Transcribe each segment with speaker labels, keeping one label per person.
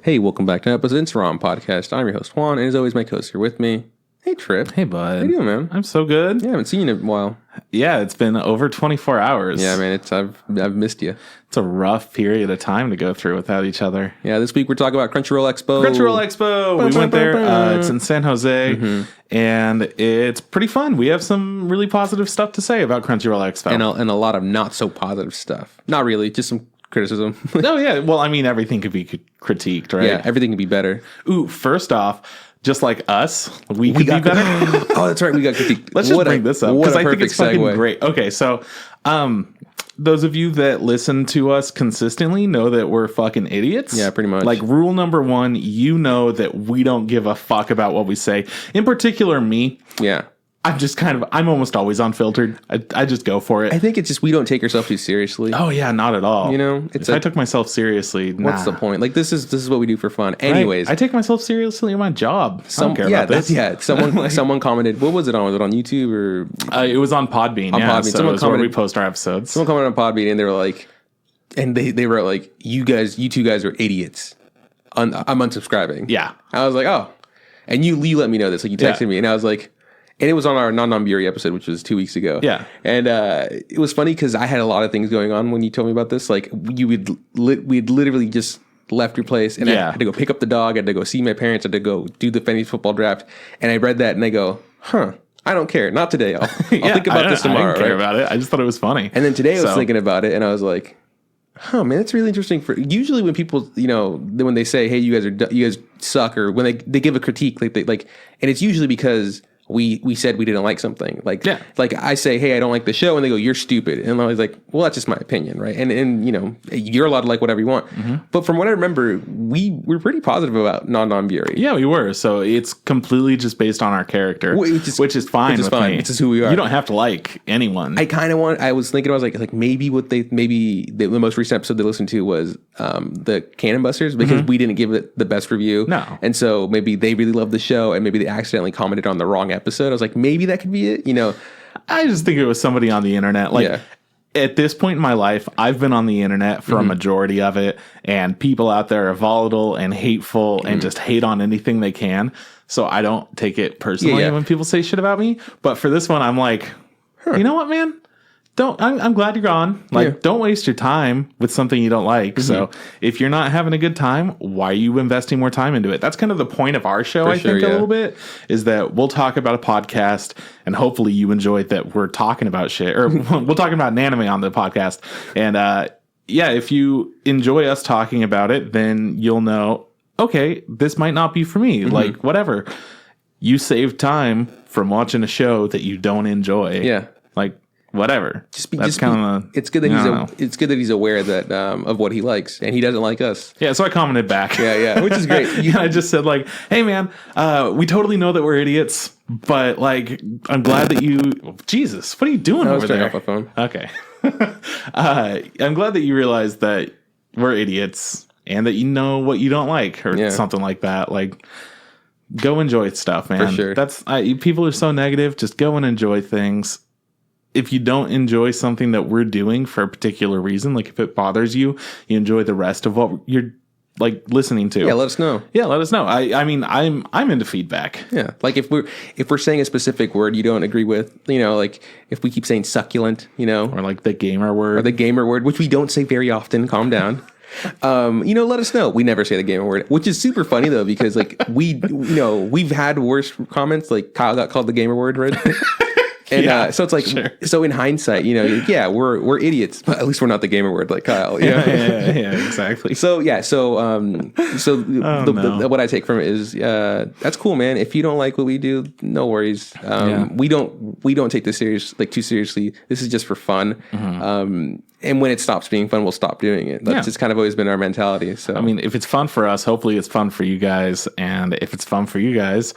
Speaker 1: Hey, welcome back to an episode of Instagram Podcast. I'm your host, Juan, and as always, my co-host here with me. Hey, Trip.
Speaker 2: Hey, bud.
Speaker 1: How you doing, man?
Speaker 2: I'm so good.
Speaker 1: Yeah, I haven't seen you in a while.
Speaker 2: Yeah, it's been over 24 hours.
Speaker 1: Yeah, man, I've missed you.
Speaker 2: It's a rough period of time to go through without each other.
Speaker 1: Yeah, this week we're talking about Crunchyroll Expo.
Speaker 2: Crunchyroll Expo. We went there. It's in San Jose, and it's pretty fun. We have some really positive stuff to say about Crunchyroll Expo.
Speaker 1: And a lot of not so positive stuff. Not really, just some criticism.
Speaker 2: Oh, yeah. Well, I mean, everything could be critiqued, right?
Speaker 1: Yeah, everything can be better.
Speaker 2: Ooh, first off, just like us, we could be better.
Speaker 1: Oh, that's right. We got critiqued.
Speaker 2: Let's just bring this up because I think it's fucking great. Okay, so those of you that listen to us consistently know that we're fucking idiots.
Speaker 1: Yeah, pretty much.
Speaker 2: Like rule number one, you know that we don't give a fuck about what we say. In particular, me.
Speaker 1: Yeah.
Speaker 2: I'm almost always unfiltered. I just go for it.
Speaker 1: I think it's just we don't take ourselves too seriously.
Speaker 2: Oh yeah, not at all.
Speaker 1: You know,
Speaker 2: if I took myself seriously,
Speaker 1: what's the point? Like this is what we do for fun. Anyways,
Speaker 2: right. I take myself seriously in my job. I don't care about this.
Speaker 1: Someone commented. What was it on? Was it on YouTube or?
Speaker 2: It was on Podbean. Podbean. So someone commented, where we post our episodes.
Speaker 1: Someone commented on Podbean and they were like, and they wrote like, you two guys are idiots. I'm unsubscribing.
Speaker 2: Yeah.
Speaker 1: I was like, oh, and you let me know this. Like you texted me and I was like. And it was on our Non-Non-Buri episode, which was 2 weeks ago.
Speaker 2: Yeah.
Speaker 1: And it was funny because I had a lot of things going on when you told me about this. Like, we'd literally just left your place. And I had to go pick up the dog. I had to go see my parents. I had to go do the fantasy football draft. And I read that and I go, I don't care. Not today. I'll think about this tomorrow.
Speaker 2: I didn't care about it. I just thought it was funny.
Speaker 1: And then today I was thinking about it. And I was like, man, that's really interesting. Usually when people, when they say, hey, you guys suck. Or when they give a critique, and it's usually because... We said we didn't like something. Like I say, hey, I don't like the show, and they go, you're stupid. And I was like, well, that's just my opinion, right? And you're allowed to like whatever you want. Mm-hmm. But from what I remember, we were pretty positive about Non-Non-Buri.
Speaker 2: Yeah, we were. So it's completely just based on our character, which is fine. Which is fine.
Speaker 1: This is who we are.
Speaker 2: You don't have to like anyone.
Speaker 1: I was thinking, I was like maybe the most recent episode they listened to was the Cannon Busters because we didn't give it the best review.
Speaker 2: No.
Speaker 1: And so maybe they really loved the show and maybe they accidentally commented on the wrong episode. I was like, maybe that could be it,
Speaker 2: I just think it was somebody on the internet. At this point in my life, I've been on the internet for a majority of it, and people out there are volatile and hateful and just hate on anything they can. So I don't take it personally when people say shit about me. But for this one, I'm like, you know what, man? I'm glad you're gone. Don't waste your time with something you don't like. So if you're not having a good time, why are you investing more time into it? That's kind of the point of our show, I think, a little bit, is that we'll talk about a podcast and hopefully you enjoy that we're talking about shit. Or we'll talk about an anime on the podcast. And if you enjoy us talking about it, then you'll know, okay, this might not be for me. Like, whatever. You save time from watching a show that you don't enjoy.
Speaker 1: Yeah.
Speaker 2: Whatever.
Speaker 1: It's good that he's aware that of what he likes, and he doesn't like us.
Speaker 2: Yeah, so I commented back.
Speaker 1: Yeah, which is great.
Speaker 2: I just said hey man, we totally know that we're idiots, but I'm glad that you. Jesus, what are you doing over there?
Speaker 1: Off my phone.
Speaker 2: Okay. I'm glad that you realize that we're idiots and that you know what you don't like or something like that. Go enjoy stuff, man.
Speaker 1: For sure.
Speaker 2: People are so negative. Just go and enjoy things. If you don't enjoy something that we're doing for a particular reason, if it bothers you, you enjoy the rest of what you're listening to.
Speaker 1: Yeah, let us know.
Speaker 2: Yeah, let us know. I mean, I'm into feedback.
Speaker 1: Yeah, if we're saying a specific word you don't agree with, if we keep saying succulent, or
Speaker 2: the gamer word,
Speaker 1: which we don't say very often. Calm down. Let us know. We never say the gamer word, which is super funny though because we've had worse comments. Kyle got called the gamer word, right? And so it's so in hindsight, we're idiots, but at least we're not the gamer word like Kyle.
Speaker 2: Yeah, exactly.
Speaker 1: So what I take from it is that's cool, man. If you don't like what we do, no worries. We don't take this too seriously. This is just for fun. And when it stops being fun, we'll stop doing it. That's just kind of always been our mentality. So
Speaker 2: I mean, if it's fun for us, hopefully it's fun for you guys, and if it's fun for you guys,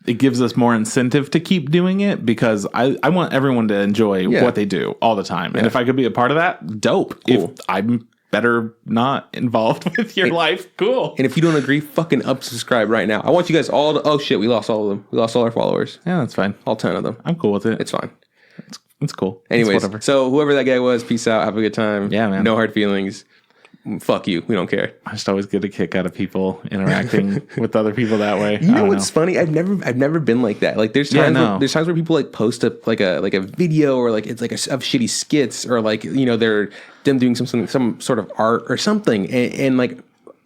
Speaker 2: it gives us more incentive to keep doing it because I want everyone to enjoy what they do all the time. And if I could be a part of that, dope. Cool. If I'm better not involved with your life, cool.
Speaker 1: And if you don't agree, fucking unsubscribe right now. I want you guys all to... Oh, shit, we lost all of them. We lost all our followers.
Speaker 2: Yeah, that's fine.
Speaker 1: All 10 of them.
Speaker 2: I'm cool with it.
Speaker 1: It's fine.
Speaker 2: It's cool.
Speaker 1: Anyways, so whoever that guy was, peace out. Have a good time.
Speaker 2: Yeah, man.
Speaker 1: No hard feelings. fuck you. We don't care.
Speaker 2: I just always get a kick out of people interacting with other people that way.
Speaker 1: You know what's funny? I've never been like that. Like there's times where people like post up like a video, or like it's like of shitty skits, or like, you know, they're them doing some sort of art or something, and like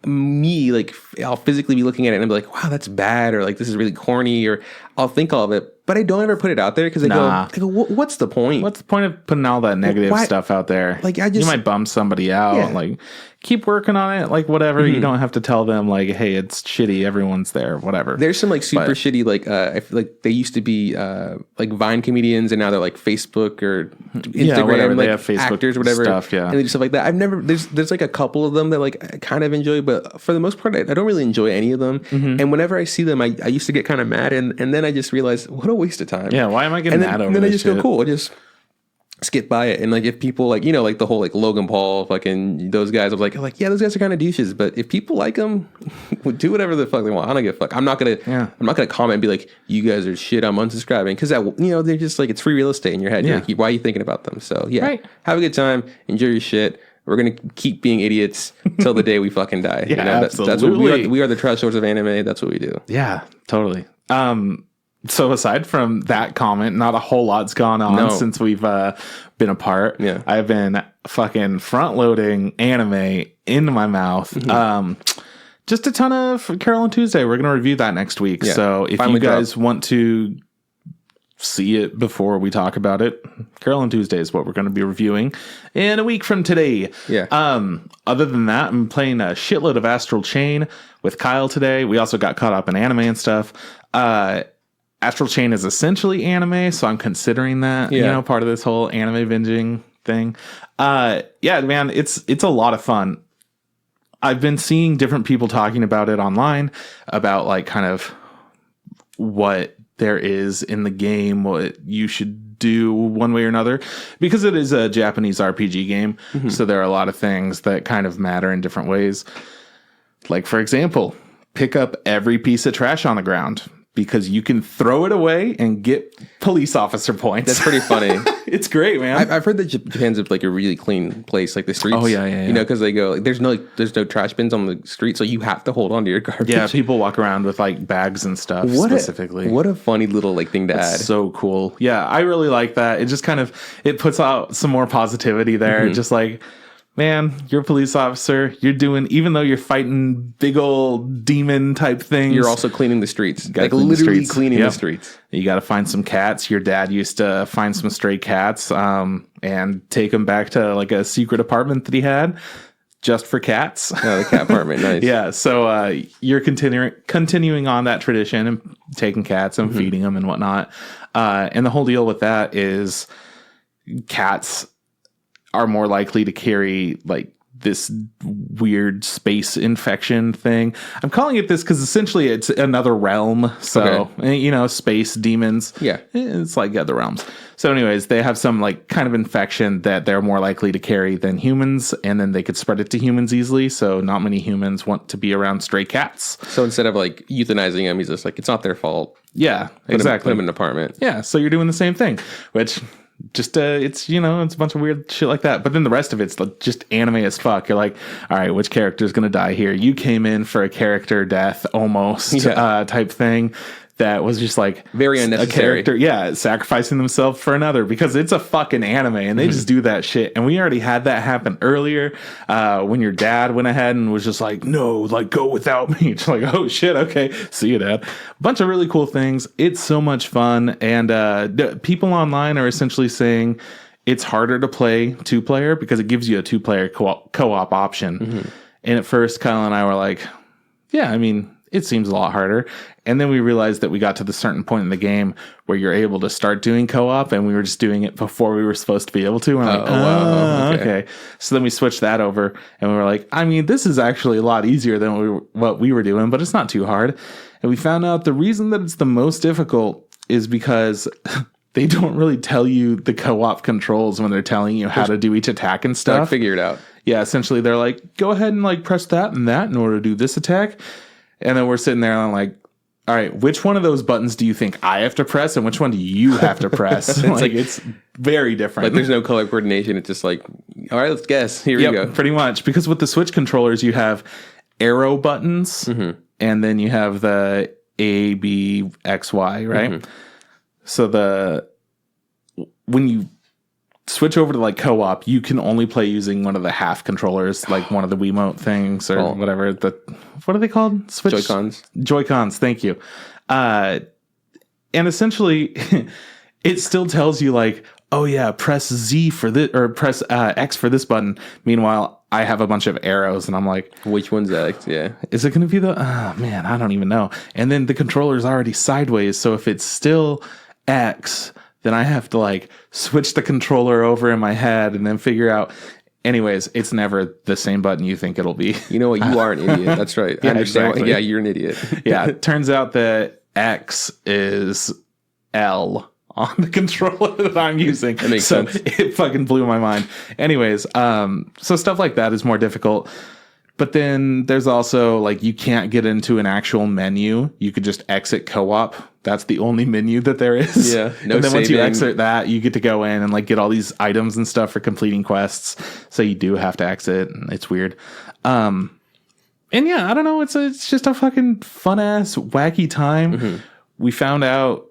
Speaker 1: me, like I'll physically be looking at it and I'll be like, wow, that's bad, or like this is really corny, or I'll think all of it, but I don't ever put it out there because I go, what's the point?
Speaker 2: What's the point of putting all that negative stuff out there? Like you might bum somebody out. Like keep working on it. Like whatever. You don't have to tell them like, hey, it's shitty. Everyone's there. Whatever.
Speaker 1: There's some like super shitty like I feel like they used to be like Vine comedians, and now they're like Facebook or Instagram,
Speaker 2: whatever.
Speaker 1: like
Speaker 2: they have Facebook
Speaker 1: actors, whatever
Speaker 2: stuff. Yeah,
Speaker 1: and they do stuff like that. I've never there's like a couple of them that like I kind of enjoy, but for the most part, I don't really enjoy any of them. And whenever I see them, I used to get kind of mad, and then I just realized what a waste of time.
Speaker 2: Yeah, why am I getting mad over this?
Speaker 1: And then I just
Speaker 2: shit?
Speaker 1: go, cool. I just skip by it. And like if people like, you know, like the whole like Logan Paul fucking those guys, I was like yeah, those guys are kind of douches, but if people like them, do whatever the fuck they want. I don't give a fuck. I'm not gonna comment and be like, you guys are shit, I'm unsubscribing, because that, you know, they're just like, it's free real estate in your head. Like, why are you thinking about them? So have a good time, enjoy your shit. We're gonna keep being idiots till the day we fucking die.
Speaker 2: Yeah,
Speaker 1: you know, that's what we are the trash shores of anime. That's what we do.
Speaker 2: Yeah, totally. So aside from that comment, not a whole lot's gone on since we've been apart. Yeah, I've been fucking front loading anime into my mouth. Just a ton of Carole on Tuesday. We're gonna review that next week. Yeah, so if you guys want to see it before we talk about it, Carole on Tuesday is what we're going to be reviewing in a week from today. Yeah. Other than that, I'm playing a shitload of Astral Chain with Kyle today. We also got caught up in anime and stuff. Astral Chain is essentially anime, so I'm considering that, you know, part of this whole anime binging thing. Yeah, man, it's a lot of fun. I've been seeing different people talking about it online, about like kind of what there is in the game, what you should do one way or another, because it is a Japanese RPG game. So there are a lot of things that kind of matter in different ways. Like, for example, pick up every piece of trash on the ground, because you can throw it away and get police officer points.
Speaker 1: That's pretty funny.
Speaker 2: It's great, man.
Speaker 1: I've heard that Japan's like a really clean place, like the streets. Oh yeah. You know, because they go like, there's no trash bins on the street, so you have to hold on to your garbage.
Speaker 2: Yeah, people walk around with like bags and stuff. What
Speaker 1: a funny little like thing to add.
Speaker 2: So cool. Yeah, I really like that. It just kind of puts out some more positivity there. Just like, man, you're a police officer. You're doing, even though you're fighting big old demon type things,
Speaker 1: you're also cleaning the streets. Like literally cleaning the streets.
Speaker 2: You got to find some cats. Your dad used to find some stray cats and take them back to like a secret apartment that he had just for cats.
Speaker 1: Oh, the cat apartment. Nice.
Speaker 2: Yeah. So you're continuing on that tradition and taking cats and feeding them and whatnot. And the whole deal with that is cats are more likely to carry like this weird space infection thing. I'm calling it this because essentially it's another realm. So, you know, space demons. Yeah. It's like other realms. So anyways, they have some like kind of infection that they're more likely to carry than humans, and then they could spread it to humans easily. So not many humans want to be around stray cats.
Speaker 1: So instead of like euthanizing them, he's just like, it's not their fault.
Speaker 2: Yeah, exactly.
Speaker 1: Put them in an apartment.
Speaker 2: Yeah. So you're doing the same thing, which just it's, you know, it's a bunch of weird shit like that. But then the rest of it's like just anime as fuck. You're like, all right, which character is going to die here? You came in for a character death almost type thing that was just like
Speaker 1: very unnecessary.
Speaker 2: A character, sacrificing themselves for another, because it's a fucking anime and they just do that shit. And we already had that happen earlier when your dad went ahead and was just like, no, like go without me. It's like, oh shit, okay, see you, Dad. A bunch of really cool things. It's so much fun, and people online are essentially saying it's harder to play 2-player because it gives you a 2-player co-op option. And at first, Kyle and I were like, yeah, I mean, it seems a lot harder. And then we realized that we got to the certain point in the game where you're able to start doing co-op, and we were just doing it before we were supposed to be able to. And I'm like, wow, okay. So then we switched that over, and we were like, I mean, this is actually a lot easier than what we were doing, but it's not too hard. And we found out the reason that it's the most difficult is because they don't really tell you the co-op controls when they're telling you how to do each attack and stuff.
Speaker 1: Like, figure it out.
Speaker 2: Yeah, essentially they're like, go ahead and like press that and that in order to do this attack. And then we're sitting there and I'm like, all right, which one of those buttons do you think I have to press, and which one do you have to press? It's very different.
Speaker 1: Like there's no color coordination. It's just like All right, let's guess. Here we go.
Speaker 2: Pretty much. Because with the Switch controllers, you have arrow buttons, and then you have the A, B, X, Y, right? So when you switch over to like co-op, you can only play using one of the half controllers, like one of the Wiimote things or whatever. What are they called? Switch
Speaker 1: Joy-Cons.
Speaker 2: Joy-Cons, thank you. And essentially, it still tells you like, oh yeah, press Z for this, or press X for this button. Meanwhile, I have a bunch of arrows, and I'm like,
Speaker 1: which one's X? Yeah.
Speaker 2: Is it going to be the? Oh man, I don't even know. And then the controller's already sideways, so if it's still X, then I have to like switch the controller over in my head and then figure out. Anyways, it's never the same button you think it'll be.
Speaker 1: You know what? You are an idiot. That's right. I understand.
Speaker 2: Exactly.
Speaker 1: Yeah, you're an idiot.
Speaker 2: Yeah, it turns out that X is L on the controller that I'm using.
Speaker 1: That makes sense.
Speaker 2: It fucking blew my mind. Anyways, so stuff like that is more difficult. But then there's also like you can't get into an actual menu. You could just exit co-op. That's the only menu that there is.
Speaker 1: Yeah. No
Speaker 2: and then once you
Speaker 1: saving.
Speaker 2: exit that, you get to go in and like get all these items and stuff for completing quests. So you do have to exit. It's weird. And yeah, I don't know. It's just a fucking fun ass wacky time. We found out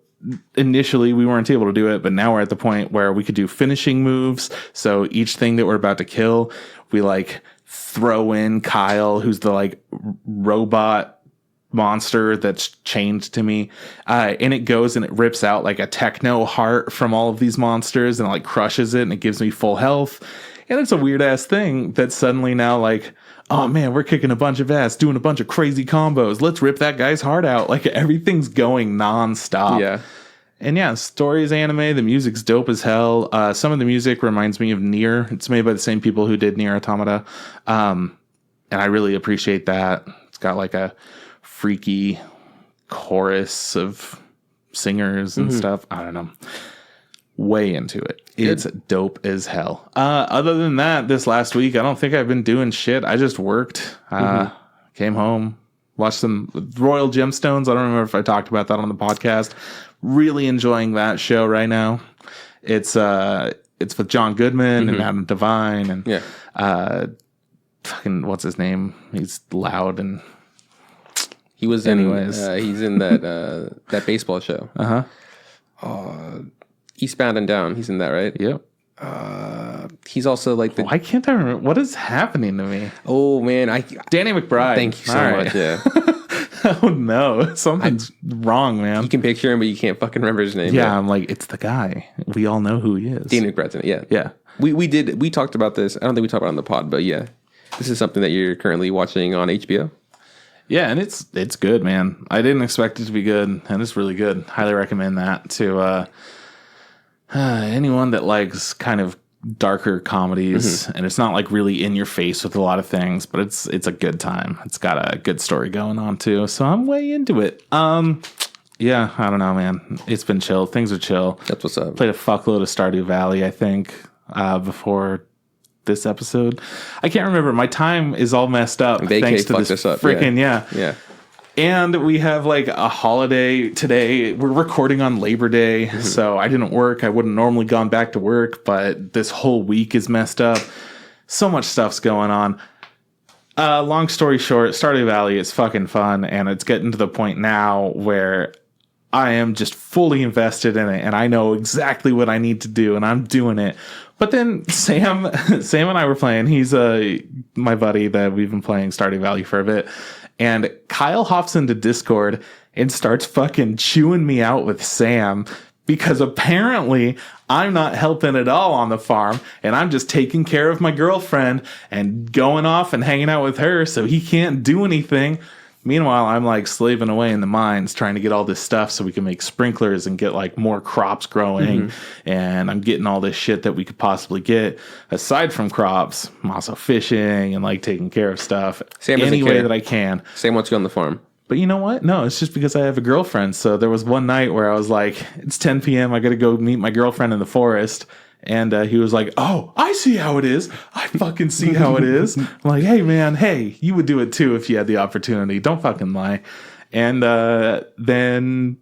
Speaker 2: initially we weren't able to do it, but now we're at the point where we could do finishing moves. So each thing that we're about to kill, we like throw in Kyle, who's the like robot monster that's chained to me, and it goes and it rips out like a techno heart from all of these monsters and like crushes it, and it gives me full health. And it's a weird ass thing that suddenly now like, oh man, we're kicking a bunch of ass, doing a bunch of crazy combos, let's rip that guy's heart out. Like everything's going nonstop.
Speaker 1: Yeah.
Speaker 2: And yeah, story's anime, the music's dope as hell. Some of the music reminds me of Nier. It's made by the same people who did Nier Automata, and I really appreciate that. It's got like a freaky chorus of singers and stuff. I don't know. Way into it. It's dope as hell. Other than that, this last week, I don't think I've been doing shit. I just worked, came home, watched some Royal Gemstones. I don't remember if I talked about that on the podcast. Really enjoying that show right now. It's with John Goodman and Adam Devine and fucking what's his name? He's loud and
Speaker 1: he was
Speaker 2: anyways.
Speaker 1: He's in that baseball show. Eastbound and Down. He's in that, right?
Speaker 2: Yep.
Speaker 1: He's also like the.
Speaker 2: Why can't I remember? What is happening to me?
Speaker 1: Oh man,
Speaker 2: Danny McBride.
Speaker 1: Thank you so much. Yeah.
Speaker 2: Oh no, something's wrong, man.
Speaker 1: You can picture him, but you can't fucking remember his name.
Speaker 2: Yeah, I'm like, it's the guy. We all know who he is.
Speaker 1: Danny McBride's in it. Yeah.
Speaker 2: Yeah.
Speaker 1: We talked about this. I don't think we talked about it on the pod, but yeah, this is something that you're currently watching on HBO.
Speaker 2: Yeah, and it's good, man. I didn't expect it to be good, and it's really good. Highly recommend that to anyone that likes kind of darker comedies, and it's not like really in your face with a lot of things, but it's a good time. It's got a good story going on too, so I'm way into it. Yeah, I don't know, man. It's been chill. Things are chill.
Speaker 1: That's what's up.
Speaker 2: Played a fuckload of Stardew Valley, I think, before this episode. I can't remember. My time is all messed up thanks to this freaking yeah. And we have like a holiday today. We're recording on Labor Day, so I didn't work. I wouldn't normally gone back to work, but this whole week is messed up. So much stuff's going on. Long story short, Stardew Valley is fucking fun, and it's getting to the point now where I am just fully invested in it, and I know exactly what I need to do, and I'm doing it. But then Sam and I were playing. He's my buddy that we've been playing Stardew Valley for a bit. And Kyle hops into Discord and starts fucking chewing me out with Sam because apparently I'm not helping at all on the farm, and I'm just taking care of my girlfriend and going off and hanging out with her, so he can't do anything. Meanwhile, I'm like slaving away in the mines trying to get all this stuff so we can make sprinklers and get like more crops growing. And I'm getting all this shit that we could possibly get aside from crops. I'm also fishing and like taking care of stuff any way that I can.
Speaker 1: Sam wants you on the farm.
Speaker 2: But you know what? No, it's just because I have a girlfriend. So there was one night where I was like, it's 10 p.m. I got to go meet my girlfriend in the forest. And he was like, oh, I see how it is. I fucking see how it is. I'm like, hey, man, hey, you would do it too if you had the opportunity. Don't fucking lie. And then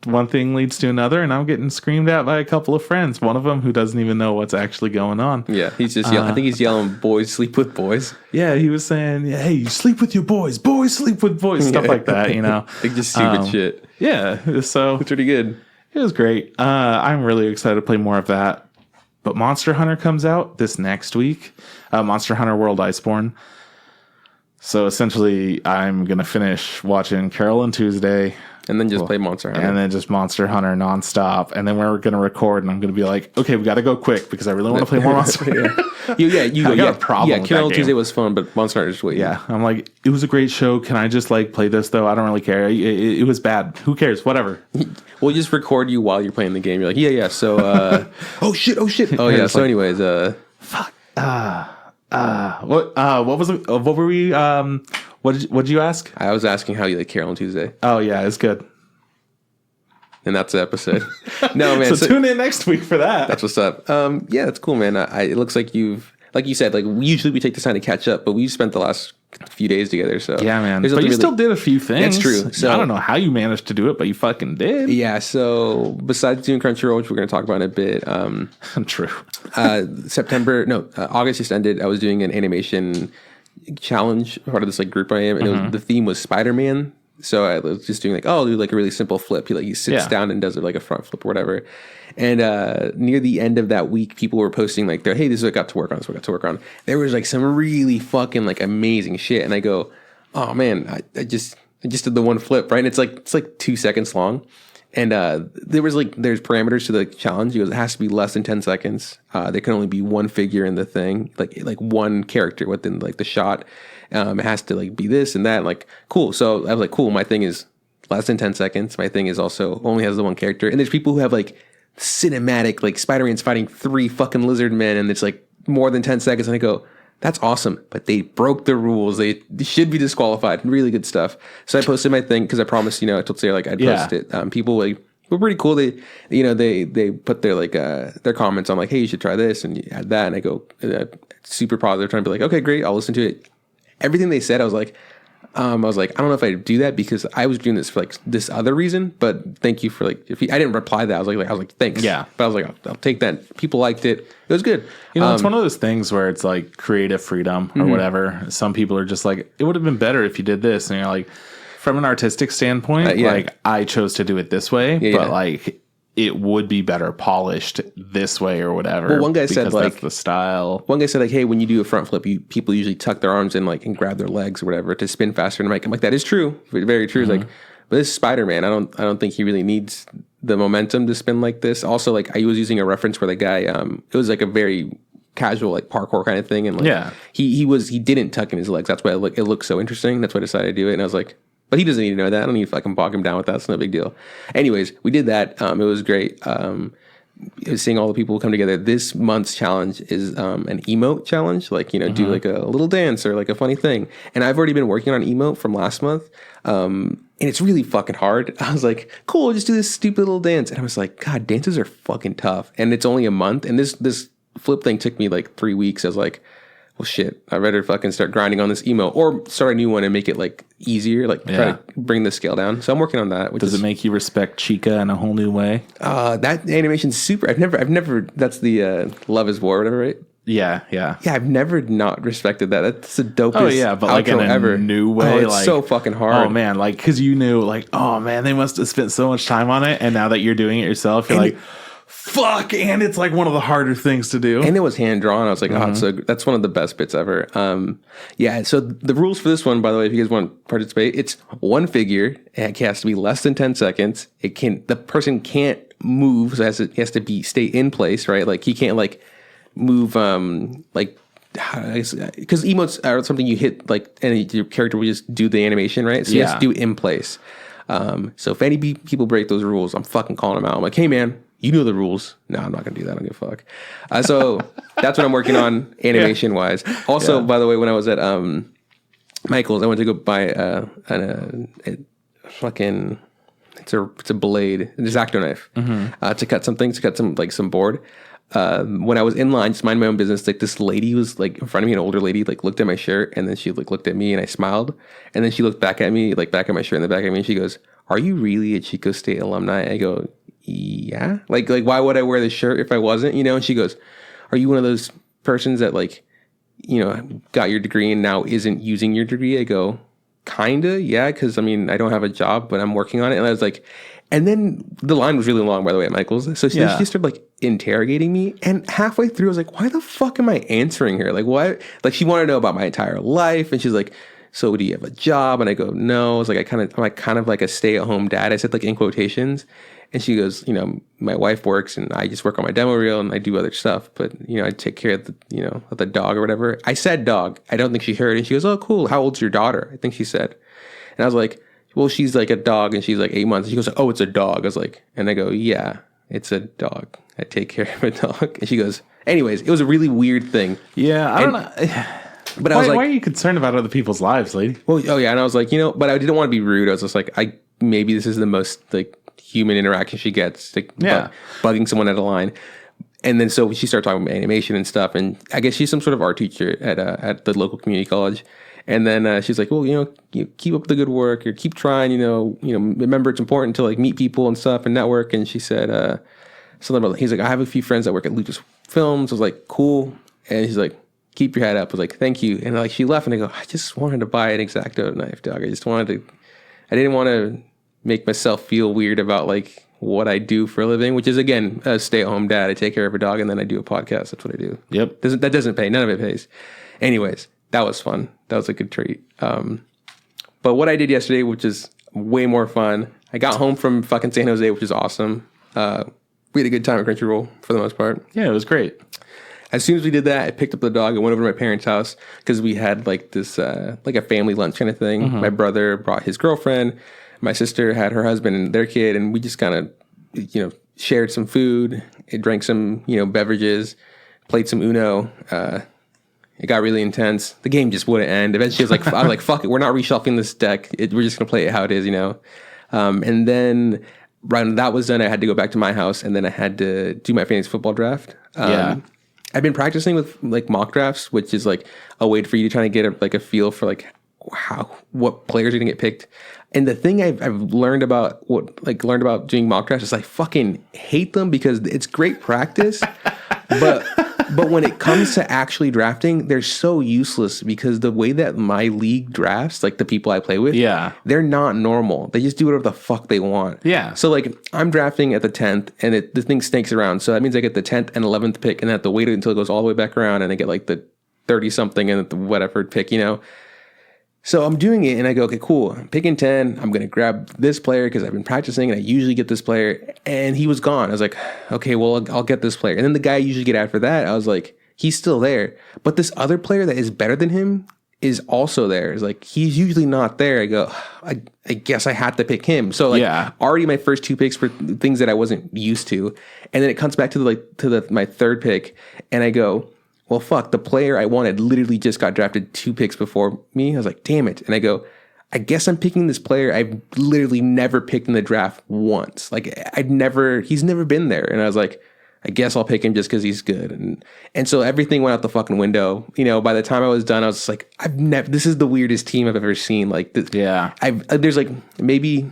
Speaker 2: one thing leads to another, and I'm getting screamed at by a couple of friends. One of them who doesn't even know what's actually going on.
Speaker 1: Yeah, he's just yelling. I think he's yelling, "Boys sleep with boys."
Speaker 2: Yeah, he was saying, "Hey, you sleep with your boys. Boys sleep with boys." Stuff like that, you know.
Speaker 1: Like just stupid shit.
Speaker 2: Yeah, so
Speaker 1: it's pretty good.
Speaker 2: It was great. I'm really excited to play more of that. But Monster Hunter comes out this next week. Monster Hunter World Iceborne. So essentially, I'm going to finish watching Carole and Tuesday.
Speaker 1: And then just play Monster Hunter.
Speaker 2: And then just Monster Hunter nonstop. And then we're going to record, and I'm going to be like, okay, we got to go quick because I really want to play more Monster Hunter.
Speaker 1: I got a problem with
Speaker 2: Carole
Speaker 1: and Tuesday was fun, but Monster Hunter just wait.
Speaker 2: Yeah, I'm like, it was a great show. Can I just like play this, though? I don't really care. It was bad. Who cares? Whatever.
Speaker 1: We'll just record you while you're playing the game. You're like, yeah. So, oh, shit. Oh, yeah. So anyways,
Speaker 2: fuck. What was it? What were we? What did you ask?
Speaker 1: I was asking how you like Carole and Tuesday.
Speaker 2: Oh yeah, it's good.
Speaker 1: And that's the episode. No man,
Speaker 2: so tune in next week for that.
Speaker 1: That's what's up. Yeah, that's cool, man. It looks like you've, like you said, like usually we take this time to catch up, but we spent the last few days together. So
Speaker 2: yeah, man. But you still did a few things.
Speaker 1: That's true. So
Speaker 2: I don't know how you managed to do it, but you fucking did.
Speaker 1: Yeah. So besides doing Crunchyroll, which we're going to talk about in a bit,
Speaker 2: true.
Speaker 1: August just ended. I was doing an animation challenge, part of this like group I am, and the theme was Spider-Man. So I was just doing like, I'll do like a really simple flip. He sits down and does it like a front flip or whatever. And near the end of that week, people were posting like, hey, this is what I got to work on. This is what I got to work on. There was like some really fucking like amazing shit. And I go, oh man, I just did the one flip, right? And it's like 2 seconds long. And there's parameters to the challenge. He goes, it has to be less than 10 seconds. There can only be one figure in the thing, like one character within like the shot. It has to like be this and that. Like, cool. So I was like, cool. My thing is less than 10 seconds. My thing is also only has the one character. And there's people who have like cinematic, like Spider-Man's fighting 3 fucking lizard men, and it's like more than 10 seconds. And I go, that's awesome. But they broke the rules. They should be disqualified. Really good stuff. So I posted my thing because I promised, I told Sarah like I'd post it. People like were pretty cool. They put their like their comments on like, hey, you should try this and you add that. And I go super positive, trying to be like, okay, great, I'll listen to it. Everything they said, I was like, I don't know if I do that because I was doing this for like this other reason. But thank you for like, I didn't reply that. I was like, thanks.
Speaker 2: Yeah.
Speaker 1: But I was like, I'll take that. People liked it. It was good.
Speaker 2: It's one of those things where it's like creative freedom or whatever. Some people are just like, it would have been better if you did this, and you're like, from an artistic standpoint, like I chose to do it this way, but like it would be better polished this way or whatever.
Speaker 1: Well, one guy said like
Speaker 2: that's the style.
Speaker 1: One guy said like, hey, when you do a front flip, people usually tuck their arms in like and grab their legs or whatever to spin faster. And I'm like, that is true, very true. It's like, but this is Spider-Man. I don't think he really needs the momentum to spin like this. Also, like I was using a reference where the guy, it was like a very casual like parkour kind of thing, and like he didn't tuck in his legs. That's why it looked so interesting. That's why I decided to do it, and I was like, but he doesn't need to know that. I don't need to fucking bog him down with that. It's no big deal. Anyways, we did that. It was great. Seeing all the people come together. This month's challenge is an emote challenge. Like, do like a little dance or like a funny thing. And I've already been working on emote from last month. And it's really fucking hard. I was like, cool, just do this stupid little dance. And I was like, God, dances are fucking tough. And it's only a month. And this flip thing took me like 3 weeks. I was like, well, shit, I better fucking start grinding on this emo or start a new one and make it like easier, like try to bring the scale down. So I'm working on that.
Speaker 2: Does it make you respect Chica in a whole new way?
Speaker 1: That animation's super. I've never, that's the Love is War, whatever, right?
Speaker 2: Yeah.
Speaker 1: Yeah, I've never not respected that. That's the dopest
Speaker 2: but like in a new way.
Speaker 1: It's
Speaker 2: like,
Speaker 1: so fucking hard.
Speaker 2: Oh man, like, cause you knew like, oh man, they must have spent so much time on it. And now that you're doing it yourself, you're like, fuck, and it's like one of the harder things to do.
Speaker 1: And it was hand drawn. I was like, oh, so that's one of the best bits ever. So the rules for this one, by the way, if you guys want to participate, it's one figure. It has to be less than 10 seconds. The person can't move, so it has to stay in place, right? Like he can't like move, like, because emotes are something you hit like, and your character will just do the animation, right? So you have to do it in place. So if any people break those rules, I'm fucking calling them out. I'm like, hey man, you know the rules. No, I'm not going to do that. I don't give a fuck. So that's what I'm working on animation-wise. Also, by the way, when I was at Michael's, I went to go buy a fucking... It's a blade, an X-Acto knife to cut some things, to cut some board. when I was in line, just mind my own business, like this lady was like in front of me, an older lady, like looked at my shirt, and then she like looked at me, and I smiled, and then she looked back at me, like back at my shirt and the back at me, and she goes, "Are you really a Chico State alumni?" I go, "Yeah." Like why would I wear this shirt if I wasn't? You know? And she goes, "Are you one of those persons that like, you know, got your degree and now isn't using your degree?" I go, "Kinda, yeah, because I mean, I don't have a job, but I'm working on it." And I was like, and then the line was really long, by the way, at Michael's. So she started like interrogating me, and halfway through, I was like, "Why the fuck am I answering her? Like, why?" Like, she wanted to know about my entire life, and she's like, "So, do you have a job?" And I go, "No." I was like, I'm kind of like a stay-at-home dad. I said like in quotations, and she goes, "You know, my wife works, and I just work on my demo reel, and I do other stuff, but you know, I take care of the, you know, of the dog or whatever." I said dog. I don't think she heard it. And she goes, "Oh, cool. How old's your daughter?" I think she said, and I was like, "Well, she's like a dog, and she's like 8 months." And she goes, "Oh, it's a dog." I was like, and I go, "Yeah, it's a dog. I take care of a dog." And she goes, anyways, it was a really weird thing.
Speaker 2: Yeah, I don't know. But I was like, why are you concerned about other people's lives, lady?
Speaker 1: Well, oh yeah, and I was like, you know, but I didn't want to be rude. I was just like, maybe this is the most like human interaction she gets, like bugging someone at a line. And then so she started talking about animation and stuff, and I guess she's some sort of art teacher at the local community college. And then she's like, "Well, you know, you keep up the good work, or keep trying. You know, remember it's important to like meet people and stuff and network." And she said something about, he's like, "I have a few friends that work at Lucas Films." I was like, "Cool." And he's like, "Keep your head up." I was like, "Thank you." And like she left, and I go, "I just wanted to buy an X-Acto knife, dog. I didn't want to make myself feel weird about like what I do for a living, which is again a stay-at-home dad. I take care of a dog, and then I do a podcast. That's what I do.
Speaker 2: Yep.
Speaker 1: That doesn't pay. None of it pays. Anyways, that was fun. That was a good treat. But what I did yesterday, which is way more fun, I got home from fucking San Jose, which is awesome. We had a good time at Crunchyroll for the most part.
Speaker 2: Yeah, it was great.
Speaker 1: As soon as we did that, I picked up the dog and went over to my parents' house because we had like this, like a family lunch kind of thing. Mm-hmm. My brother brought his girlfriend. My sister had her husband and their kid, and we just kind of, you know, shared some food, drank some, you know, beverages, played some Uno. It got really intense. The game just wouldn't end. Eventually, I was like, "Fuck it, we're not reshuffling this deck. We're just gonna play it how it is," you know. And then right when that was done, I had to go back to my house, and then I had to do my fantasy football draft. I've been practicing with like mock drafts, which is like a way for you to try to get a feel for like what players are gonna get picked. And the thing I've learned about doing mock drafts is I fucking hate them because it's great practice, but when it comes to actually drafting, they're so useless because the way that my league drafts, like the people I play with, they're not normal. They just do whatever the fuck they want.
Speaker 2: Yeah.
Speaker 1: So like I'm drafting at the 10th, and the thing snakes around. So that means I get the 10th and 11th pick, and I have to wait until it goes all the way back around, and I get like the 30 something and the whatever pick, you know. So I'm doing it, and I go, okay, cool. I'm picking 10. I'm going to grab this player because I've been practicing, and I usually get this player. And he was gone. I was like, okay, well, I'll get this player. And then the guy I usually get after that, I was like, he's still there. But this other player that is better than him is also there. It's like, he's usually not there. I go, I guess I had to pick him. So like, already my first two picks were things that I wasn't used to. And then it comes back to my third pick, and I go, well, fuck, the player I wanted literally just got drafted 2 picks before me. I was like, damn it. And I go, I guess I'm picking this player I've literally never picked in the draft once. Like, he's never been there. And I was like, I guess I'll pick him just because he's good. And so everything went out the fucking window. You know, by the time I was done, I was just like, this is the weirdest team I've ever seen. Like, there's like, maybe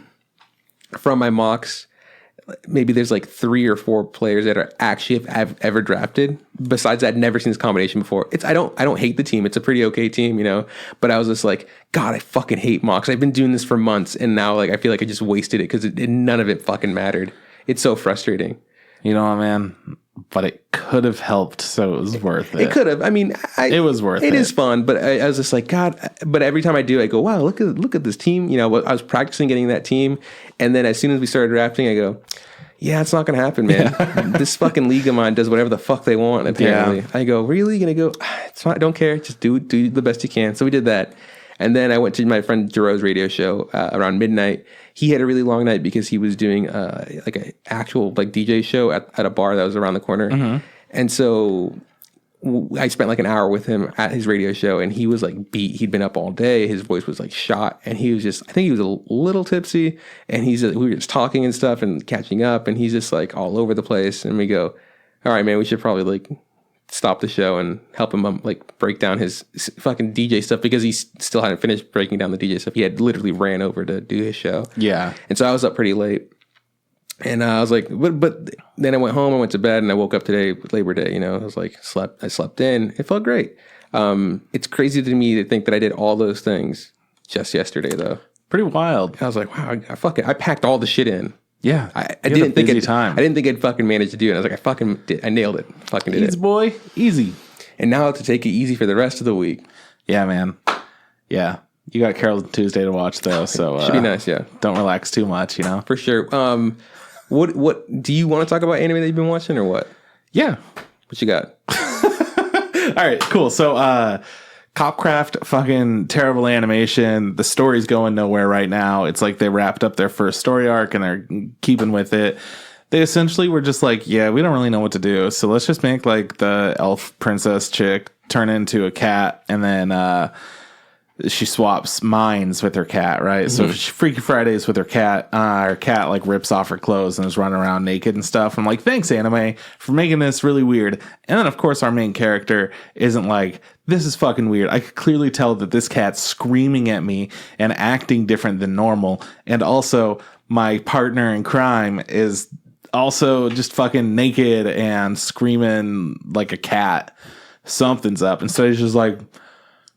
Speaker 1: from my mocks, maybe there's like 3 or 4 players that are actually I've ever drafted. Besides that, I'd never seen this combination before. I don't hate the team. It's a pretty okay team, you know. But I was just like, God, I fucking hate mocks. I've been doing this for months, and now like I feel like I just wasted it because none of it fucking mattered. It's so frustrating.
Speaker 2: You know what, man? But it could have helped, so it was worth it.
Speaker 1: It could have. I mean, it
Speaker 2: was worth it.
Speaker 1: It is fun, but I was just like, God. But every time I do, I go, wow, look at this team. You know, I was practicing getting that team, and then as soon as we started drafting, I go, yeah, it's not going to happen, man. This fucking league of mine does whatever the fuck they want, apparently. Yeah. I go, really? You're going to go, it's fine, I don't care. Just do the best you can. So we did that. And then I went to my friend Jero's radio show around midnight. He had a really long night because he was doing like an actual like DJ show at a bar that was around the corner. Mm-hmm. And so I spent like an hour with him at his radio show, and he was like beat. He'd been up all day. His voice was like shot, and he was just, I think he was a little tipsy, and we were just talking and stuff and catching up, and he's just like all over the place. And we go, all right, man, we should probably like stop the show and help him like break down his fucking DJ stuff, because he still hadn't finished breaking down the DJ stuff. He had literally ran over to do his show.
Speaker 2: Yeah.
Speaker 1: And so I was up pretty late. And I was like, but then I went home, I went to bed, and I woke up today with Labor Day, you know. I was like, I slept in. It felt great. It's crazy to me to think that I did all those things just yesterday, though.
Speaker 2: Pretty wild.
Speaker 1: I was like, wow, I packed all the shit in.
Speaker 2: Yeah.
Speaker 1: I didn't think I'd fucking manage to do it. I was like, I fucking did. I nailed it. Fucking did
Speaker 2: Easy,
Speaker 1: it.
Speaker 2: boy. Easy.
Speaker 1: And now I have to take it easy for the rest of the week.
Speaker 2: Yeah, man. Yeah. You got Carole Tuesday to watch, though, so...
Speaker 1: Should be nice, yeah.
Speaker 2: Don't relax too much, you know?
Speaker 1: For sure. What do you want to talk about anime that you've been watching, or what?
Speaker 2: Yeah.
Speaker 1: What you got?
Speaker 2: All right, cool. So, Copcraft, fucking terrible animation. The story's going nowhere right now. It's like they wrapped up their first story arc and they're keeping with it. They essentially were just like, yeah, we don't really know what to do, so let's just make like the elf princess chick turn into a cat, and then she swaps minds with her cat, right? Mm-hmm. So Freaky Fridays with her cat like rips off her clothes and is running around naked and stuff. I'm like, thanks, anime, for making this really weird. And then, of course, our main character isn't like, this is fucking weird. I could clearly tell that this cat's screaming at me and acting different than normal. And also, my partner in crime is also just fucking naked and screaming like a cat. Something's up. And so he's just like,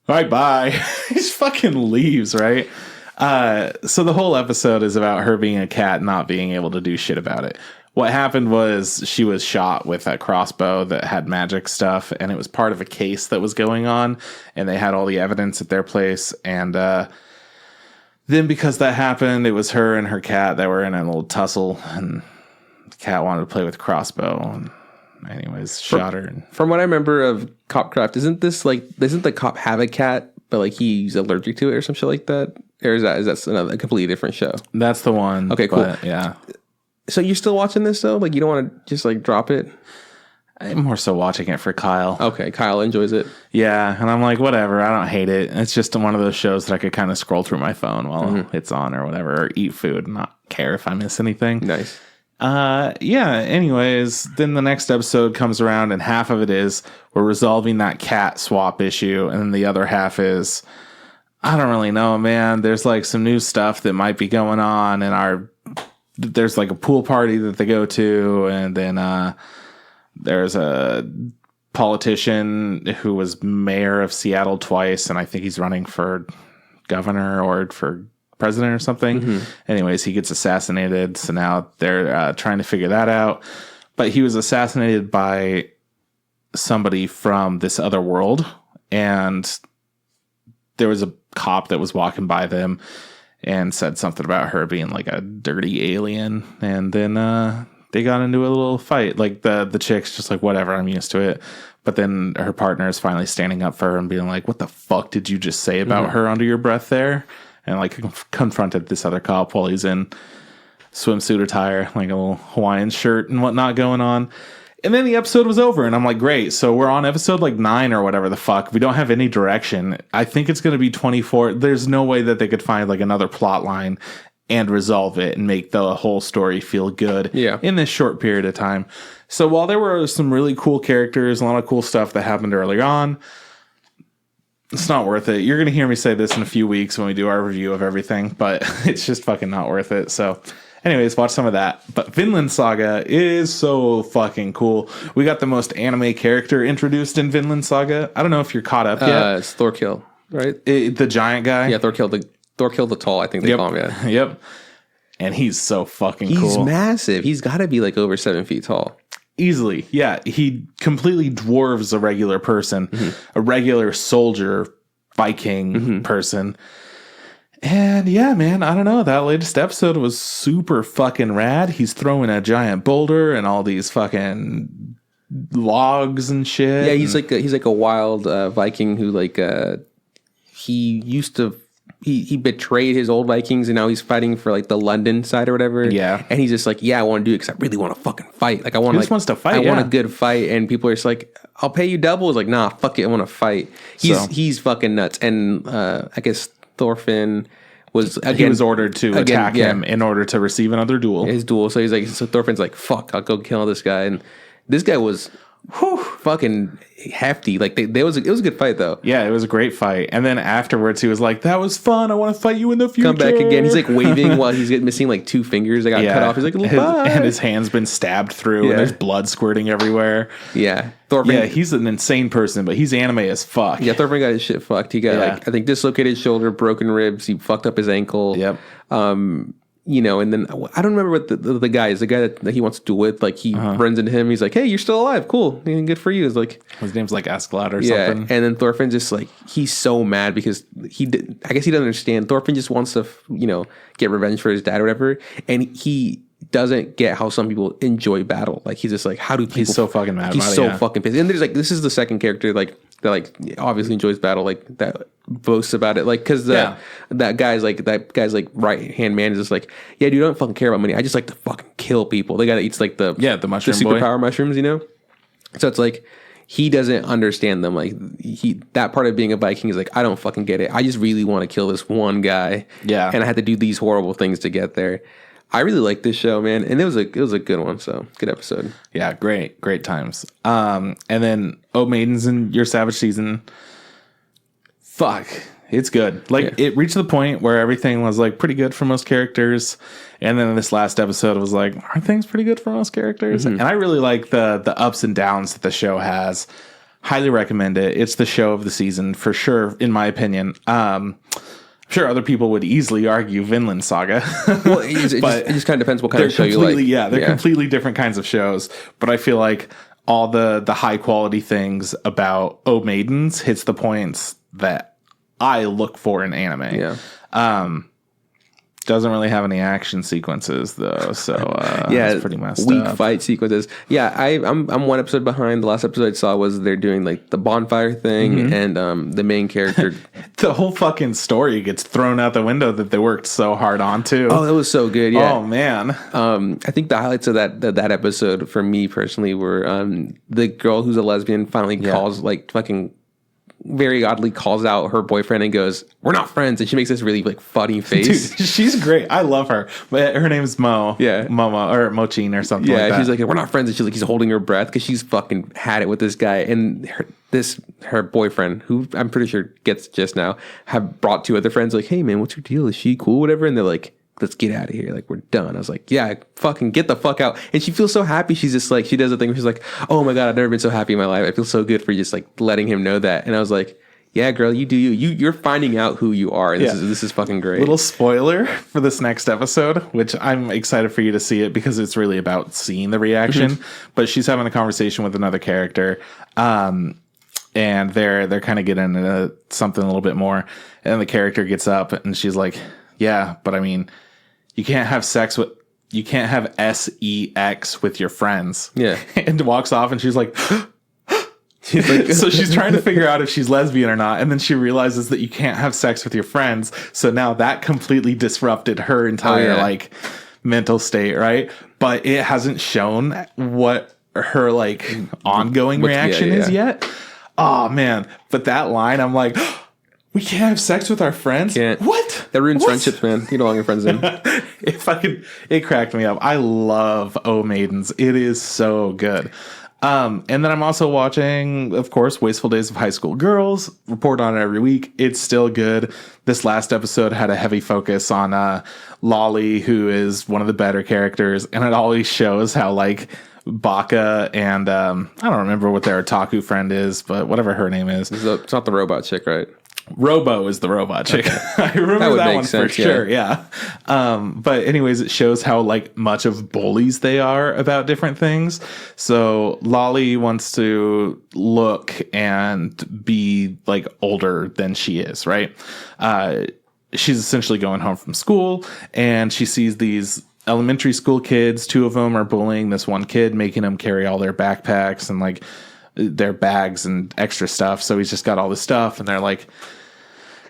Speaker 2: all right, bye. He just fucking leaves, right? So the whole episode is about her being a cat, not being able to do shit about it. What happened was she was shot with a crossbow that had magic stuff, and it was part of a case that was going on, and they had all the evidence at their place. And then because that happened, it was her and her cat that were in a little tussle, and the cat wanted to play with the crossbow, and anyways, shot her.
Speaker 1: From what I remember of Copcraft, doesn't the cop have a cat, but like he's allergic to it or some shit like that? Or is that a completely different show?
Speaker 2: That's the one.
Speaker 1: Okay, cool.
Speaker 2: Yeah.
Speaker 1: So you're still watching this though? Like you don't want to just like drop it?
Speaker 2: I'm more so watching it for Kyle.
Speaker 1: Okay, Kyle enjoys it.
Speaker 2: Yeah, and I'm like, whatever, I don't hate it. It's just one of those shows that I could kind of scroll through my phone while it's on or whatever, or eat food and not care if I miss anything.
Speaker 1: Nice.
Speaker 2: Yeah, anyways, then the next episode comes around and half of it is we're resolving that cat swap issue, and then the other half is, I don't really know, man. There's like some new stuff that might be going on, and there's like a pool party that they go to, and then there's a politician who was mayor of Seattle twice, and I think he's running for governor or for president or something. Mm-hmm. Anyways, he gets assassinated, so now they're trying to figure that out. But he was assassinated by somebody from this other world, and there was a cop that was walking by them and said something about her being like a dirty alien, and then they got into a little fight. Like the chick's just like, whatever, I'm used to it. But then her partner is finally standing up for her and being like, what the fuck did you just say about her under your breath there? And like confronted this other cop while he's in swimsuit attire, like a little Hawaiian shirt and whatnot going on. And then the episode was over, and I'm like, great. So we're on episode like 9 or whatever the fuck. We don't have any direction. I think it's going to be 24. There's no way that they could find like another plot line and resolve it and make the whole story feel good in this short period of time. So while there were some really cool characters, a lot of cool stuff that happened earlier on, it's not worth it. You're going to hear me say this in a few weeks when we do our review of everything, but it's just fucking not worth it. So anyways, watch some of that. But Vinland Saga is so fucking cool. We got the most anime character introduced in Vinland Saga. I don't know if you're caught up yet.
Speaker 1: It's Thorkill, right?
Speaker 2: The giant guy?
Speaker 1: Yeah, Thorkill the tall, I think they call him, yeah.
Speaker 2: Yep. And he's so fucking cool.
Speaker 1: He's massive. He's got to be like over 7 feet tall.
Speaker 2: Easily, yeah. He completely dwarves a regular person, a regular soldier, Viking person. And yeah, man, I don't know. That latest episode was super fucking rad. He's throwing a giant boulder and all these fucking logs and shit.
Speaker 1: Yeah, he's like a wild Viking who like he used to. He betrayed his old Vikings, and now he's fighting for like the London side or whatever.
Speaker 2: Yeah,
Speaker 1: and he's just like, yeah, I want to do it because I really want to fucking fight. Like I want,
Speaker 2: just wants to fight.
Speaker 1: I want a good fight, and people are just like, I'll pay you double. It's like, nah, fuck it, I want to fight. He's fucking nuts, and I guess Thorfinn was
Speaker 2: he was ordered to attack him in order to receive another duel.
Speaker 1: His duel. So he's like, so Thorfinn's like, fuck, I'll go kill this guy, and This guy was fucking hefty. Like it was a good fight though.
Speaker 2: Yeah, it was a great fight. And then afterwards, he was like, "That was fun. I want to fight you in the future."
Speaker 1: Come back again. He's like waving while he's missing like 2 fingers. They got cut off. He's like, bye.
Speaker 2: And his hand's been stabbed through, and there's blood squirting everywhere.
Speaker 1: Yeah,
Speaker 2: he's an insane person, but he's anime as fuck.
Speaker 1: Yeah, Thorfinn got his shit fucked. He got like I think dislocated shoulder, broken ribs. He fucked up his ankle.
Speaker 2: Yep.
Speaker 1: And then I don't remember what the guy is. The guy that he wants to duel with, like he runs into him. He's like, "Hey, you're still alive. Cool, good for you." It's like
Speaker 2: his name's like Ascalad or something.
Speaker 1: And then Thorfinn just like he's so mad because I guess he doesn't understand. Thorfinn just wants to get revenge for his dad or whatever, and he doesn't get how some people enjoy battle. Like he's just like, how do people?
Speaker 2: He's so fucking mad.
Speaker 1: He's so fucking pissed. And there's like this is the second character like that like obviously enjoys battle like that boasts about it like because that guy's like right hand man is just like dude, I don't fucking care about money. I just like to fucking kill people. The guy that eats like the
Speaker 2: mushroom
Speaker 1: superpower mushrooms, So it's like he doesn't understand them. Like that part of being a Viking is like I don't fucking get it. I just really want to kill this one guy.
Speaker 2: Yeah,
Speaker 1: and I had to do these horrible things to get there. I really like this show, man, and it was a good one. So good episode.
Speaker 2: Yeah, great times. And then Maidens in Your Savage Season. Fuck, it's good. Like it reached the point where everything was like pretty good for most characters, and then this last episode was like, are things pretty good for most characters? And I really like the ups and downs that the show has. Highly recommend it. It's the show of the season for sure, in my opinion. I'm sure other people would easily argue Vinland Saga.
Speaker 1: Well, it just kind of depends what kind of show you like.
Speaker 2: Yeah, they're completely different kinds of shows. But I feel like all the high quality things about O Maidens hits the points that I look for in anime.
Speaker 1: Yeah.
Speaker 2: Doesn't really have any action sequences though, so it's pretty messed
Speaker 1: weak
Speaker 2: up.
Speaker 1: Fight sequences. Yeah, I'm one episode behind. The last episode I saw was they're doing like the bonfire thing, and the main character.
Speaker 2: The whole fucking story gets thrown out the window that they worked so hard on too.
Speaker 1: Oh, that was so good. Yeah.
Speaker 2: Oh man.
Speaker 1: I think the highlights of that episode for me personally were the girl who's a lesbian finally calls like fucking. Very oddly calls out her boyfriend and goes, "We're not friends," and she makes this really like funny face.
Speaker 2: Dude, she's great. I love her. But her name's Mo.
Speaker 1: Yeah,
Speaker 2: Momo or Mochin or something. like that.
Speaker 1: She's like, "We're not friends," and she's like, he's holding her breath because she's fucking had it with this guy and her boyfriend, who I'm pretty sure gets just now, have brought 2 other friends. Like, "Hey man, what's your deal? Is she cool? Whatever?" And they're like, "Let's get out of here. Like, we're done." I was like, "Yeah, fucking get the fuck out." And she feels so happy. She's just like, she does the thing where she's like, "Oh my God, I've never been so happy in my life. I feel so good for just like letting him know that." And I was like, yeah, girl, you do you. You're finding out who you are. And this is fucking great.
Speaker 2: Little spoiler for this next episode, which I'm excited for you to see it because it's really about seeing the reaction. But she's having a conversation with another character. And they're kind of getting into something a little bit more. And the character gets up and she's like, "Yeah, but I mean, you can't have sex with sex with your friends."
Speaker 1: Yeah.
Speaker 2: And walks off and she's like, so she's trying to figure out if she's lesbian or not, and then she realizes that you can't have sex with your friends. So now that completely disrupted her entire like mental state, right? But it hasn't shown what her like ongoing reaction is yet. Oh man! But that line, I'm like, we can't have sex with our friends.
Speaker 1: Can't.
Speaker 2: What?
Speaker 1: That ruins friendships, man. You don't want your friends in.
Speaker 2: It cracked me up. I love O Maidens. It is so good. And then I'm also watching, of course, Wasteful Days of High School Girls. Report on it every week. It's still good. This last episode had a heavy focus on Lolly, who is one of the better characters, and it always shows how like Baka and I don't remember what their otaku friend is, but whatever her name is.
Speaker 1: It's not the robot chick, right?
Speaker 2: Robo is the robot chick. Okay. I remember that one sense, for sure. Yeah. But anyways, it shows how like much of bullies they are about different things. So Lolly wants to look and be like older than she is, right? She's essentially going home from school and she sees these elementary school kids. 2 of them are bullying this one kid, making him carry all their backpacks and like their bags and extra stuff. So he's just got all this stuff and they're like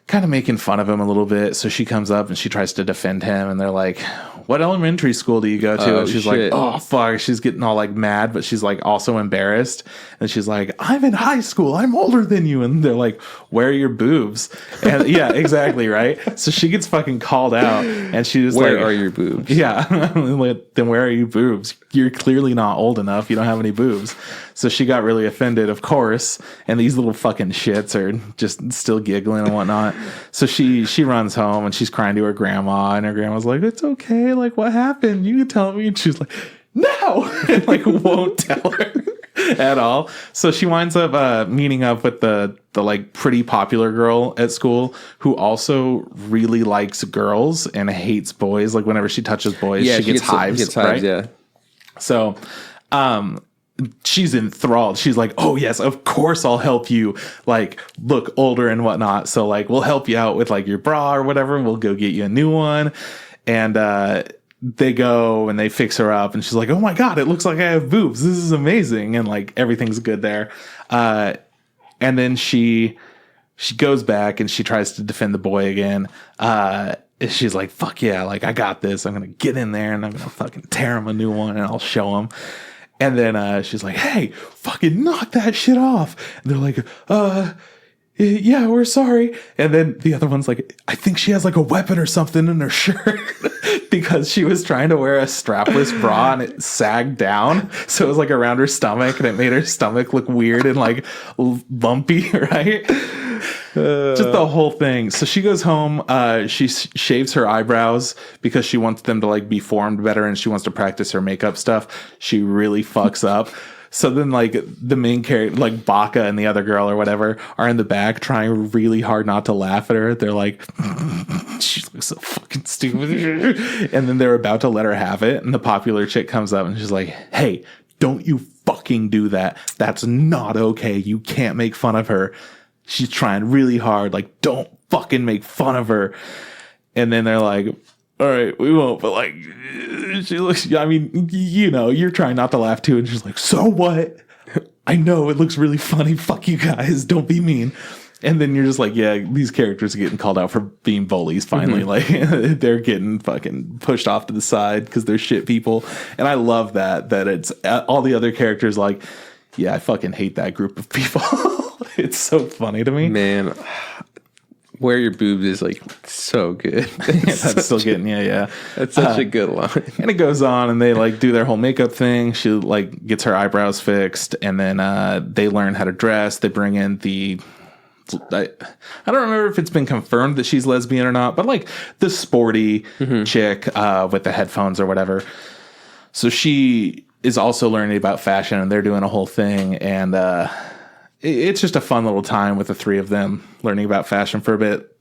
Speaker 2: kind of making fun of him a little bit. So she comes up and she tries to defend him and they're like, what elementary school do you go to? And she's
Speaker 1: shit.
Speaker 2: like, oh, fuck. She's getting all like mad, but she's like also embarrassed. And she's like, I'm in high school. I'm older than you. And they're like, where are your boobs? And yeah, exactly. Right. So she gets fucking called out and she's like,
Speaker 1: where are your boobs?
Speaker 2: Yeah. Then where are your boobs? You're clearly not old enough. You don't have any boobs. So she got really offended, of course. And these little fucking shits are just still giggling and whatnot. So she runs home and she's crying to her grandma, and her grandma's like, it's okay. Like, what happened? You can tell me. And she's like, no, and like won't tell her at all. So she winds up meeting up with the like pretty popular girl at school who also really likes girls and hates boys. Like whenever she touches boys, she gets hives, right?
Speaker 1: Yeah.
Speaker 2: So, she's enthralled. She's like, oh yes, of course I'll help you like look older and whatnot. So like, we'll help you out with like your bra or whatever. We'll go get you a new one. And, they go and they fix her up and she's like, oh my God, it looks like I have boobs. This is amazing. And like, everything's good there. And then she goes back and she tries to defend the boy again. She's like, fuck yeah, like I got this. I'm going to get in there and I'm going to fucking tear him a new one and I'll show him. And then she's like, hey, fucking knock that shit off. And they're like, yeah, we're sorry. And then the other one's like, I think she has like a weapon or something in her shirt because she was trying to wear a strapless bra and it sagged down. So it was like around her stomach and it made her stomach look weird and like lumpy, right? Just the whole thing. So she goes home. She shaves her eyebrows because she wants them to like be formed better and she wants to practice her makeup stuff. She really fucks up. So then like the main character, like Baka and the other girl or whatever, are in the back trying really hard not to laugh at her. They're like, she looks so fucking stupid. And then they're about to let her have it. And the popular chick comes up and she's like, hey, don't you fucking do that. That's not okay. You can't make fun of her. She's trying really hard. Like, don't fucking make fun of her. And then they're like, all right, we won't. But like, she looks, I mean, you know, you're trying not to laugh too. And she's like, so what? I know it looks really funny. Fuck you guys. Don't be mean. And then you're just like, yeah, these characters are getting called out for being bullies finally. Mm-hmm. Like they're getting fucking pushed off to the side because they're shit people. And I love that it's all the other characters like, yeah, I fucking hate that group of people. It's so funny to me.
Speaker 1: Man, where your boobs is like so good.
Speaker 2: That's still getting yeah.
Speaker 1: That's such a good line.
Speaker 2: And it goes on and they like do their whole makeup thing. She like gets her eyebrows fixed and then they learn how to dress. They bring in I don't remember if it's been confirmed that she's lesbian or not, but like the sporty chick with the headphones or whatever. So she is also learning about fashion and they're doing a whole thing. And it's just a fun little time with the three of them learning about fashion for a bit.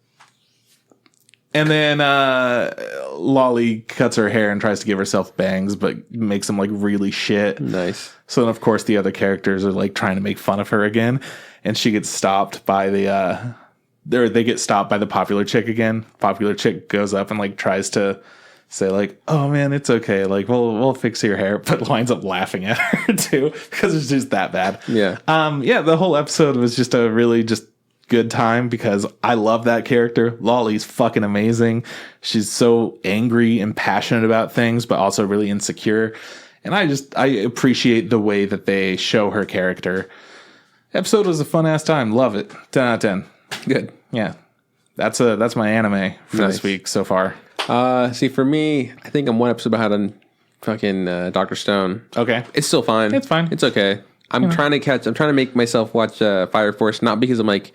Speaker 2: And then Lolly cuts her hair and tries to give herself bangs, but makes them like really shit.
Speaker 1: Nice.
Speaker 2: So then, of course, the other characters are like trying to make fun of her again. And she gets stopped by they get stopped by the popular chick again. Popular chick goes up and like tries to say like, oh man, it's okay. Like we'll fix your hair, but winds up laughing at her too because it's just that bad.
Speaker 1: Yeah.
Speaker 2: The whole episode was just a really just good time because I love that character. Lolly's fucking amazing. She's so angry and passionate about things, but also really insecure. And I appreciate the way that they show her character. Episode was a fun ass time. Love it. 10 out of 10.
Speaker 1: Good.
Speaker 2: Yeah. That's my anime for this week so far.
Speaker 1: See, for me, I think I'm one episode behind on fucking Dr. Stone.
Speaker 2: Okay.
Speaker 1: It's still fine.
Speaker 2: It's fine.
Speaker 1: It's okay. I'm trying to make myself watch Fire Force, not because I'm like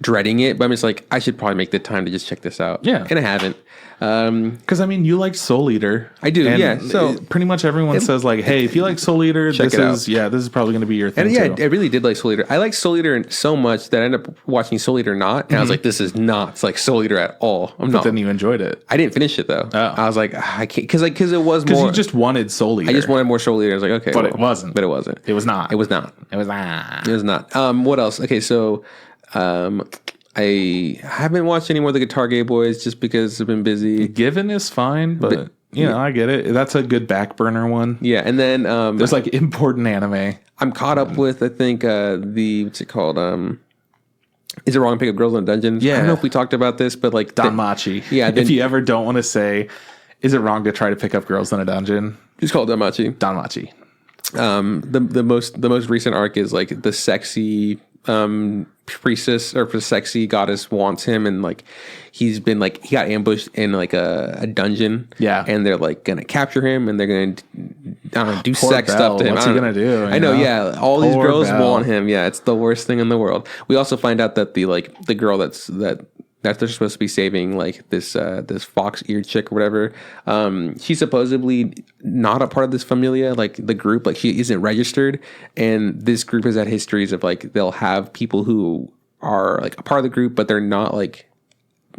Speaker 1: dreading it, but I'm just like, I should probably make the time to just check this out.
Speaker 2: Yeah.
Speaker 1: And I haven't.
Speaker 2: Because I mean, you like Soul Eater.
Speaker 1: I do, yeah.
Speaker 2: So pretty much everyone says like, hey, if you like Soul Eater, this is probably going to be your thing.
Speaker 1: And yeah,
Speaker 2: too.
Speaker 1: I really did like Soul Eater. I like Soul Eater so much that I ended up watching Soul Eater not, and I was like, this is not like Soul Eater at all.
Speaker 2: But then you enjoyed it.
Speaker 1: I didn't finish it though.
Speaker 2: Oh.
Speaker 1: I was like, I can't because it was more.
Speaker 2: You just wanted Soul Eater.
Speaker 1: I just wanted more Soul Eater. I was like, okay,
Speaker 2: but it wasn't.
Speaker 1: But it wasn't.
Speaker 2: It was not.
Speaker 1: It was not.
Speaker 2: It was not.
Speaker 1: It was not. What else? Okay, so. I haven't watched any more of the Guitar Gay Boys just because I've been busy.
Speaker 2: Given is fine, but you know, I get it. That's a good back burner one.
Speaker 1: Yeah, and then
Speaker 2: there's like important anime.
Speaker 1: I'm caught up with I think what's it called? Is it wrong to pick up girls in a dungeon?
Speaker 2: Yeah.
Speaker 1: I don't know if we talked about this, but like
Speaker 2: Danmachi.
Speaker 1: Yeah.
Speaker 2: If you ever don't want to say Is it wrong to try to pick up girls in a dungeon?
Speaker 1: It's called Danmachi.
Speaker 2: Danmachi.
Speaker 1: The most recent arc is like the sexy priestess or the sexy goddess wants him, and like he got ambushed in like a dungeon.
Speaker 2: Yeah,
Speaker 1: and they're like gonna capture him, and they're gonna do sex stuff to him.
Speaker 2: What's he gonna do?
Speaker 1: I know. Yeah, all these girls want him. Yeah, it's the worst thing in the world. We also find out that the girl that they're supposed to be saving, like this fox-eared chick or whatever. She's supposedly not a part of this familia, like the group, like she isn't registered. And this group has had histories of like they'll have people who are like a part of the group, but they're not like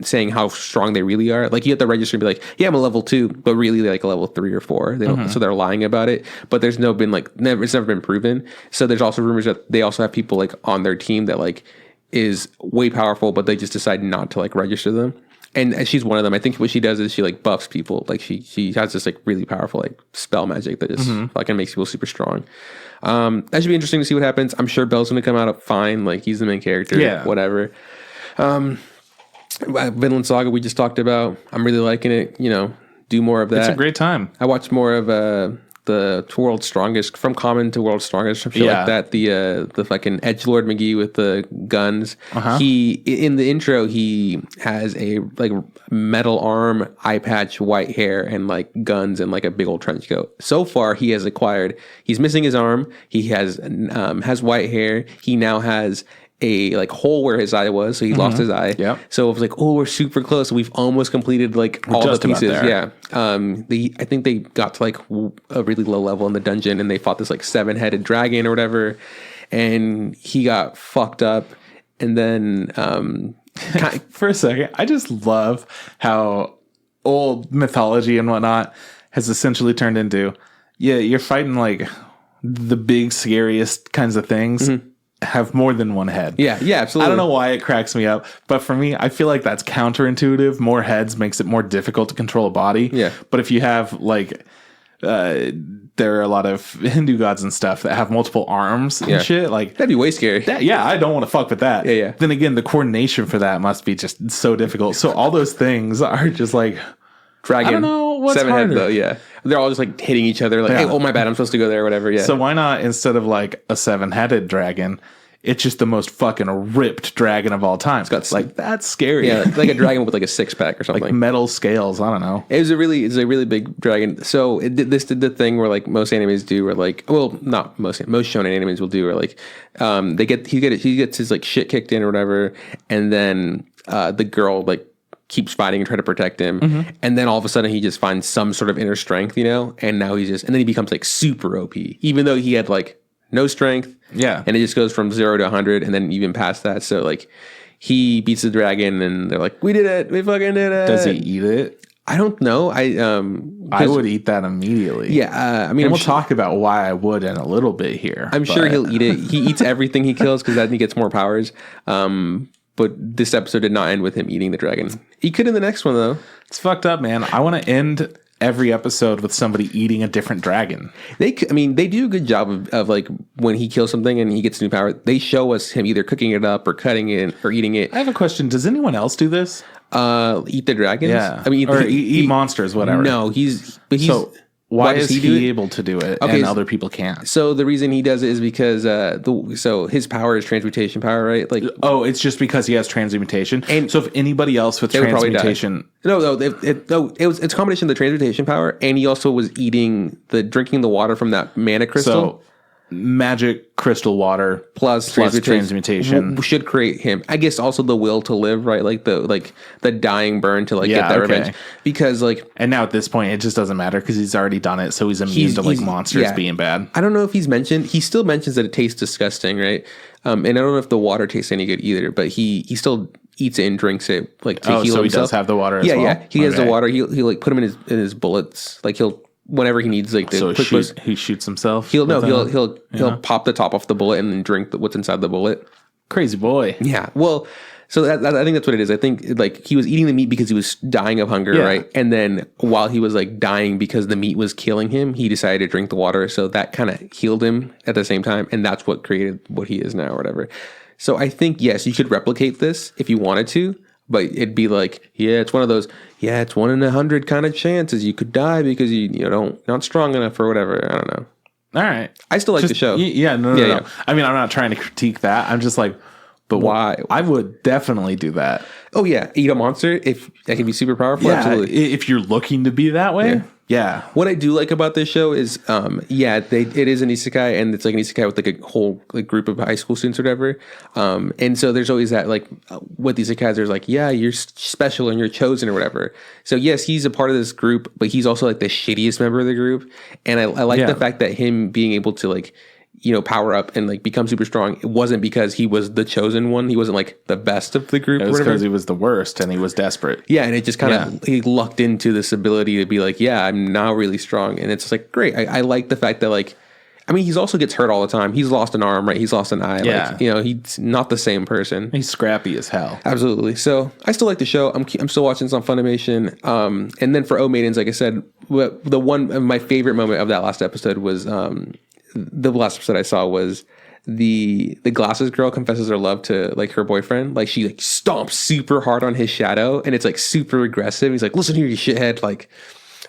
Speaker 1: saying how strong they really are. Like you have to register and be like, yeah, I'm a level 2, but really they're like a level 3 or 4. They don't, so they're lying about it. But there's it's never been proven. So there's also rumors that they also have people like on their team that like is way powerful, but they just decide not to like register them. And she's one of them. I think what she does is she like buffs people. Like she has this like really powerful like spell magic that just fucking makes people super strong. That should be interesting to see what happens. I'm sure Belle's gonna come out fine. Like he's the main character. Yeah. Whatever. Vinland Saga we just talked about. I'm really liking it. You know, do more of that.
Speaker 2: It's a great time.
Speaker 1: I watched more of the World's Strongest, from Common to World's Strongest, some shit like that. The fucking edgelord McGee with the guns. He in the intro he has a like metal arm, eye patch, white hair, and like guns and like a big old trench coat. So far he has acquired. He's missing his arm. He has white hair. He now has a like hole where his eye was, so he lost his eye. Yeah. So it was like, oh, we're super close. We've almost completed like all the pieces. Yeah. I think they got to like a really low level in the dungeon, and they fought this like 7-headed dragon or whatever, and he got fucked up. And then
Speaker 2: for a second, I just love how old mythology and whatnot has essentially turned into, you're fighting like the big scariest kinds of things. Have more than one head. Yeah, absolutely. I don't know why it cracks me up, but for me, I feel like that's counterintuitive. More heads makes it more difficult to control a body. Yeah. But if you have like, there are a lot of Hindu gods and stuff that have multiple arms and shit. Like
Speaker 1: that'd be way scary.
Speaker 2: I don't want to fuck with that. Yeah. Then again, the coordination for that must be just so difficult. So all those things are just like
Speaker 1: dragon.
Speaker 2: I don't know what's
Speaker 1: 7
Speaker 2: harder.
Speaker 1: head though. Yeah. They're all just like hitting each other. Like, hey, oh my bad, I'm supposed to go there or whatever. Yeah.
Speaker 2: So why not, instead of like a 7-headed dragon, it's just the most fucking ripped dragon of all time. It's got like, that's scary.
Speaker 1: Yeah, like a dragon with like a 6-pack or something.
Speaker 2: Like metal scales. I don't know.
Speaker 1: It's a really big dragon. So this did the thing where like most animes do, or like, well, not most shonen animes will do, or like he gets his like shit kicked in or whatever, and then the girl like keeps fighting and trying to protect him, and then all of a sudden he just finds some sort of inner strength, you know, and now and then he becomes like super OP, even though he had like no strength. Yeah. And it just goes from 0 to 100 and then even past that. So like he beats the dragon and they're like, we did it. We fucking did it.
Speaker 2: Does he eat it?
Speaker 1: I don't know.
Speaker 2: I would eat that immediately.
Speaker 1: Yeah. I mean,
Speaker 2: we'll talk about why I would in a little bit here.
Speaker 1: I'm sure he'll eat it. He eats everything he kills because then he gets more powers. But this episode did not end with him eating the dragon. He could in the next one though.
Speaker 2: It's fucked up, man. I want to end every episode with somebody eating a different dragon.
Speaker 1: They do a good job of like when he kills something and he gets new power, they show us him either cooking it up or cutting it or eating it.
Speaker 2: I have a question. Does anyone else do this?
Speaker 1: Eat the dragons?
Speaker 2: Yeah. I mean, eat monsters, whatever.
Speaker 1: No, so why is
Speaker 2: he able to do it and other people can't?
Speaker 1: So the reason he does it is because so his power is transmutation power, right? Like,
Speaker 2: it's just because he has transmutation. And so if anybody else with transmutation,
Speaker 1: it's a combination of the transmutation power, and he also was drinking the water from that mana crystal.
Speaker 2: So magic crystal water plus transmutation
Speaker 1: should create him. I guess also the will to live, right? Like the dying burn to like get that revenge. Because like,
Speaker 2: and now at this point it just doesn't matter because he's already done it, so he's immune to like monsters being bad.
Speaker 1: I don't know if he still mentions that it tastes disgusting, right? And I don't know if the water tastes any good either, but he still eats it and drinks it like to heal himself.
Speaker 2: He does have the water as well?
Speaker 1: Yeah, he has the water. He'll like put him in his bullets. Like whenever he needs like the
Speaker 2: he shoots himself.
Speaker 1: He'll pop the top off the bullet and then drink what's inside the bullet.
Speaker 2: Crazy boy.
Speaker 1: Yeah. Well, so I think that's what it is. I think like he was eating the meat because he was dying of hunger, right? And then while he was like dying because the meat was killing him, he decided to drink the water. So that kind of healed him at the same time, and that's what created what he is now, or whatever. So I think yes, you could replicate this if you wanted to. but it'd be like, yeah, it's one of those, yeah, it's 1 in 100 kind of chances you could die because you not strong enough or whatever. I don't know.
Speaker 2: All right.
Speaker 1: I still like the show.
Speaker 2: No. I mean, I'm not trying to critique that. I'm just like, but
Speaker 1: why?
Speaker 2: I would definitely do that.
Speaker 1: Oh yeah, eat a monster if that can be super powerful.
Speaker 2: Yeah,
Speaker 1: absolutely.
Speaker 2: If you're looking to be that way, yeah.
Speaker 1: What I do like about this show is, it is an isekai, and it's like an isekai with like a whole like group of high school students or whatever. And so there's always that like with these isekais, there's like, yeah, you're special and you're chosen or whatever. So yes, he's a part of this group, but he's also like the shittiest member of the group. And I like the fact that him being able to like, power up and like become super strong. It wasn't because he was the chosen one. He wasn't like the best of the group.
Speaker 2: It was because he was the worst and he was desperate.
Speaker 1: Yeah, and it just kind of he lucked into this ability to be like, yeah, I'm now really strong. And it's like great. I like the fact that like, I mean, he also gets hurt all the time. He's lost an arm, right? He's lost an eye.
Speaker 2: Yeah.
Speaker 1: Like, he's not the same person.
Speaker 2: He's scrappy as hell.
Speaker 1: Absolutely. So I still like the show. I'm still watching this on Funimation. And then for O Maidens, like I said, the one my favorite moment of that last episode was the last episode I saw was the glasses girl confesses her love to like her boyfriend. Like she like stomps super hard on his shadow, and it's like super aggressive. He's like, listen here, you shithead. Like,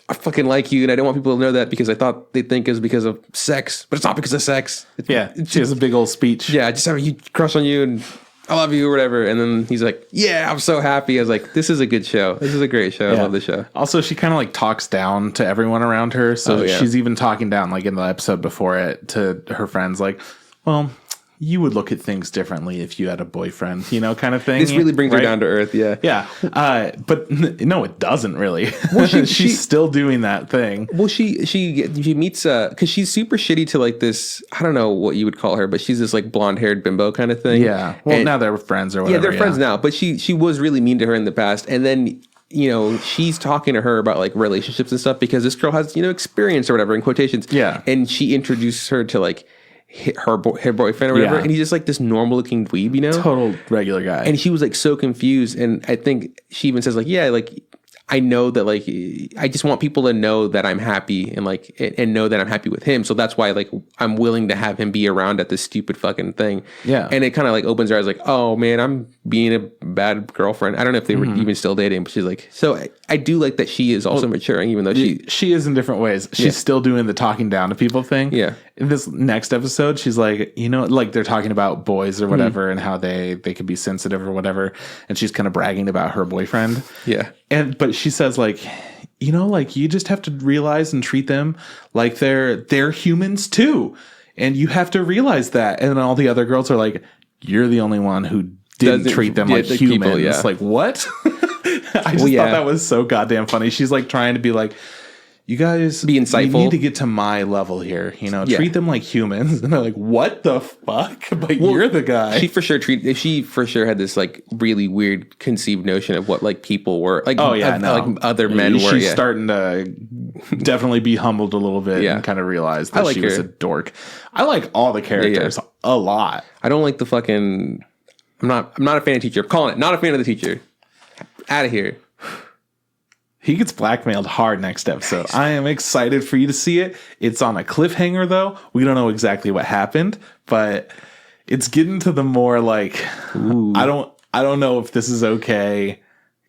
Speaker 1: I fucking like you, and I don't want people to know that because I thought they think it's because of sex, but it's not because of sex.
Speaker 2: She has a big old speech.
Speaker 1: Yeah, I just have a huge crush on you, and I love you or whatever. And then he's like, yeah, I'm so happy. I was like, this is a good show. This is a great show. I love the show.
Speaker 2: Also, she kind of like talks down to everyone around her. So she's even talking down like in the episode before it to her friends like, well, you would look at things differently if you had a boyfriend, kind of thing.
Speaker 1: This really brings her down to earth. Yeah.
Speaker 2: Yeah. But no, it doesn't really. Well, she's still doing that thing.
Speaker 1: Well, she meets, cause she's super shitty to like this, I don't know what you would call her, but she's this like blonde haired bimbo kind of thing.
Speaker 2: Yeah. Well, now they're friends or whatever.
Speaker 1: Yeah, they're friends now, but she was really mean to her in the past. And then, she's talking to her about like relationships and stuff because this girl has, experience or whatever in quotations.
Speaker 2: Yeah.
Speaker 1: And she introduced her to like, her boyfriend or whatever, and he's just like this normal looking dweeb,
Speaker 2: total regular guy.
Speaker 1: And she was like so confused, and I think she even says like, yeah, like I know that like I just want people to know that I'm happy and like and know that I'm happy with him, so that's why like I'm willing to have him be around at this stupid fucking thing.
Speaker 2: Yeah.
Speaker 1: And it kind of like opens her eyes like, oh man, I'm being a bad girlfriend. I don't know if they were even still dating, but she's like, so I do like that she is also maturing, even though
Speaker 2: she is in different ways. She's still doing the talking down to people thing.
Speaker 1: Yeah.
Speaker 2: In this next episode, she's like, like they're talking about boys or whatever and how they could be sensitive or whatever. And she's kind of bragging about her boyfriend.
Speaker 1: Yeah.
Speaker 2: But she says like, like you just have to realize and treat them like they're humans too. And you have to realize that. And then all the other girls are like, you're the only one who didn't treat them like humans. People, Like, what? I just thought that was so goddamn funny. She's like trying to be like, you guys
Speaker 1: be insightful.
Speaker 2: You need to get to my level here. Treat them like humans. And they're like, what the fuck? But you're the guy.
Speaker 1: She for sure had this like really weird conceived notion of what like people were like.
Speaker 2: Oh yeah,
Speaker 1: like other men were.
Speaker 2: She's starting to definitty be humbled a little bit and kind of realize that she was a dork. I like all the characters a lot.
Speaker 1: I don't like the fucking. I'm not a fan of teacher. I'm calling it. Not a fan of the teacher. Out of here.
Speaker 2: He gets blackmailed hard next episode. I am excited for you to see it. It's on a cliffhanger though. We don't know exactly what happened, but it's getting to the more like, ooh. I don't know if this is okay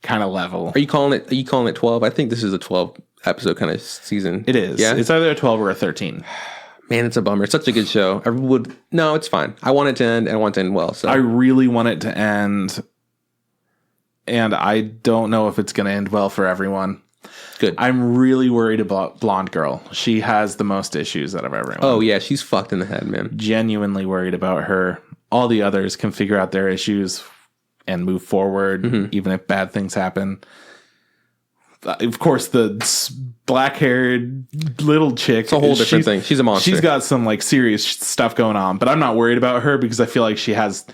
Speaker 2: kind of level. Are you calling
Speaker 1: it 12? I think this is a 12 episode kind of season.
Speaker 2: It is. Yeah. It's either a 12 or a 13.
Speaker 1: Man, it's a bummer. It's such a good show. No, it's fine. I want it to end and I want it to end well. So
Speaker 2: I really want it to end. And I don't know if it's going to end well for everyone.
Speaker 1: Good.
Speaker 2: I'm really worried about Blonde Girl. She has the most issues out of everyone.
Speaker 1: Oh, yeah. She's fucked in the head, man.
Speaker 2: Genuinely worried about her. All the others can figure out their issues and move forward, even if bad things happen. Of course, the black-haired little chick.
Speaker 1: It's a whole different thing. She's a monster.
Speaker 2: She's got some like serious stuff going on. But I'm not worried about her because I feel like she has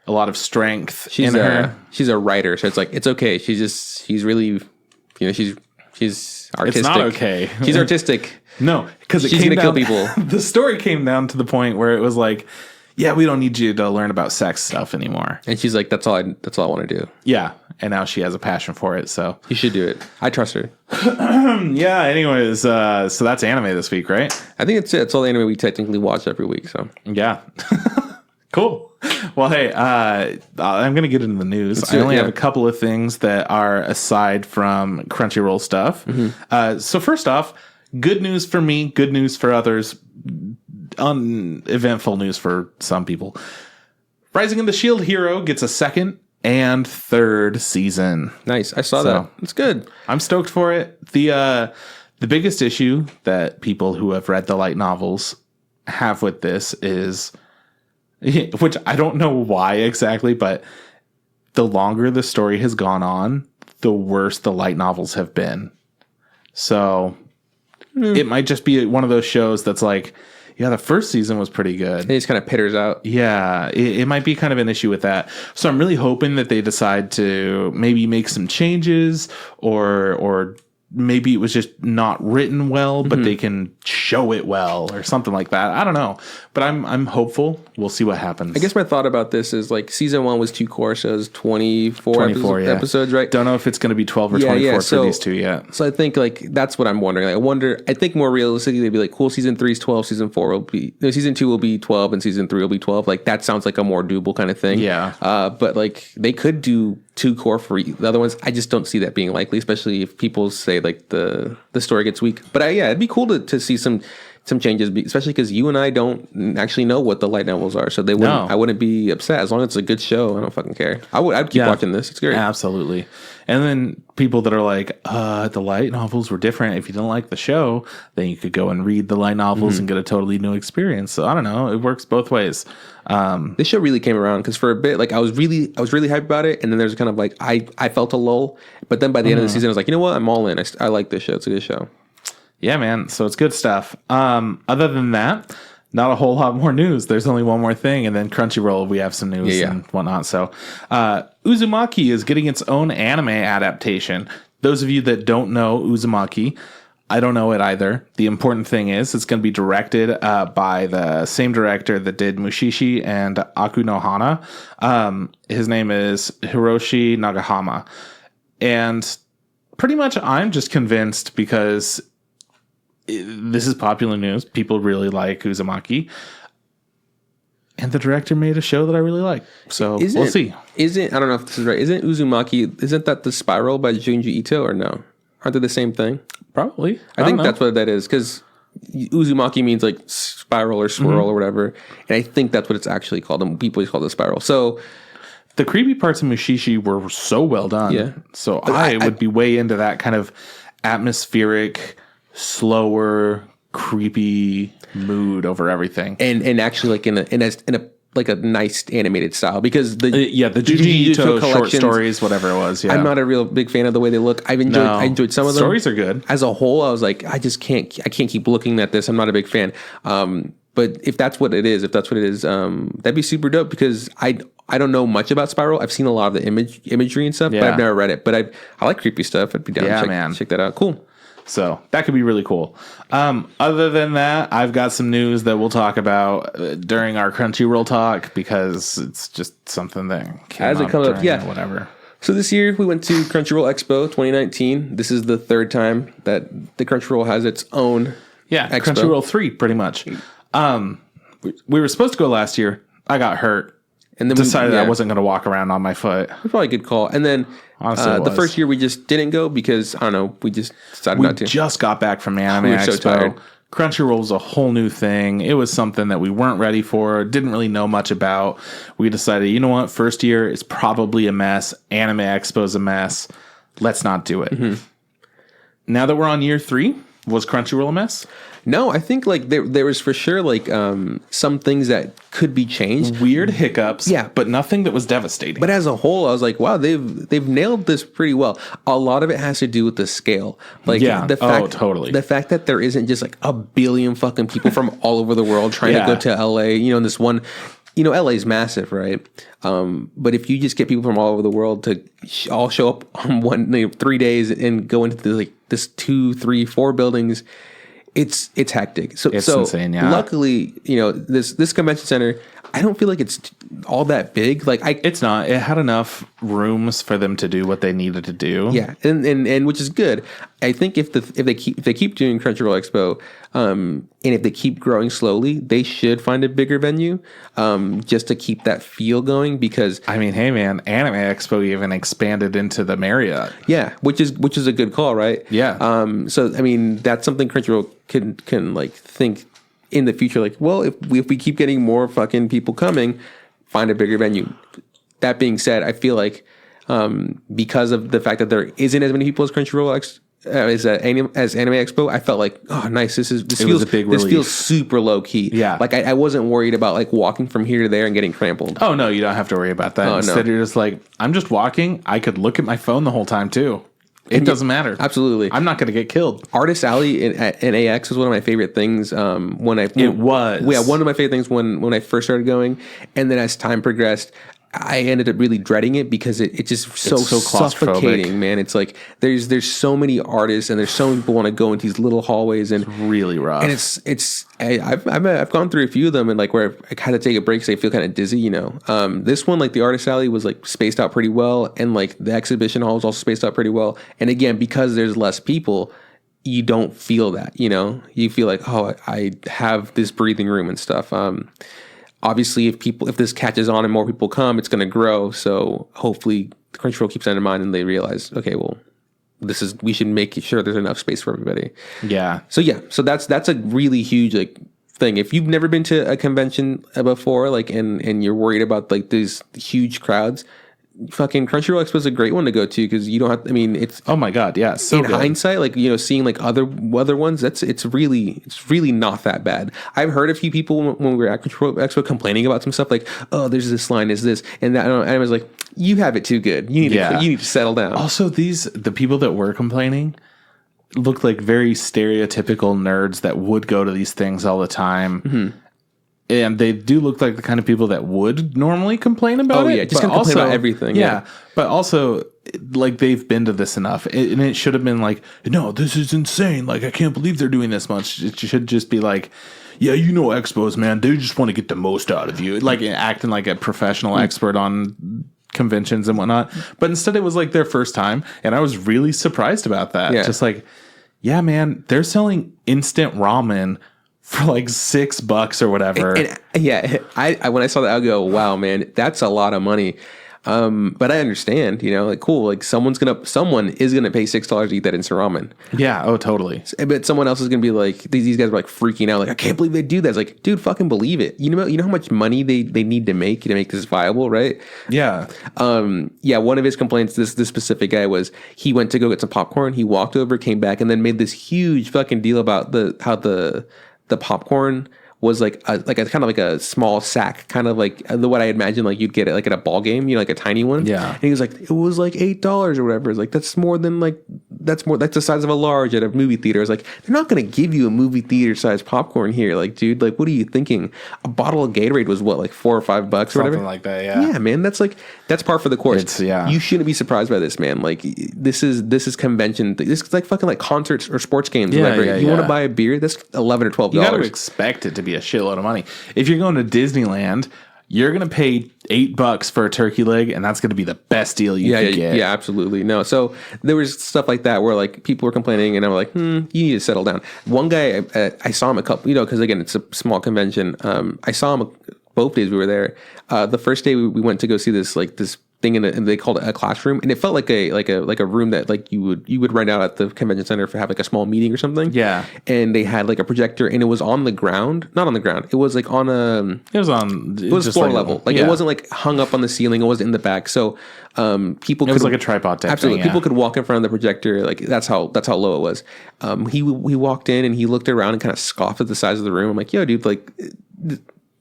Speaker 2: a lot of strength in her.
Speaker 1: She's a writer, so it's like it's okay. She's really, she's artistic.
Speaker 2: It's not okay.
Speaker 1: She's artistic.
Speaker 2: No, because
Speaker 1: she's gonna kill people.
Speaker 2: The story came down to the point where it was like, yeah, we don't need you to learn about sex stuff anymore.
Speaker 1: And she's like, that's all I want to do.
Speaker 2: Yeah, and now she has a passion for it. So
Speaker 1: you should do it. I trust her.
Speaker 2: Yeah. Anyways, so that's anime this week, right?
Speaker 1: I think it's it. It's all the anime we technically watch every week. So
Speaker 2: yeah, cool. Well, hey, I'm going to get into the news. I only have a couple of things that are aside from Crunchyroll stuff. So first off, good news for me, good news for others, uneventful news for some people. Rising of the Shield Hero gets a second and third season.
Speaker 1: Nice. I saw that. It's good.
Speaker 2: I'm stoked for it. The biggest issue that people who have read the light novels have with this is, which I don't know why exactly, but the longer the story has gone on, the worse the light novels have been. So it might just be one of those shows that's like, yeah, the first season was pretty good.
Speaker 1: It just kind of pitters out.
Speaker 2: Yeah, it might be kind of an issue with that. So I'm really hoping that they decide to maybe make some changes, or maybe it was just not written well, but they can show it well or something like that. I don't know, but I'm hopeful. We'll see what happens.
Speaker 1: I guess my thought about this is like season 1 was 2 core shows, 24 episodes, right?
Speaker 2: Don't know if it's going to be 12 or 24 for these two yet.
Speaker 1: So I think like that's what I'm wondering. Like, I think more realistically they'd be like, cool, season 3 is 12, season 4 will be, season 2 will be 12, and season 3 will be 12. Like that sounds like a more doable kind of thing.
Speaker 2: Yeah.
Speaker 1: But like they could do 2 core for the other ones. I just don't see that being likely, especially if people say like the story gets weak. But it'd be cool to see some changes, especially because you and I don't actually know what the light novels are, so I wouldn't be upset as long as it's a good show. I don't fucking care. I'd keep watching this. It's great.
Speaker 2: Absolutely. And then people that are like, the light novels were different. If you didn't like the show, then you could go and read the light novels and get a totally new experience. So I don't know. It works both ways.
Speaker 1: This show really came around because for a bit, like I was really hyped about it, and then there's kind of like I felt a lull, but then by the end of the season, I was like, you know what, I'm all in. I like this show. It's a good show.
Speaker 2: Yeah, man. So it's good stuff. Other than that, not a whole lot more news. There's only one more thing, and then Crunchyroll, we have some news and whatnot. So UZUMAKI is getting its own anime adaptation. Those of you that don't know UZUMAKI, I don't know it either. The important thing is it's going to be directed by the same director that did Mushishi and Aku no Hana. His name is Hiroshi Nagahama. And pretty much I'm just convinced because this is popular news. People really like UZUMAKI. And the director made a show that I really like. So we'll see.
Speaker 1: I don't know if this is right. Isn't UZUMAKI, isn't that the Spiral by Junji Ito or no? Aren't they the same thing?
Speaker 2: Probably.
Speaker 1: I think that's what that is, because UZUMAKI means like spiral or swirl or whatever. And I think that's what it's actually called. And people just call it a spiral. So
Speaker 2: the creepy parts of Mushishi were so well done. Yeah. So I would be way into that kind of atmospheric, slower, creepy mood over everything,
Speaker 1: and actually like in a like a nice animated style, because the
Speaker 2: Junji Ito short stories, whatever it was. Yeah,
Speaker 1: I'm not a real big fan of the way they look. I enjoyed some of them.
Speaker 2: Stories are good.
Speaker 1: As a whole, I was like, I can't keep looking at this. I'm not a big fan. But if that's what it is, that'd be super dope, because I don't know much about Spiral. I've seen a lot of the imagery and stuff, but I've never read it. But I like creepy stuff. I'd be down to check that out. Cool.
Speaker 2: So that could be really cool. Other than that, I've got some news that we'll talk about during our Crunchyroll talk, because it's just something that
Speaker 1: as it comes up,
Speaker 2: whatever.
Speaker 1: So this year we went to Crunchyroll Expo 2019. This is the third time that the Crunchyroll has its own Expo.
Speaker 2: Crunchyroll 3, pretty much. We were supposed to go last year. I got hurt. And then decided I wasn't going to walk around on my foot.
Speaker 1: It was probably a good call. And then the first year we just didn't go because, I don't know, we just decided not to.
Speaker 2: We just got back from Anime Expo. So tired. Crunchyroll was a whole new thing. It was something that we weren't ready for, didn't really know much about. We decided, you know what, first year is probably a mess. Anime Expo's a mess. Let's not do it. Mm-hmm. Now that we're on year 3, was Crunchyroll a mess?
Speaker 1: No, I think like there was for sure like some things that could be changed.
Speaker 2: Weird hiccups, but nothing that was devastating.
Speaker 1: But as a whole, I was like, wow, they've nailed this pretty well. A lot of it has to do with the scale. Like
Speaker 2: totally.
Speaker 1: The fact that there isn't just like a billion fucking people from all over the world trying to go to LA, in this one. LA is massive, right? But if you just get people from all over the world to all show up on 3 days and go into this 2, 3, 4 buildings, it's hectic. So
Speaker 2: insane. Yeah.
Speaker 1: Luckily, this convention center, I don't feel like it's all that big. Like
Speaker 2: it's not. It had enough rooms for them to do what they needed to do.
Speaker 1: Yeah, and which is good. I think if they keep doing Crunchyroll Expo, and if they keep growing slowly, they should find a bigger venue, just to keep that feel going. Because
Speaker 2: I mean, hey man, Anime Expo even expanded into the Marriott.
Speaker 1: Yeah, which is a good call, right?
Speaker 2: Yeah.
Speaker 1: So I mean, that's something Crunchyroll can like think in the future. Like, well, if we keep getting more fucking people coming, find a bigger venue. That being said, I feel like because of the fact that there isn't as many people as Crunchyroll as Anime Expo, I felt like, oh, nice. This feels super low key.
Speaker 2: Yeah,
Speaker 1: like I wasn't worried about like walking from here to there and getting trampled.
Speaker 2: Oh no, you don't have to worry about that. Instead, you're just like, I'm just walking. I could look at my phone the whole time too. It doesn't matter.
Speaker 1: Absolutely.
Speaker 2: I'm not going to get killed.
Speaker 1: Artist Alley in AX was one of my favorite things one of my favorite things when I first started going. And then as time progressed, I ended up really dreading it because it's just so suffocating, man. It's like there's so many artists and there's so many people want to go into these little hallways, and
Speaker 2: it's really rough.
Speaker 1: And I've gone through a few of them, and like where I had to take a break because I feel kind of dizzy, you know. This one, like the Artist Alley, was like spaced out pretty well, and like the exhibition hall was also spaced out pretty well. And again, because there's less people, you don't feel that, you know. You feel like, oh, I have this breathing room and stuff. Obviously, if this catches on and more people come, it's going to grow. So hopefully, Crunchyroll keeps that in mind and they realize, okay, well, we should make sure there's enough space for everybody.
Speaker 2: Yeah.
Speaker 1: So that's a really huge like thing. If you've never been to a convention before, like and you're worried about like these huge crowds, fucking Crunchyroll Expo is a great one to go to because you don't have. I mean, it's
Speaker 2: oh my god, yeah. So
Speaker 1: in hindsight, like you know, seeing like other ones, it's really not that bad. I've heard a few people when we were at Crunchyroll Expo complaining about some stuff like, oh, there's this line, is this and that, and I was like, you have it too good. You need to settle down.
Speaker 2: Also, the people that were complaining looked like very stereotypical nerds that would go to these things all the time. Mm-hmm. And they do look like the kind of people that would normally complain about it.
Speaker 1: Oh, yeah. Just complain about everything.
Speaker 2: Yeah. But also, like, they've been to this enough. And it should have been like, no, this is insane. Like, I can't believe they're doing this much. It should just be like, yeah, you know expos, man. They just want to get the most out of you. Like, acting like a professional expert on conventions and whatnot. But instead, it was like their first time. And I was really surprised about that. Yeah. Just like, yeah, man, they're selling instant ramen for like $6 or whatever.
Speaker 1: And I when I saw that, I go, wow, man, that's a lot of money. But I understand, you know, like cool, like someone is gonna pay $6 to eat that instant ramen.
Speaker 2: Yeah, oh totally.
Speaker 1: But someone else is gonna be like, these guys are like freaking out, like I can't believe they do that. It's like, dude, fucking believe it. You know how much money they need to make this viable, right?
Speaker 2: Yeah.
Speaker 1: One of his complaints, this specific guy, was he went to go get some popcorn. He walked over, came back, and then made this huge fucking deal about how the popcorn was like a kind of like a small sack, kind of like what I imagine like you'd get it like at a ball game, you know, like a tiny one.
Speaker 2: Yeah.
Speaker 1: And he was like, it was like $8 or whatever. It's like that's the size of a large at a movie theater. It's like, they're not gonna give you a movie theater size popcorn here. Like, dude, like what are you thinking? A bottle of Gatorade was what, like $4 or $5 or whatever?
Speaker 2: Something like that, yeah.
Speaker 1: Yeah, man. That's par for the course. You shouldn't be surprised by this, man. Like this is convention. This is like fucking like concerts or sports games or whatever. You want to buy a beer, that's $11 or $12.
Speaker 2: You gotta expect it to be a shitload of money. If you're going to Disneyland, you're going to pay $8 for a turkey leg, and that's going to be the best deal you can get.
Speaker 1: Yeah, absolutely. No, so there was stuff like that where like people were complaining, and I'm like, you need to settle down. One guy, I saw him a couple, you know, because again, it's a small convention. I saw him both days we were there. The first day we went to go see this thing and they called it a classroom, and it felt like a room that like you would rent out at the convention center for have like a small meeting or something.
Speaker 2: Yeah.
Speaker 1: And they had like a projector, and it was on the ground, not on the ground. It was like on it was floor level. Like it wasn't like hung up on the ceiling. It wasn't in the back. So people
Speaker 2: it was like a tripod type
Speaker 1: absolutely
Speaker 2: thing,
Speaker 1: people could walk in front of the projector. Like that's how low it was. He walked in and he looked around and kind of scoffed at the size of the room. I'm like, yo, dude, like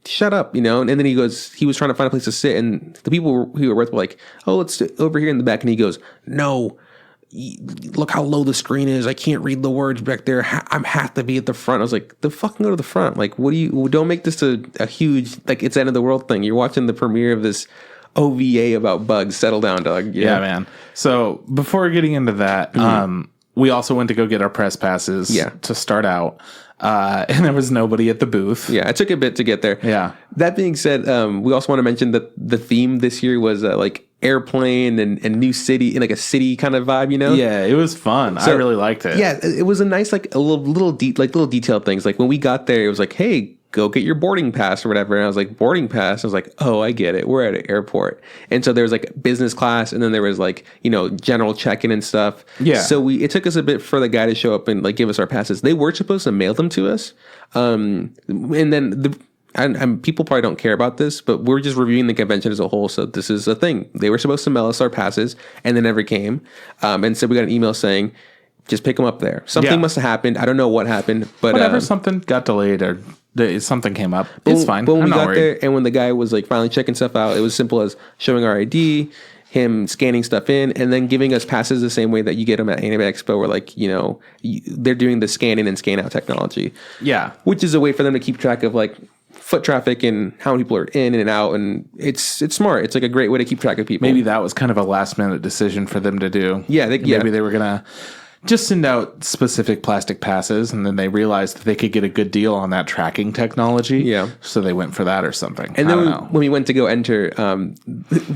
Speaker 1: shut up, you know. And then he was trying to find a place to sit, and the people who were with were like, oh, let's sit over here in the back. And he goes, no, look how low the screen is. I can't read the words back there. I have to be at the front. I was like, the fucking go to the front. Like, don't make this a huge, like it's the end of the world thing. You're watching the premiere of this OVA about bugs. Settle down, dog.
Speaker 2: Yeah, man. So before getting into that, we also went to go get our press passes to start out. And there was nobody at the booth.
Speaker 1: Yeah, it took a bit to get there.
Speaker 2: Yeah.
Speaker 1: That being said, we also want to mention that the theme this year was like airplane and new city, and like a city kind of vibe, you know?
Speaker 2: Yeah, it was fun. So, I really liked it.
Speaker 1: Yeah, it was a nice, like a little detailed things. Like when we got there, it was like, hey, go get your boarding pass or whatever. And I was like, boarding pass? I was like, oh, I get it. We're at an airport. And so there was like business class, and then there was like, general check-in and stuff.
Speaker 2: Yeah.
Speaker 1: So it took us a bit for the guy to show up and like give us our passes. They were supposed to mail them to us. And then people probably don't care about this, but we're just reviewing the convention as a whole. So this is a thing. They were supposed to mail us our passes, and they never came. And so we got an email saying, just pick them up there. Something must have happened. I don't know what happened, but
Speaker 2: whatever, something got delayed or something came up. It's fine.
Speaker 1: But when we got there, and when the guy was like finally checking stuff out, it was simple as showing our ID, him scanning stuff in, and then giving us passes the same way that you get them at Anime Expo, where like they're doing the scan in and scan out technology.
Speaker 2: Yeah,
Speaker 1: which is a way for them to keep track of like foot traffic and how many people are in and out, and it's smart. It's like a great way to keep track of people.
Speaker 2: Maybe that was kind of a last minute decision for them to do.
Speaker 1: Yeah,
Speaker 2: maybe they were gonna just send out specific plastic passes, and then they realized that they could get a good deal on that tracking technology. Yeah, so they went for that or something.
Speaker 1: And then when we went to go enter,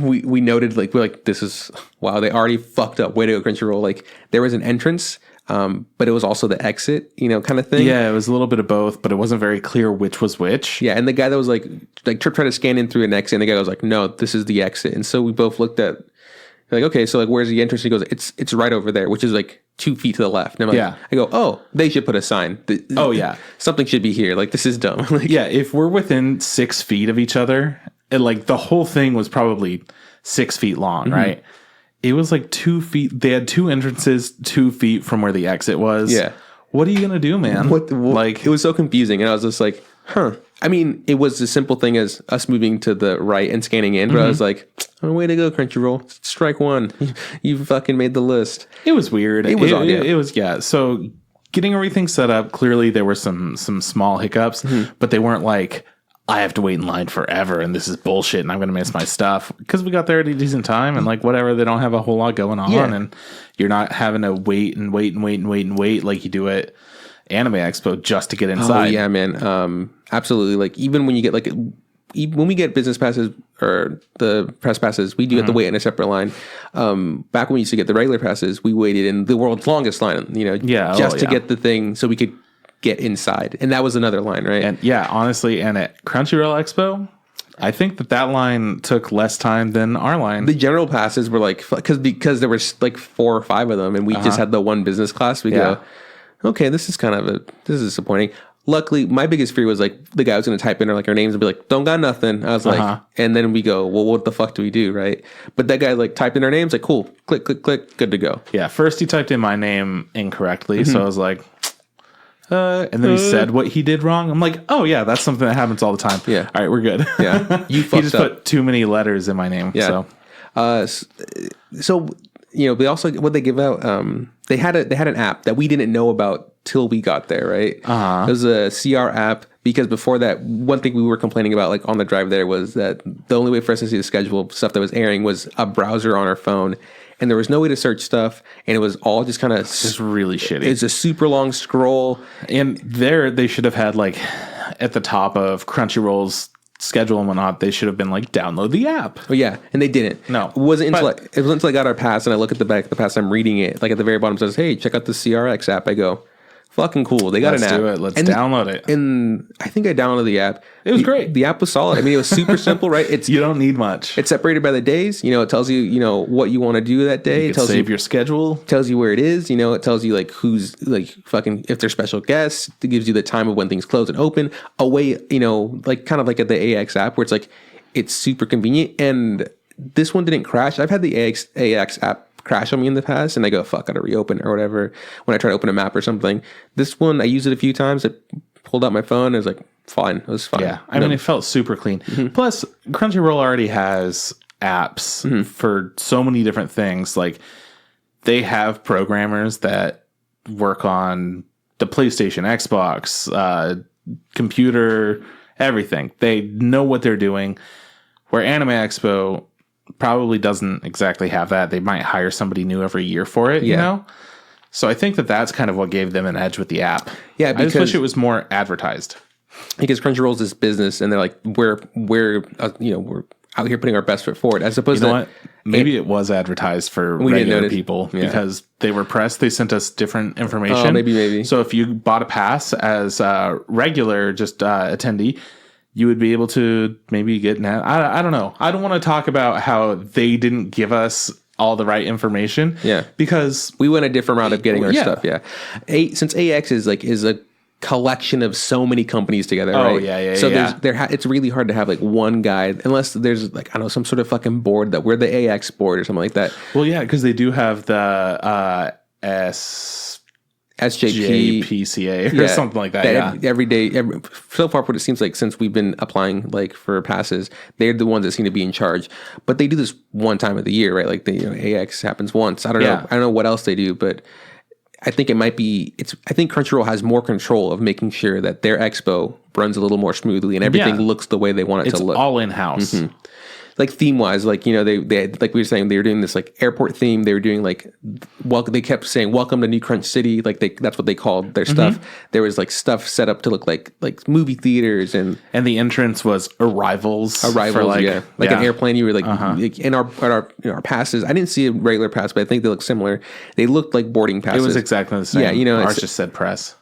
Speaker 1: we noted like this is wow, they already fucked up. Way to go, Crunchyroll! Like there was an entrance, but it was also the exit, kind of thing.
Speaker 2: Yeah, it was a little bit of both, but it wasn't very clear which was which.
Speaker 1: Yeah, and the guy that was like tried to scan in through an exit, and the guy was like, no, this is the exit. And so we both looked at like, okay, so like where's the entrance? He goes, it's right over there, which is like 2 feet to the left. And I'm like, I go, oh, they should put a sign.
Speaker 2: Oh yeah,
Speaker 1: something should be here. Like this is dumb. Like,
Speaker 2: yeah, if we're within 6 feet of each other, and like the whole thing was probably 6 feet long, right? It was like 2 feet. They had two entrances 2 feet from where the exit was. Yeah. What are you going to do, man?
Speaker 1: What, like, it was so confusing. And I was just like, huh. I mean, it was a simple thing as us moving to the right and scanning in, but I was like, oh, way to go, Crunchyroll. Strike one. You fucking made the list.
Speaker 2: It was weird.
Speaker 1: It was odd, yeah.
Speaker 2: It was, yeah. So getting everything set up, clearly there were some small hiccups, but they weren't like, I have to wait in line forever and this is bullshit and I'm going to miss my stuff, because we got there at a decent time and like whatever, they don't have a whole lot going on and you're not having to wait like you do at Anime Expo just to get inside.
Speaker 1: Oh yeah, man. Absolutely. Like even when you get when we get business passes or the press passes, we do have to wait in a separate line. Back when we used to get the regular passes, we waited in the world's longest line, just to get the thing so we could get inside. And that was another line, right?
Speaker 2: And yeah, honestly, and at Crunchyroll Expo, I think that line took less time than our line.
Speaker 1: The general passes were like, because there was like 4 or 5 of them and we just had the one business class, we go, okay, this is disappointing. Luckily, my biggest fear was like the guy was going to type in like our names and be like, don't got nothing. I was like, and then we go, well, what the fuck do we do, right? But that guy like typed in our names, like, cool, click, click, click, good to go.
Speaker 2: Yeah, first he typed in my name incorrectly, so I was like, and then he said what he did wrong. I'm like, oh yeah, that's something that happens all the time. Yeah, all right, we're good.
Speaker 1: Yeah,
Speaker 2: you fucked he just up. Put too many letters in my name. Yeah.
Speaker 1: So they also what they give out. They had an app that we didn't know about till we got there, right? It was a CR app, because before that, one thing we were complaining about like on the drive there was that the only way for us to see the schedule of stuff that was airing was a browser on our phone. And there was no way to search stuff, and it was all just kind of
Speaker 2: just really shitty.
Speaker 1: It's a super long scroll.
Speaker 2: And there, they should have had like at the top of Crunchyroll's schedule and whatnot, they should have been like, download the app.
Speaker 1: Oh yeah, and they didn't.
Speaker 2: No,
Speaker 1: it wasn't until I got our pass and I look at the back of the pass, I'm reading it. Like at the very bottom it says, "Hey, check out the CRX app." I go, fucking cool. They got an app.
Speaker 2: Let's do it. Let's download it.
Speaker 1: And I think I downloaded the app.
Speaker 2: It was great.
Speaker 1: The app was solid. I mean, it was super simple, right?
Speaker 2: You don't need much.
Speaker 1: It's separated by the days. It tells you, what you want to do that day.
Speaker 2: It tells you your schedule.
Speaker 1: Tells you where it is. It tells you like who's like fucking, if there's special guests. It gives you the time of when things close and open. A way, like kind of like at the AX app where it's like, it's super convenient. And this one didn't crash. I've had the AX app crash on me in the past and I go, fuck, gotta reopen it or whatever when I try to open a map or something. This one, I used it a few times. I pulled out my phone and it was like, fine. It was fine.
Speaker 2: Yeah. I mean, it felt super clean. Plus, Crunchyroll already has apps for so many different things. Like, they have programmers that work on the PlayStation, Xbox, computer, everything. They know what they're doing. Where Anime Expo probably doesn't exactly have that. They might hire somebody new every year for it, you know? So I think that's kind of what gave them an edge with the app.
Speaker 1: Yeah,
Speaker 2: I just wish it was more advertised.
Speaker 1: Because Crunchyroll's this business, and they're like, we're out here putting our best foot forward, as opposed to
Speaker 2: what? Maybe it was advertised for regular people because they were pressed. They sent us different information.
Speaker 1: Oh, maybe.
Speaker 2: So if you bought a pass as a regular attendee, you would be able to maybe get an ad. I don't know. I don't want to talk about how they didn't give us all the right information.
Speaker 1: Yeah,
Speaker 2: because
Speaker 1: we went a different route of getting our stuff. Yeah, since AX is a collection of so many companies together, right?
Speaker 2: Oh, yeah.
Speaker 1: So it's really hard to have like one guide unless there's like, I don't know, some sort of fucking board that we're the AX board or something like that.
Speaker 2: Well, yeah, because they do have the
Speaker 1: SJP
Speaker 2: PCA or something like that.
Speaker 1: Every day, so far, what it seems like since we've been applying like for passes, they're the ones that seem to be in charge. But they do this one time of the year, right? Like AX happens once. I don't know. I don't know what else they do, but I think it might be. I think Crunchyroll has more control of making sure that their expo runs a little more smoothly and everything looks the way they want it to look.
Speaker 2: It's all in house.
Speaker 1: Mm-hmm. Like theme wise, like they like we were saying, they were doing this like airport theme. They were doing like they kept saying "Welcome to New Crunch City." Like that's what they called their stuff. There was like stuff set up to look like movie theaters, and
Speaker 2: the entrance was arrivals,
Speaker 1: like an airplane. You were like in our passes. I didn't see a regular pass, but I think they look similar. They looked like boarding passes.
Speaker 2: It was exactly the same.
Speaker 1: Yeah,
Speaker 2: ours just said press.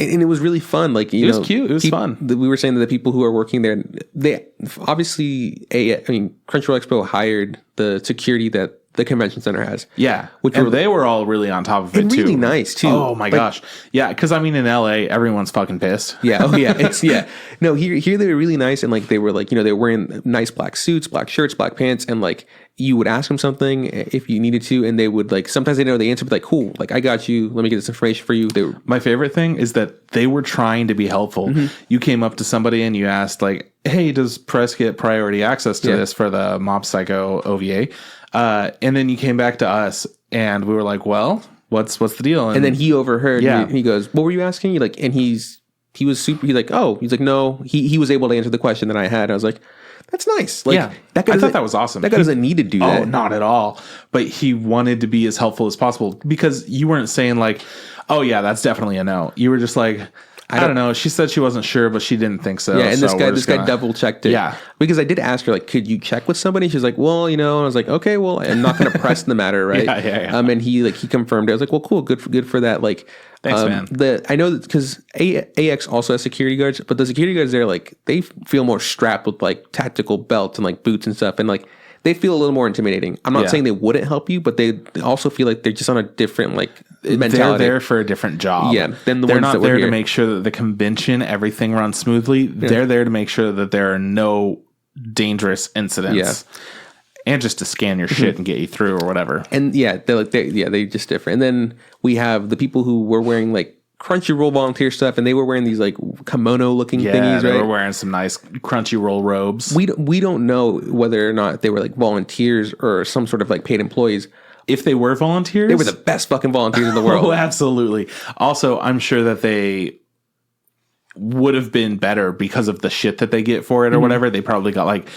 Speaker 1: And it was really fun. Like,
Speaker 2: it was cute. It was fun.
Speaker 1: We were saying that the people who are working there, they obviously, Crunchyroll Expo hired the security that the convention center has.
Speaker 2: Yeah. They were all really on top of it,
Speaker 1: and
Speaker 2: too.
Speaker 1: really nice, too.
Speaker 2: Oh, my gosh. Yeah, because, in LA, everyone's fucking pissed.
Speaker 1: Yeah. Oh, yeah. No, here they were really nice, and, like, they were, like, they were wearing nice black suits, black shirts, black pants, and, like, you would ask them something if you needed to, and they would, like, sometimes they know the answer, but, like, cool, like, I got you, let me get this information for you.
Speaker 2: My favorite thing is that they were trying to be helpful. You came up to somebody and you asked, like, hey, does press get priority access to this for the Mob Psycho OVA? And then you came back to us and we were like, well, what's the deal?
Speaker 1: And then he overheard. Yeah. He goes, what were you asking? You're like, and he was super, he's like, no, he was able to answer the question that I had. I was like, that's nice. Like,
Speaker 2: I thought that was awesome.
Speaker 1: That guy doesn't need to do that.
Speaker 2: Oh, not at all. But he wanted to be as helpful as possible because you weren't saying like, oh yeah, that's definitely a no. You were just like, I don't know. She said she wasn't sure, but she didn't think so.
Speaker 1: Yeah, and this guy double checked it.
Speaker 2: Yeah,
Speaker 1: because I did ask her like, could you check with somebody? She's like, well, and I was like, okay, well, I'm not going to press the matter, right?
Speaker 2: Yeah.
Speaker 1: And he confirmed it. I was like, well, cool, good for that. Like,
Speaker 2: thanks, man.
Speaker 1: I know that because AX also has security guards, but the security guards there, like, they feel more strapped with like tactical belts and like boots and stuff, and like they feel a little more intimidating. I'm not saying they wouldn't help you, but they also feel like they're just on a different like mentality.
Speaker 2: They're there for a different job.
Speaker 1: Yeah, than
Speaker 2: they're not there to make sure that the convention, everything runs smoothly. Yeah. They're there to make sure that there are no dangerous incidents.
Speaker 1: Yeah.
Speaker 2: And just to scan your shit and get you through or whatever.
Speaker 1: And they're just different. And then we have the people who were wearing like Crunchyroll volunteer stuff, and they were wearing these like kimono looking thingies,
Speaker 2: they
Speaker 1: right?
Speaker 2: were wearing some nice Crunchyroll robes.
Speaker 1: We don't know whether or not they were like volunteers or some sort of like paid employees.
Speaker 2: If they were volunteers,
Speaker 1: they were the best fucking volunteers in the world.
Speaker 2: Oh, absolutely. Also, I'm sure that they would have been better because of the shit that they get for it or whatever. They probably got like,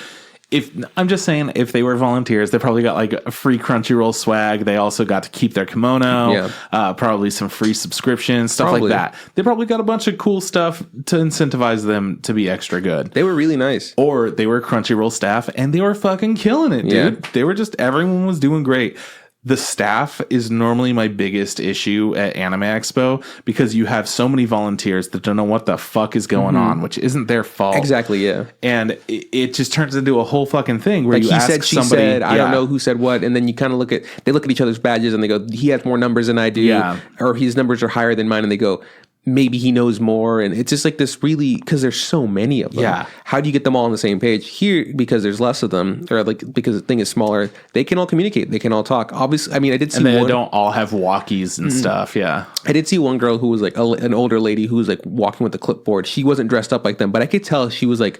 Speaker 2: I'm just saying, if they were volunteers, they probably got like a free Crunchyroll swag. They also got to keep their kimono, probably some free subscriptions, stuff like that. They probably got a bunch of cool stuff to incentivize them to be extra good.
Speaker 1: They were really nice.
Speaker 2: Or they were Crunchyroll staff and they were fucking killing it, dude. Yeah. They were everyone was doing great. The staff is normally my biggest issue at Anime Expo because you have so many volunteers that don't know what the fuck is going on, which isn't their fault.
Speaker 1: Exactly, yeah.
Speaker 2: And it just turns into a whole fucking thing where like you ask somebody, she said,
Speaker 1: I don't know who said what, and then you kind of they look at each other's badges and they go, he has more numbers than I do, or his numbers are higher than mine, and they go, maybe he knows more. And it's just like this really, because there's so many of them.
Speaker 2: Yeah.
Speaker 1: How do you get them all on the same page? Here, because there's less of them, or like because the thing is smaller, they can all communicate. They can all talk. Obviously, I mean, I did see
Speaker 2: and they don't all have walkies and stuff. Yeah.
Speaker 1: I did see one girl who was like an older lady who was like walking with a clipboard. She wasn't dressed up like them, but I could tell she was like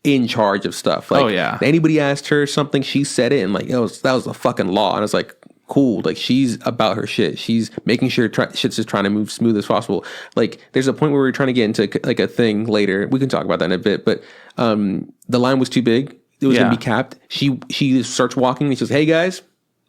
Speaker 1: in charge of stuff. Like, anybody asked her something, she said it, and like that was a fucking law. And I was like, cool, like she's about her shit. She's making sure shit's just trying to move smooth as possible. Like there's a point where we're trying to get into like a thing later. We can talk about that in a bit, but the line was too big. It was gonna be capped. She starts walking and she says, "Hey guys,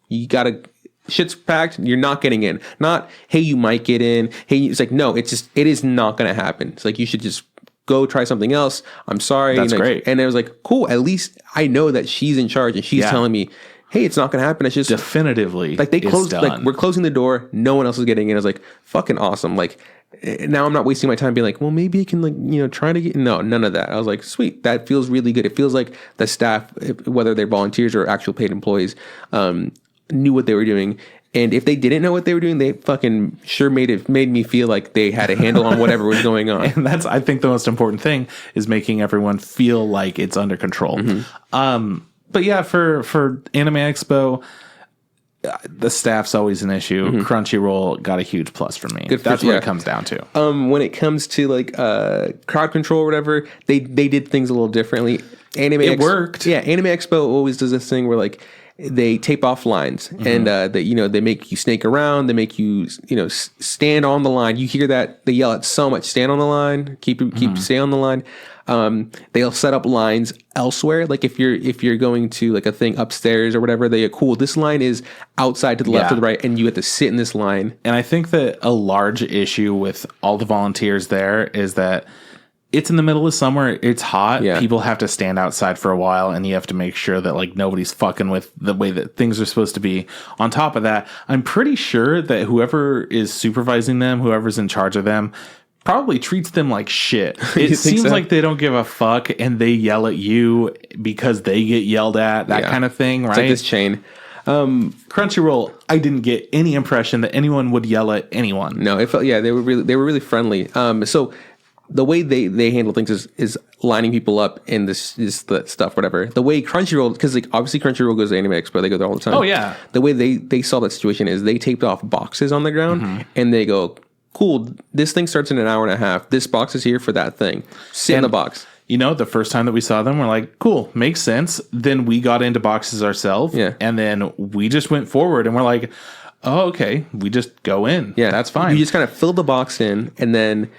Speaker 1: you gotta shit's packed, you're not getting in. Not, hey, you might get in. Hey, it's like, no, it is not going to happen. It's like, you should just go try something else. I'm sorry.
Speaker 2: That's great.
Speaker 1: And I was like, cool. At least I know that she's in charge and she's telling me, hey, it's not going to happen. It's just
Speaker 2: definitively
Speaker 1: like they closed, like we're closing the door. No one else is getting in. I was like, fucking awesome. Like now I'm not wasting my time being like, well, maybe I can like, try to get, no, none of that. I was like, sweet. That feels really good. It feels like the staff, whether they're volunteers or actual paid employees, knew what they were doing. And if they didn't know what they were doing, they fucking sure made me feel like they had a handle on whatever was going on.
Speaker 2: And that's, I think, the most important thing is making everyone feel like it's under control. But yeah, for Anime Expo, the staff's always an issue. Crunchyroll got a huge plus for me. That's what it comes down to.
Speaker 1: When it comes to like crowd control or whatever, they did things a little differently.
Speaker 2: It worked.
Speaker 1: Yeah, Anime Expo always does this thing where like they tape off lines and they make you snake around. They make you stand on the line. You hear that they yell it so much. Stand on the line. Keep stay on the line. They'll set up lines elsewhere. Like if you're going to like a thing upstairs or whatever, they cool. This line is outside to the left or the right, and you have to sit in this line.
Speaker 2: And I think that a large issue with all the volunteers there is that it's in the middle of summer. It's hot. Yeah. People have to stand outside for a while, and you have to make sure that like nobody's fucking with the way that things are supposed to be. On top of that, I'm pretty sure that whoever is supervising them, whoever's in charge of them, probably treats them like shit. It seems like they don't give a fuck, and they yell at you because they get yelled at, that kind of thing, right?
Speaker 1: It's like this chain.
Speaker 2: Crunchyroll, I didn't get any impression that anyone would yell at anyone.
Speaker 1: No, it felt, they were really friendly. So the way they handle things is lining people up in this stuff, whatever. The way Crunchyroll, because like obviously Crunchyroll goes to Anime Expo, they go there all the time.
Speaker 2: Oh yeah.
Speaker 1: The way they saw that situation is they taped off boxes on the ground and they go, cool, this thing starts in an hour and a half. This box is here for that thing. Sit in the box.
Speaker 2: The first time that we saw them, we're like, cool, makes sense. Then we got into boxes ourselves. Yeah. And then we just went forward and we're like, oh, okay, we just go in. Yeah. That's fine.
Speaker 1: You just kind of fill the box in, and then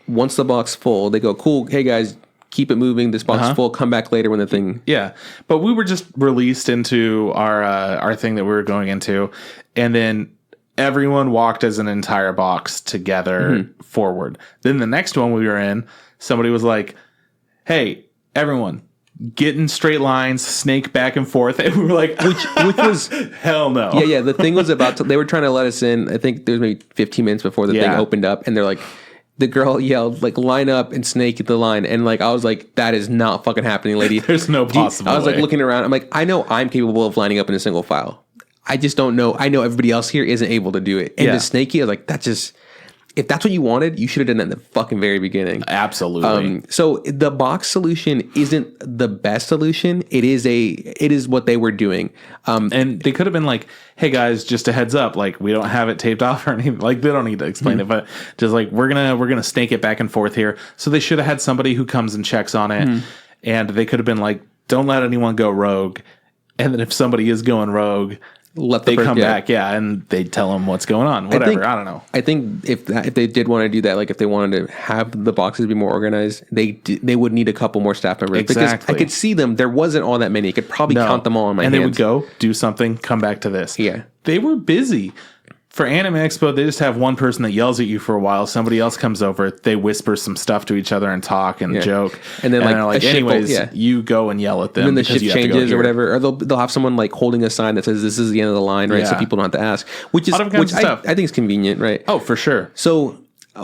Speaker 1: once the box full, they go, cool, hey guys, keep it moving. This box is full. Come back later when the thing.
Speaker 2: Yeah. But we were just released into our thing that we were going into. And then everyone walked as an entire box together forward. Then the next one we were in, somebody was like, hey, everyone, get in straight lines, snake back and forth. And we were like, which was hell no.
Speaker 1: Yeah. The thing was they were trying to let us in. I think there was maybe 15 minutes before the thing opened up, and they're like, the girl yelled like, line up and snake at the line. And like, I was like, that is not fucking happening, lady.
Speaker 2: There's no possible
Speaker 1: I was like looking around. I'm like, I know I'm capable of lining up in a single file. I just don't know. I know everybody else here isn't able to do it. And the snaky, I was like, that's just, if that's what you wanted, you should have done that in the fucking very beginning.
Speaker 2: Absolutely.
Speaker 1: So the box solution isn't the best solution. It is what they were doing.
Speaker 2: And they could have been like, hey guys, just a heads up, like we don't have it taped off or anything. Like they don't need to explain it, but just like we're gonna snake it back and forth here. So they should have had somebody who comes and checks on it, and they could have been like, don't let anyone go rogue. And then if somebody is going rogue, they come back, and they tell them what's going on. Whatever, I don't know.
Speaker 1: I think if they did want to do that, like if they wanted to have the boxes be more organized, they would need a couple more staff members.
Speaker 2: Exactly.
Speaker 1: Because I could see them. There wasn't all that many. I could probably count them all on my hands.
Speaker 2: And they would go, do something, come back to this.
Speaker 1: Yeah.
Speaker 2: They were busy. For Anime Expo, they just have one person that yells at you for a while. Somebody else comes over. They whisper some stuff to each other and talk and joke.
Speaker 1: And then
Speaker 2: they're like, anyways, you go and yell at them.
Speaker 1: And then the shift changes or whatever. Or they'll have someone like holding a sign that says this is the end of the line, right? So people don't have to ask. Which I think is convenient, right?
Speaker 2: Oh, for sure.
Speaker 1: So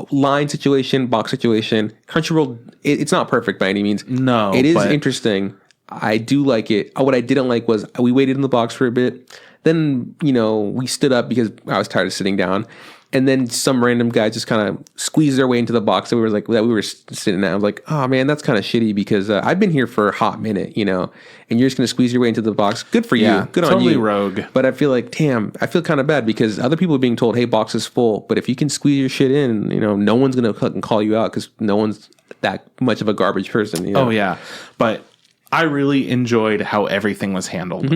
Speaker 1: line situation, box situation, Crunchyroll, it's not perfect by any means.
Speaker 2: No.
Speaker 1: It is interesting. I do like it. What I didn't like was we waited in the box for a bit. Then, we stood up because I was tired of sitting down. And then some random guy just kind of squeezed their way into the box that we were sitting at. I was like, oh man, that's kind of shitty because I've been here for a hot minute, and you're just going to squeeze your way into the box. Good for you. Good on you.
Speaker 2: Totally rogue.
Speaker 1: But I feel like, damn, I feel kind of bad because other people are being told, hey, box is full. But if you can squeeze your shit in, no one's going to call you out because no one's that much of a garbage person.
Speaker 2: Oh, yeah. But I really enjoyed how everything was handled.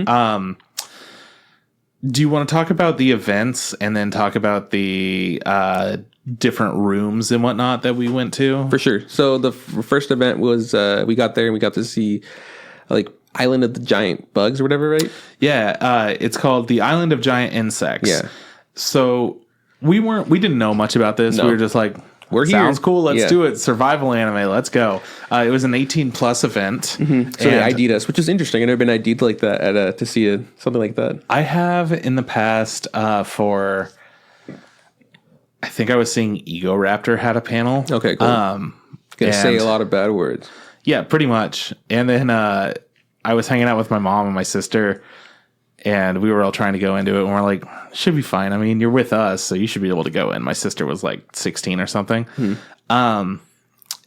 Speaker 2: Do you want to talk about the events and then talk about the different rooms and whatnot that we went to?
Speaker 1: For sure. So the first event was we got there and we got to see like Island of the Giant Bugs or whatever, right?
Speaker 2: Yeah, it's called The Island of Giant Insects.
Speaker 1: Yeah.
Speaker 2: So we didn't know much about this.
Speaker 1: No.
Speaker 2: We were just like,
Speaker 1: We're here.
Speaker 2: sounds cool. Let's do it. Survival anime. Let's go. It was an 18+ event.
Speaker 1: So they ID'd us, which is interesting. I've never been ID'd like that to see something like that.
Speaker 2: I have in the past for, I think I was seeing Ego Raptor had a panel.
Speaker 1: Okay, cool. Gonna say a lot of bad words.
Speaker 2: Yeah, pretty much. And then I was hanging out with my mom and my sister, and we were all trying to go into it, and we're like, should be fine. I mean, you're with us, so you should be able to go in. My sister was like 16 or something. And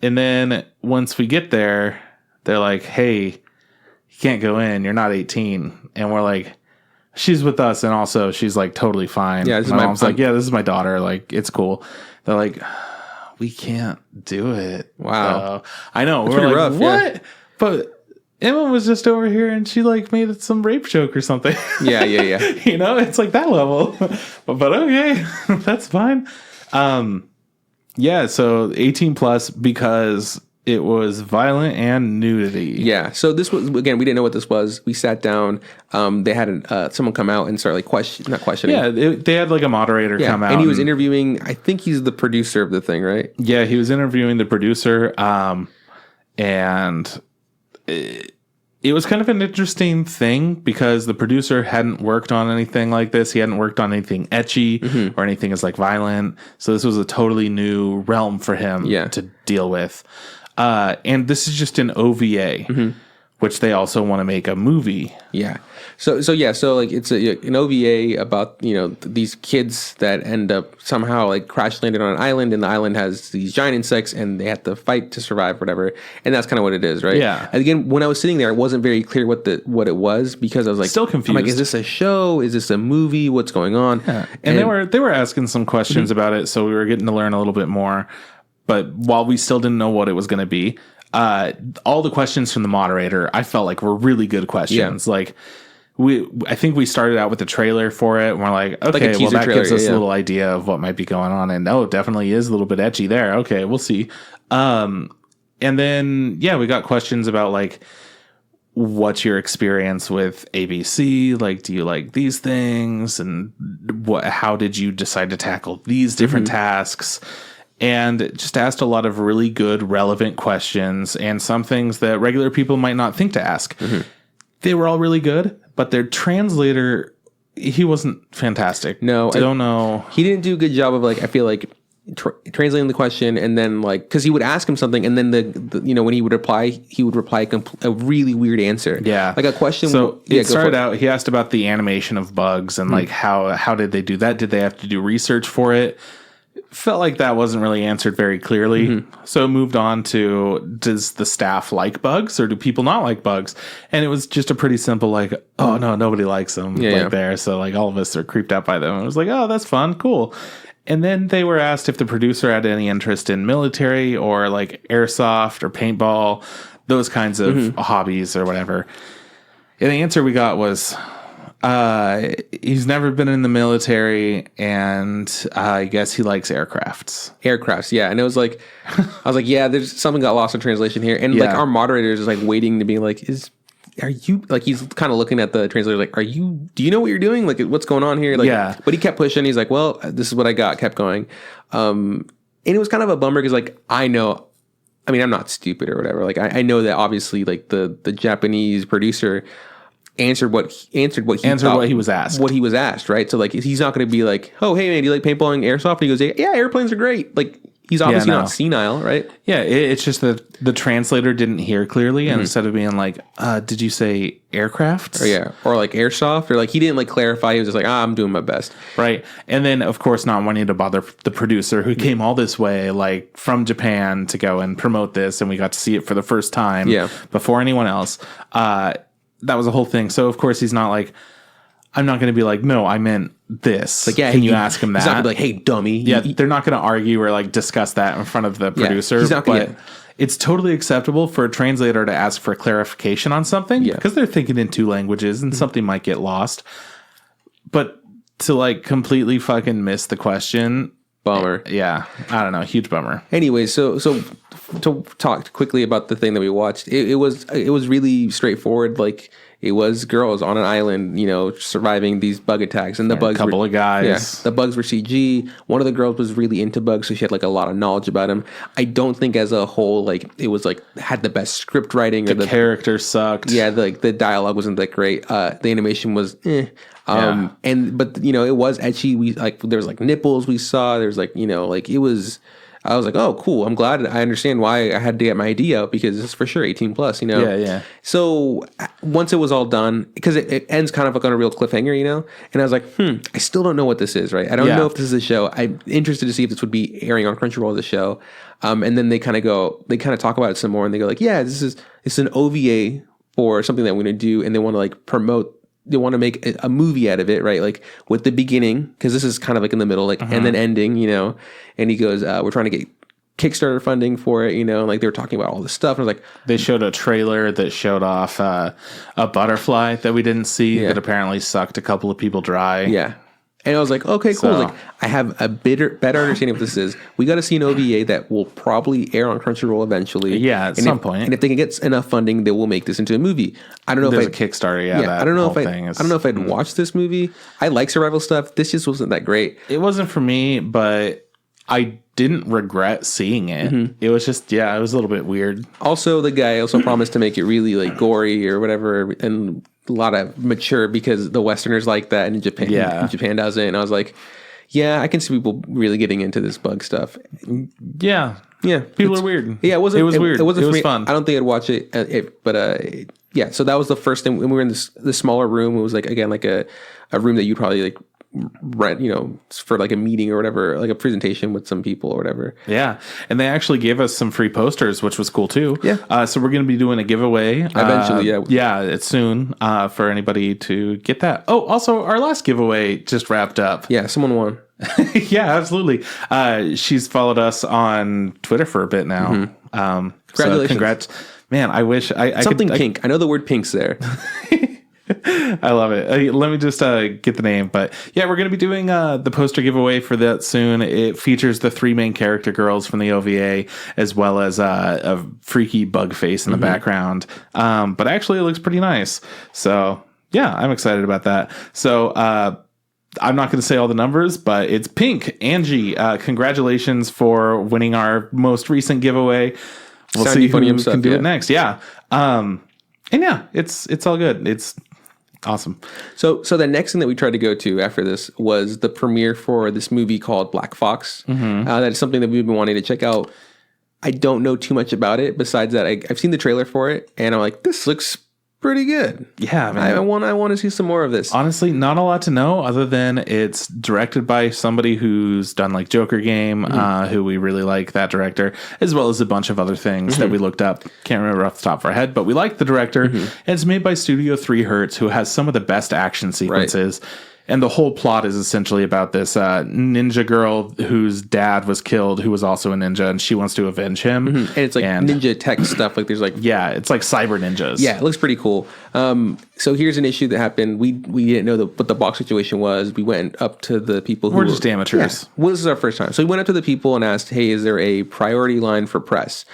Speaker 2: then once we get there, they're like, hey, you can't go in. You're not 18. And we're like, she's with us, and also she's like totally fine.
Speaker 1: Yeah,
Speaker 2: my mom's like, yeah, this is my daughter. Like, it's cool. They're like, we can't do it.
Speaker 1: Wow.
Speaker 2: I know.
Speaker 1: That's
Speaker 2: we're like,
Speaker 1: rough,
Speaker 2: what?
Speaker 1: yeah.
Speaker 2: But Emma was just over here and she like made some rape joke or something.
Speaker 1: Yeah.
Speaker 2: You know, it's like that level. but okay, that's fine. Yeah, so 18+ because it was violent and nudity.
Speaker 1: Yeah. So this was, again, we didn't know what this was. We sat down. They had someone come out and start like not questioning.
Speaker 2: Yeah, they had like a moderator come out.
Speaker 1: And he was interviewing, I think he's the producer of the thing, right?
Speaker 2: Yeah, he was interviewing the producer. And it was kind of an interesting thing because the producer hadn't worked on anything like this. He hadn't worked on anything ecchi or anything as like violent. So this was a totally new realm for him to deal with. And this is just an OVA, which they also want to make a movie.
Speaker 1: Yeah. So like it's an OVA about, these kids that end up somehow like crash landed on an island, and the island has these giant insects and they have to fight to survive, whatever. And that's kind of what it is, right?
Speaker 2: Yeah.
Speaker 1: And again, when I was sitting there, it wasn't very clear what it was because I was like,
Speaker 2: still confused.
Speaker 1: I'm like, is this a show? Is this a movie? What's going on?
Speaker 2: Yeah. And they were asking some questions about it, so we were getting to learn a little bit more. But while we still didn't know what it was going to be, all the questions from the moderator, I felt like were really good questions. Yeah. Like I think we started out with the trailer for it, and we're like, okay, like well, that gives us a little idea of what might be going on. And it definitely is a little bit ecchi there. Okay, we'll see. And then, we got questions about like, what's your experience with ABC? Like, do you like these things? And how did you decide to tackle these different tasks? And just asked a lot of really good, relevant questions and some things that regular people might not think to ask. They were all really good, but their translator, he wasn't fantastic.
Speaker 1: No,
Speaker 2: I don't know.
Speaker 1: He didn't do a good job of like, I feel like translating the question, and then like, because he would ask him something, and then the when he would reply a really weird answer.
Speaker 2: Yeah,
Speaker 1: like a question.
Speaker 2: So it started out. He asked about the animation of bugs and like how did they do that? Did they have to do research for it? Felt like that wasn't really answered very clearly. So it moved on to, does the staff like bugs or do people not like bugs? And it was just a pretty simple like, oh no, nobody likes them there. So like all of us are creeped out by them. And it was like, oh, that's fun. Cool. And then they were asked if the producer had any interest in military or like airsoft or paintball, those kinds of hobbies or whatever. And the answer we got was, he's never been in the military, and I guess he likes aircrafts. Yeah. And it was like, I was like, yeah, there's something got lost in translation here. And like our moderator is like waiting to be like, are you like, he's kind of looking at the translator like, do you know what you're doing? Like, what's going on here? Like, but he kept pushing. He's like, well, this is what I got, kept going. And it was kind of a bummer because like, I'm not stupid or whatever. Like I know that obviously like the Japanese producer answered what he was asked, right? So like he's not going to be like, oh hey man, do you like paintball and airsoft? And he goes, yeah, airplanes are great. Like he's obviously not senile, right? Yeah, it's just that the translator didn't hear clearly, and instead of being like, did you say aircraft?
Speaker 1: Or like airsoft, or like he didn't like clarify. He was just like, I'm doing my best,
Speaker 2: right? And then of course not wanting to bother the producer who came all this way like from Japan to go and promote this, and we got to see it for the first time before anyone else. That was the whole thing. So of course he's not like, I'm not going to be like, no, I meant this. Like, can you ask him that?
Speaker 1: He's not going to be like, hey, dummy.
Speaker 2: Yeah, they're not going to argue or like discuss that in front of the producer. He's not going to. It's totally acceptable for a translator to ask for clarification on something because they're thinking in two languages and something might get lost. But to like completely fucking miss the question
Speaker 1: Bummer.
Speaker 2: Yeah, I don't know, huge bummer.
Speaker 1: Anyway, so to talk quickly about the thing that we watched, it was really straightforward. Like, it was girls on an island, surviving these bug attacks, and the bugs.
Speaker 2: A couple of guys.
Speaker 1: Yeah, the bugs were CG. One of the girls was really into bugs, so she had like a lot of knowledge about them. I don't think, as a whole, like it was like had the best script writing.
Speaker 2: The characters sucked.
Speaker 1: Yeah, the dialogue wasn't that great. The animation was but it was etchy. We like there was like nipples we saw. There's like it was. I was like, oh, cool. I'm glad. I understand why I had to get my ID out, because it's for sure 18 plus.
Speaker 2: Yeah.
Speaker 1: So once it was all done, because it ends kind of like on a real cliffhanger, and I was like, I still don't know what this is, right? I don't know if this is a show. I'm interested to see if this would be airing on Crunchyroll as a show. And then they kind of talk about it some more, and they go like, yeah, it's an OVA for something that we're going to do, and they want to like promote. They want to make a movie out of it, right? Like with the beginning, because this is kind of like in the middle, like and then ending, And he goes, "We're trying to get Kickstarter funding for it, and like they were talking about all this stuff." And I was like,
Speaker 2: they showed a trailer that showed off a butterfly that we didn't see that apparently sucked a couple of people dry.
Speaker 1: Yeah. And I was like, okay, cool. Like, I have a better understanding of what this is. We got to see an OVA that will probably air on Crunchyroll eventually.
Speaker 2: Yeah, at some point.
Speaker 1: And if they can get enough funding, they will make this into a movie. I don't know
Speaker 2: There's
Speaker 1: if
Speaker 2: a Kickstarter. Yeah,
Speaker 1: I don't know if I'd watch this movie. I like survival stuff. This just wasn't that great.
Speaker 2: It wasn't for me, but I didn't regret seeing it. It was just, it was a little bit weird.
Speaker 1: Also, the guy also promised to make it really like gory or whatever, and a lot of mature, because the Westerners like that, and in Japan doesn't. And I was like, yeah, I can see people really getting into this bug stuff.
Speaker 2: Yeah, people are weird.
Speaker 1: Yeah, it was weird. It was
Speaker 2: fun.
Speaker 1: I don't think I'd watch it, yeah. So that was the first thing. When we were in the smaller room, it was like, again, like a room that you'd probably like rent, for like a meeting or whatever, like a presentation with some people or whatever.
Speaker 2: Yeah. And they actually gave us some free posters, which was cool too.
Speaker 1: Yeah.
Speaker 2: So we're going to be doing a giveaway
Speaker 1: eventually.
Speaker 2: Yeah. It's soon for anybody to get that. Oh, also our last giveaway just wrapped up.
Speaker 1: Yeah. Someone won.
Speaker 2: Yeah, absolutely. She's followed us on Twitter for a bit now.
Speaker 1: Congratulations.
Speaker 2: So congrats. Man, I wish I
Speaker 1: something pink. I know the word pink's there.
Speaker 2: I love it. Let me just get the name. But yeah, we're going to be doing the poster giveaway for that soon. It features the 3 main character girls from the OVA, as well as a freaky bug face in the background. But actually, it looks pretty nice. So yeah, I'm excited about that. So I'm not going to say all the numbers, but it's pink. Angie, congratulations for winning our most recent giveaway. We'll see who can do it next. Yeah. And yeah, it's all good. It's awesome.
Speaker 1: So the next thing that we tried to go to after this was the premiere for this movie called Black Fox. That is something that we've been wanting to check out. I don't know too much about it besides that I've seen the trailer for it, and I'm like, this looks pretty good.
Speaker 2: Yeah, man.
Speaker 1: I want to see some more of this.
Speaker 2: Honestly, not a lot to know other than it's directed by somebody who's done like Joker Game, who we really like, that director, as well as a bunch of other things that we looked up. Can't remember off the top of our head, but we like the director. And it's made by Studio 3 Hertz, who has some of the best action sequences. Right. And the whole plot is essentially about this ninja girl whose dad was killed, who was also a ninja, and she wants to avenge him.
Speaker 1: And it's like ninja tech stuff. Like there's like
Speaker 2: it's like cyber ninjas.
Speaker 1: Yeah, it looks pretty cool. So here's an issue that happened. We didn't know what the box situation was. We went up to the people who
Speaker 2: were just amateurs.
Speaker 1: Yeah, well, this is our first time. So we went up to the people and asked, "Hey, is there a priority line for press?"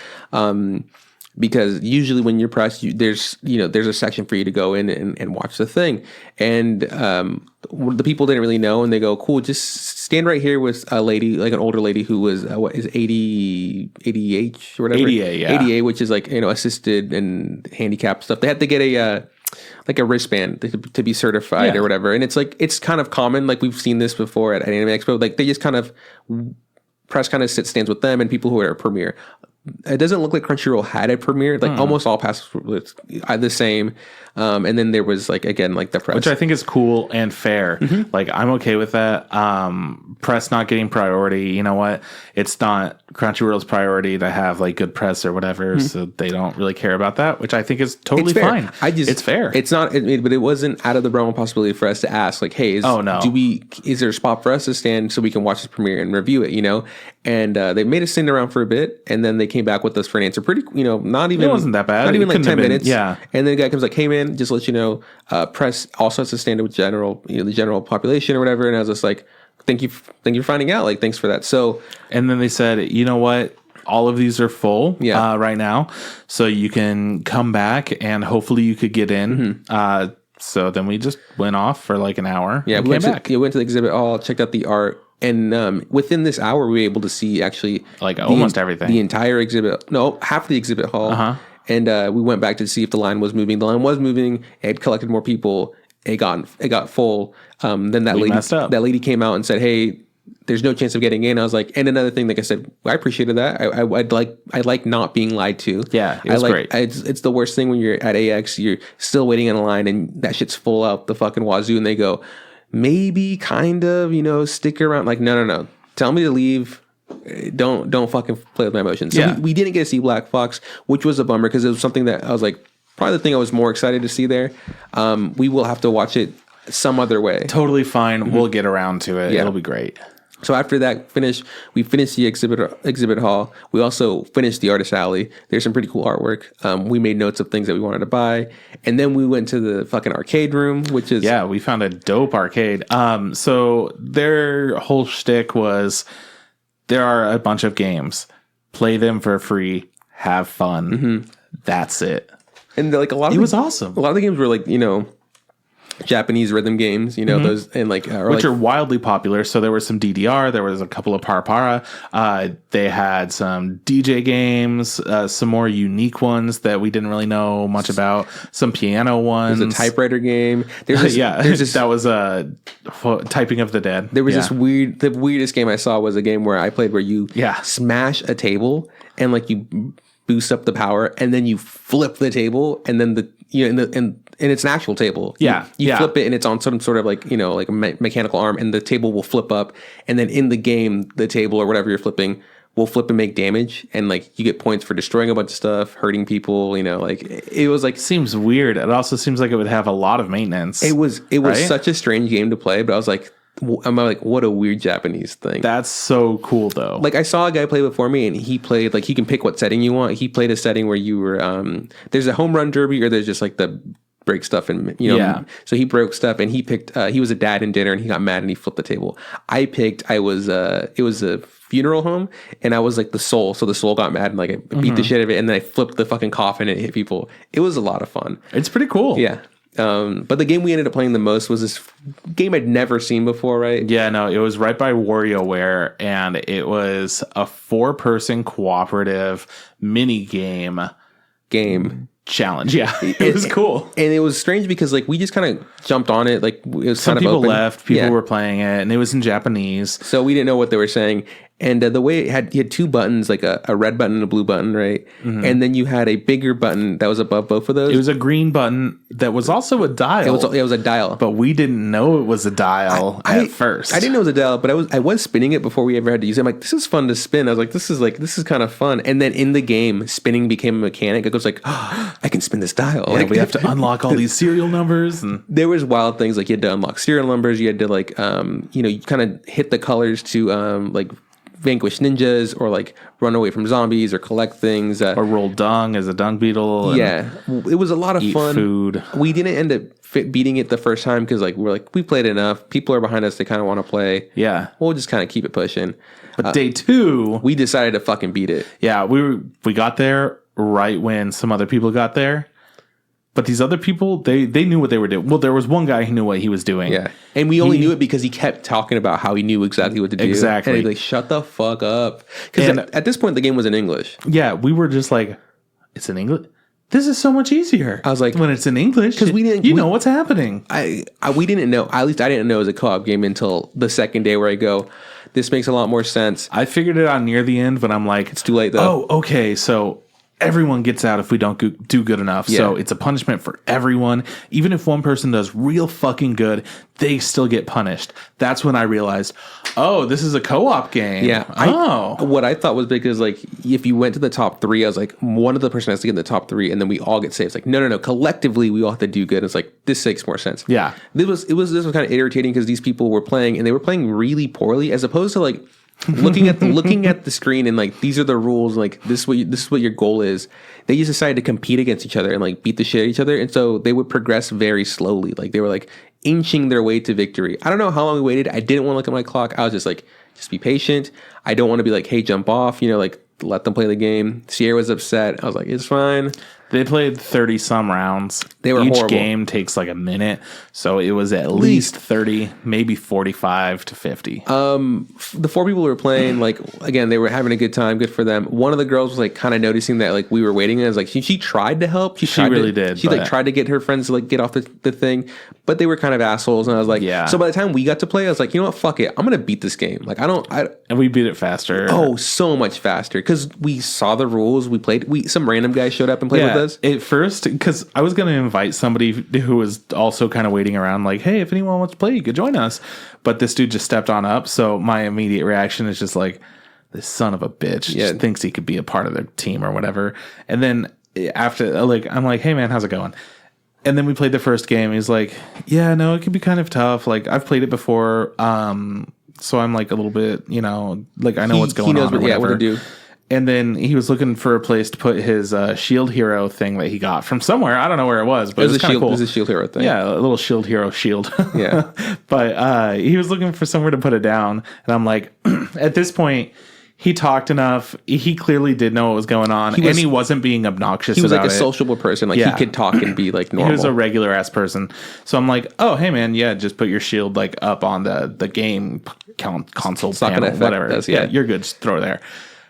Speaker 1: Because usually when you're press, there's a section for you to go in and watch the thing. And the people didn't really know, and they go, cool, just stand right here with a lady, like an older lady who was, 80H or whatever?
Speaker 2: ADA, yeah.
Speaker 1: ADA, which is like, assisted and handicapped stuff. They had to get a wristband to be certified or whatever. And it's like, it's kind of common. Like we've seen this before at Anime Expo. Like they just kind of, press kind of stands with them and people who are at premiere. It doesn't look like Crunchyroll had a premiere. Like almost all passes were the same. And then there was like, again, like the press.
Speaker 2: Which I think is cool and fair. Like I'm okay with that. Press not getting priority. You know what? It's not Crunchyroll's priority to have like good press or whatever. So they don't really care about that, which I think is totally fine. It's fair.
Speaker 1: It's not, but it wasn't out of the realm of possibility for us to ask like, hey, is there a spot for us to stand so we can watch this premiere and review it, And they made us stand around for a bit, and then they came back with us for an answer. Pretty, not even.
Speaker 2: It wasn't that bad.
Speaker 1: Not even like 10 minutes.
Speaker 2: Yeah.
Speaker 1: And then the guy comes like, "Hey man, just to let you know, press also has to stand with the general population or whatever." And I was just like, thank you for finding out. Like, thanks for that. So,
Speaker 2: and then they said, you know what? All of these are full right now. So you can come back and hopefully you could get in. So then we just went off for like an hour.
Speaker 1: Yeah,
Speaker 2: and
Speaker 1: we
Speaker 2: came back.
Speaker 1: Went to the exhibit hall, checked out the art. And within this hour, we were able to see actually
Speaker 2: like almost everything.
Speaker 1: The entire exhibit. No, half the exhibit hall. And we went back to see if the line was moving. The line was moving. It had collected more people. It got full. Then that lady came out and said, "Hey, there's no chance of getting in." I was like, and another thing, like I said, I appreciated that. I like not being lied to.
Speaker 2: Yeah, it was great.
Speaker 1: It's the worst thing when you're at AX, you're still waiting in a line and that shit's full out the fucking wazoo, and they go, maybe, kind of, stick around. Like, no. Tell me to leave. Don't fucking play with my emotions. So we didn't get to see Black Fox, which was a bummer because it was something that I was like, probably the thing I was more excited to see there. We will have to watch it some other way.
Speaker 2: Totally fine. We'll get around to it. It'll be great.
Speaker 1: So after that we finished the exhibit hall. We also finished the artist alley. There's some pretty cool artwork. We made notes of things that we wanted to buy. And then we went to the fucking arcade room, which is...
Speaker 2: Yeah, we found a dope arcade. So their whole shtick was there are a bunch of games. Play them for free. Have fun. That's it.
Speaker 1: And like
Speaker 2: it was awesome.
Speaker 1: A lot of the games were like, Japanese rhythm games, those, and like,
Speaker 2: which are wildly popular. So there was some DDR, there was a couple of Para. They had some DJ games, some more unique ones that we didn't really know much about. Some piano ones.
Speaker 1: There's a typewriter game.
Speaker 2: There's this, that was Typing of the Dead.
Speaker 1: There was the weirdest game I saw was a game where I played where you smash a table and like you boost up the power and then you flip the table and then and it's an actual table. You flip it and it's on some sort of like, like a mechanical arm and the table will flip up. And then in the game, the table or whatever you're flipping will flip and make damage. And like you get points for destroying a bunch of stuff, hurting people, like it was like...
Speaker 2: Seems weird. It also seems like it would have a lot of maintenance.
Speaker 1: It was such a strange game to play, but I was like, what a weird Japanese thing.
Speaker 2: That's so cool though.
Speaker 1: Like I saw a guy play before me and he played, like, he can pick what setting you want. He played a setting where you were, there's a home run derby or there's just like the break stuff and so he broke stuff and he picked he was a dad in dinner and he got mad and he flipped the table. It was a funeral home and I was like the soul, so the soul got mad and like I beat the shit out of it and then I flipped the fucking coffin and it hit people. It was a lot of fun.
Speaker 2: It's pretty cool.
Speaker 1: But the game we ended up playing the most was this game I'd never seen before, right?
Speaker 2: Yeah, no, it was right by WarioWare, and it was a 4-person cooperative mini game challenge. Yeah, it was cool.
Speaker 1: And it was strange because like we just kind of jumped on it. Like it was
Speaker 2: some
Speaker 1: kind of
Speaker 2: people
Speaker 1: open.
Speaker 2: left, people were playing it, and it was in Japanese,
Speaker 1: so we didn't know what they were saying. And the way you had 2 buttons, like a red button and a blue button, right? And then you had a bigger button that was above both of those.
Speaker 2: It was a green button that was also a dial.
Speaker 1: It was a dial,
Speaker 2: but we didn't know it was a dial at first.
Speaker 1: I didn't know it was a dial, but I was spinning it before we ever had to use it. I'm like, this is fun to spin. I was like, this is kind of fun. And then in the game, spinning became a mechanic. It was like, oh, I can spin this dial.
Speaker 2: Yeah,
Speaker 1: like,
Speaker 2: we have to unlock all these serial numbers, and
Speaker 1: there was wild things like you had to unlock serial numbers. You had to like, you kind of hit the colors to like vanquish ninjas or like run away from zombies or collect things
Speaker 2: or roll dung as a dung beetle.
Speaker 1: It was a lot of fun.
Speaker 2: Food.
Speaker 1: We didn't end up beating it the first time because like we played enough. People are behind us. They kind of want to play.
Speaker 2: Yeah,
Speaker 1: we'll just kind of keep it pushing.
Speaker 2: But day 2,
Speaker 1: we decided to fucking beat it.
Speaker 2: Yeah, we got there right when some other people got there. But these other people, they knew what they were doing. Well, there was one guy who knew what he was doing.
Speaker 1: Yeah. And we only knew it because he kept talking about how he knew exactly what to do.
Speaker 2: Exactly.
Speaker 1: And he'd be like, shut the fuck up. Because at this point, the game was in English.
Speaker 2: Yeah, we were just like, it's in English? This is so much easier.
Speaker 1: I was like,
Speaker 2: when it's in English, because we know what's happening.
Speaker 1: We didn't know. At least I didn't know it was a co-op game until the second day where I go, this makes a lot more sense.
Speaker 2: I figured it out near the end, but I'm like,
Speaker 1: it's too late though.
Speaker 2: Oh, okay. So everyone gets out if we don't do good enough. Yeah. So it's a punishment for everyone. Even if one person does real fucking good, they still get punished. That's when I realized, oh, this is a co-op game.
Speaker 1: Yeah. What I thought was because like if you went to the top 3, I was like, one of the person has to get in the top 3 and then we all get saved. It's like, no. Collectively, we all have to do good. It's like, this makes more sense.
Speaker 2: Yeah.
Speaker 1: This was kind of irritating because these people were playing and they were playing really poorly as opposed to like, looking at the screen and like these are the rules, like this is what your goal is. They just decided to compete against each other and like beat the shit out of each other, and so they would progress very slowly. Like they were like inching their way to victory. I don't know how long we waited. I didn't want to look at my clock. I was just like, just be patient. I don't want to be like, hey, jump off, like let them play the game. Sierra was upset. I was like, it's fine.
Speaker 2: They played 30 some rounds.
Speaker 1: They were
Speaker 2: Each
Speaker 1: horrible.
Speaker 2: game takes like a minute. So it was at least 30, maybe 45 to 50.
Speaker 1: The 4 people who were playing, like, again, they were having a good time. Good for them. One of the girls was like kind of noticing that like we were waiting, and I was like, she tried to help. She
Speaker 2: really did.
Speaker 1: She like tried to get her friends to like get off the thing, but they were kind of assholes. And I was like,
Speaker 2: Yeah.
Speaker 1: So by the time we got to play, I was like, you know what, fuck it, I'm gonna beat this game. Like
Speaker 2: And we beat it faster.
Speaker 1: Oh, so much faster because we saw the rules. We played. Some random guy showed up and played with us.
Speaker 2: At first, because I was going to invite somebody who was also kind of waiting around, like, hey, if anyone wants to play, you could join us. But this dude just stepped on up. So my immediate reaction is just like, this son of a bitch just thinks he could be a part of their team or whatever. And then after, like, I'm like, hey, man, how's it going? And then we played the first game. He's like, yeah, no, it can be kind of tough. Like, I've played it before. So I'm like a little bit, like I know what's going on or whatever.
Speaker 1: What to do.
Speaker 2: And then he was looking for a place to put his shield hero thing that he got from somewhere. I don't know where it was, but it was kind of cool.
Speaker 1: It was a shield hero thing.
Speaker 2: Yeah, a little shield hero shield.
Speaker 1: Yeah.
Speaker 2: But he was looking for somewhere to put it down. And I'm like, at this point, he talked enough. He clearly did know what was going on. And he wasn't being obnoxious about it.
Speaker 1: He was like a sociable person. Like he could talk and be like normal.
Speaker 2: He was a regular ass person. So I'm like, oh, hey, man, yeah, just put your shield like up on the game console panel, whatever. Yeah, you're good. Just throw it there.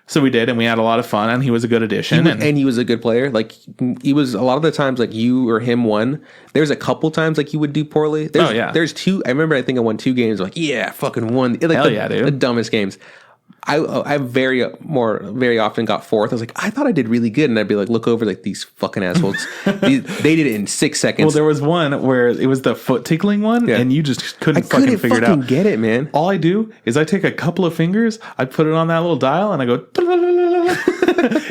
Speaker 2: So we did, and we had a lot of fun, and he was a good addition.
Speaker 1: And he was a good player. Like, he was a lot of the times, like, you or him won. There's a couple times, like, you would do poorly. There's 2. I remember, I think I won 2 games. Like, yeah, fucking won. Like,
Speaker 2: Hell yeah, dude.
Speaker 1: The dumbest games. I very often got 4th. I was like, I thought I did really good, and I'd be like, look over, like, these fucking assholes. They did it in 6 seconds.
Speaker 2: Well, there was one where it was the foot tickling one, and you just couldn't fucking figure it out.
Speaker 1: Get it, man.
Speaker 2: All I do is I take a couple of fingers, I put it on that little dial, and I go.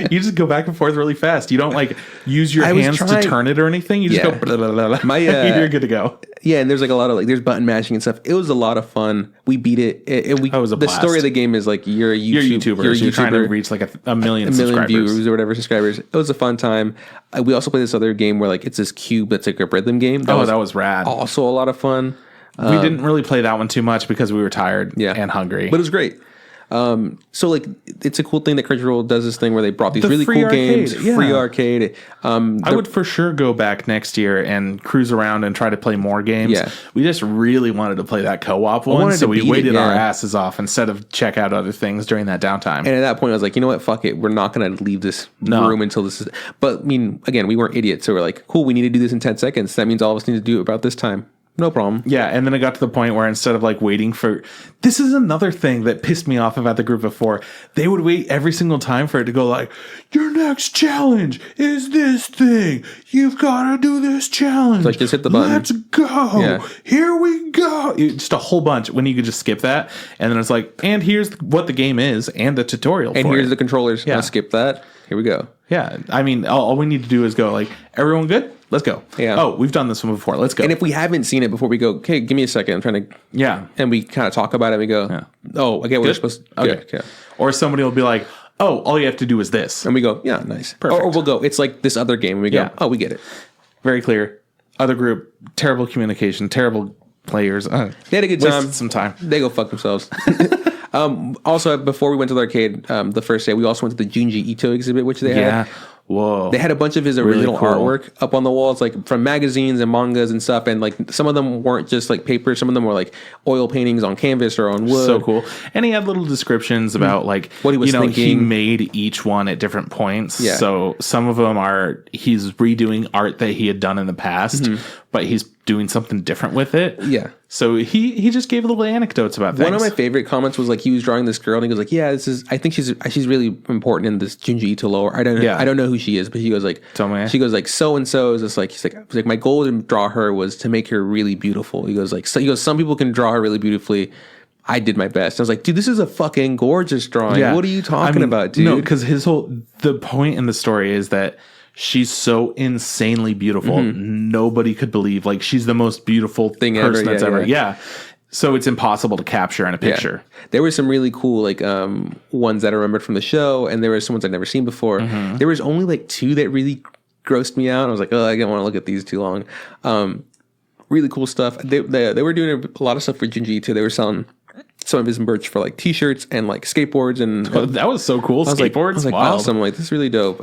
Speaker 2: You just go back and forth really fast. You don't like use your hands to turn it or anything. You just go. Blah, blah, blah, blah. You're good to go.
Speaker 1: Yeah, and there's like a lot of like there's button mashing and stuff. It was a lot of fun. We beat it. It was a blast. The story of the game is like you're a YouTuber. You're
Speaker 2: trying to reach like a million
Speaker 1: views or whatever subscribers. It was a fun time. We also played this other game where like it's this cube that's like a rhythm game.
Speaker 2: That was rad.
Speaker 1: Also a lot of fun.
Speaker 2: We didn't really play that one too much because we were tired and hungry.
Speaker 1: But it was great. So like it's a cool thing that Crunchyroll does this thing where they brought these really cool games, free arcade.
Speaker 2: I would for sure go back next year and cruise around and try to play more games. Yeah. We just really wanted to play that co-op one, so we waited our asses off instead of check out other things during that downtime.
Speaker 1: And at that point I was like, you know what, fuck it. We're not going to leave this room until this is... But I mean, again, we weren't idiots, so we're like, cool, we need to do this in 10 seconds. That means all of us need to do it about this time. No problem.
Speaker 2: Yeah, and then it got to the point where instead of like waiting for... This is another thing that pissed me off about the group before. They would wait every single time for it to go like, your next challenge is this thing. You've got to do this challenge.
Speaker 1: It's like, just hit the button.
Speaker 2: Let's go. Yeah. Here we go. Just a whole bunch when you could just skip that. And then it's like, and here's what the game is and the tutorial
Speaker 1: and here's the controllers. Yeah. I'll skip that. Here we go.
Speaker 2: Yeah. I mean, all we need to do is go like, everyone good? Let's go. Yeah. Oh, we've done this one before. Let's go.
Speaker 1: And if we haven't seen it before, we go, okay, give me a second. I'm trying to...
Speaker 2: Yeah.
Speaker 1: And we kind of talk about it. And we go, oh, okay, we're supposed to...
Speaker 2: Okay. Yeah. Or somebody will be like, oh, all you have to do is this.
Speaker 1: And we go, yeah, nice. Perfect. Or we'll go, it's like this other game. And we go, oh, we get it.
Speaker 2: Very clear. Other group, terrible communication, terrible players.
Speaker 1: They had a good time.
Speaker 2: Wasted some time.
Speaker 1: They go fuck themselves. Also, before we went to the arcade the first day, we also went to the Junji Ito exhibit, which they had.
Speaker 2: Whoa.
Speaker 1: They had a bunch of his original artwork up on the walls, like from magazines and mangas and stuff. And like some of them weren't just like paper. Some of them were like oil paintings on canvas or on wood.
Speaker 2: So cool. And he had little descriptions about like
Speaker 1: what he was thinking.
Speaker 2: He made each one at different points. Yeah. So some of them he's redoing art that he had done in the past, but he's doing something different with it.
Speaker 1: Yeah.
Speaker 2: So he just gave little anecdotes about things.
Speaker 1: One of my favorite comments was like he was drawing this girl and he goes like, yeah, I think she's really important in this Junji Ito lore. I don't know who she is, but he goes like, she goes like, so and so is just like, he's like my goal to draw her was to make her really beautiful. He goes like, some people can draw her really beautifully. I did my best. I was like, dude, this is a fucking gorgeous drawing. Yeah. What are you talking about, dude?
Speaker 2: No, because the point in the story is that she's so insanely beautiful. Nobody could believe like she's the most beautiful person ever. Yeah. So it's impossible to capture in a picture.
Speaker 1: Yeah. There were some really cool like ones that I remembered from the show, and there were some ones I'd never seen before. There was only like 2 that really grossed me out. I was like, oh, I don't want to look at these too long. really cool stuff. They were doing a lot of stuff for Junji too. They were selling some of his merch for like t-shirts and like skateboards, and
Speaker 2: that was so cool. Skateboards,
Speaker 1: I was like awesome. Like, this is really dope.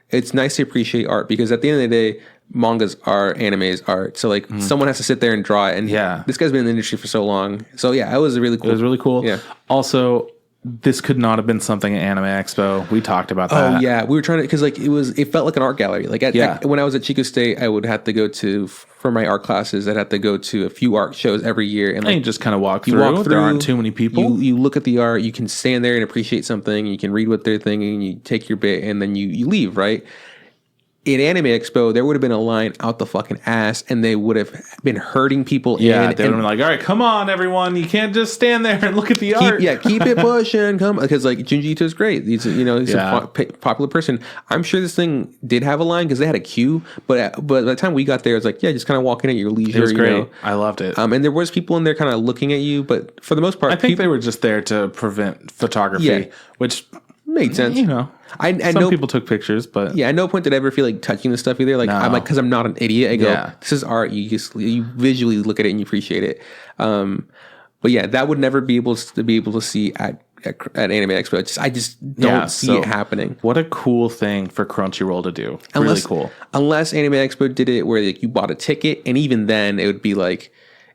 Speaker 1: It's nice to appreciate art, because at the end of the day, manga's art, anime's art. So like someone has to sit there and draw it. And this guy's been in the industry for so long. So yeah, it was really cool.
Speaker 2: It was really cool.
Speaker 1: Yeah.
Speaker 2: Also, this could not have been something at Anime Expo. We talked about that.
Speaker 1: Oh yeah, we were trying to, because like it felt like an art gallery. Like when I was at Chico State, I would have to go to, for my art classes, I'd have to go to a few art shows every year, and like,
Speaker 2: you just kind of walk through. There aren't too many people.
Speaker 1: You look at the art, you can stand there and appreciate something. You can read what they're thinking. You take your bit, and then you leave, right? In Anime Expo, there would have been a line out the fucking ass, and they would have been herding people in.
Speaker 2: Yeah, they would have been like, all right, come on, everyone. You can't just stand there and look at the art.
Speaker 1: Keep it pushing. Come, because like Junji Ito is great. He's a popular person. I'm sure this thing did have a line, because they had a queue, but by the time we got there, it was like, just kind of walking at your leisure.
Speaker 2: It was great. I loved it.
Speaker 1: And there was people in there kind of looking at you, but for the most part,
Speaker 2: I think they were just there to prevent photography, which
Speaker 1: made sense.
Speaker 2: Some people took pictures, but
Speaker 1: at no point did I ever feel like touching the stuff either. Like, I'm like, because I'm not an idiot. I go, this is art. You visually look at it and you appreciate it. But yeah, that would never be able to see at Anime Expo. I just don't see it happening.
Speaker 2: What a cool thing for Crunchyroll to do. Really cool.
Speaker 1: Unless Anime Expo did it where like, you bought a ticket, and even then it would be like,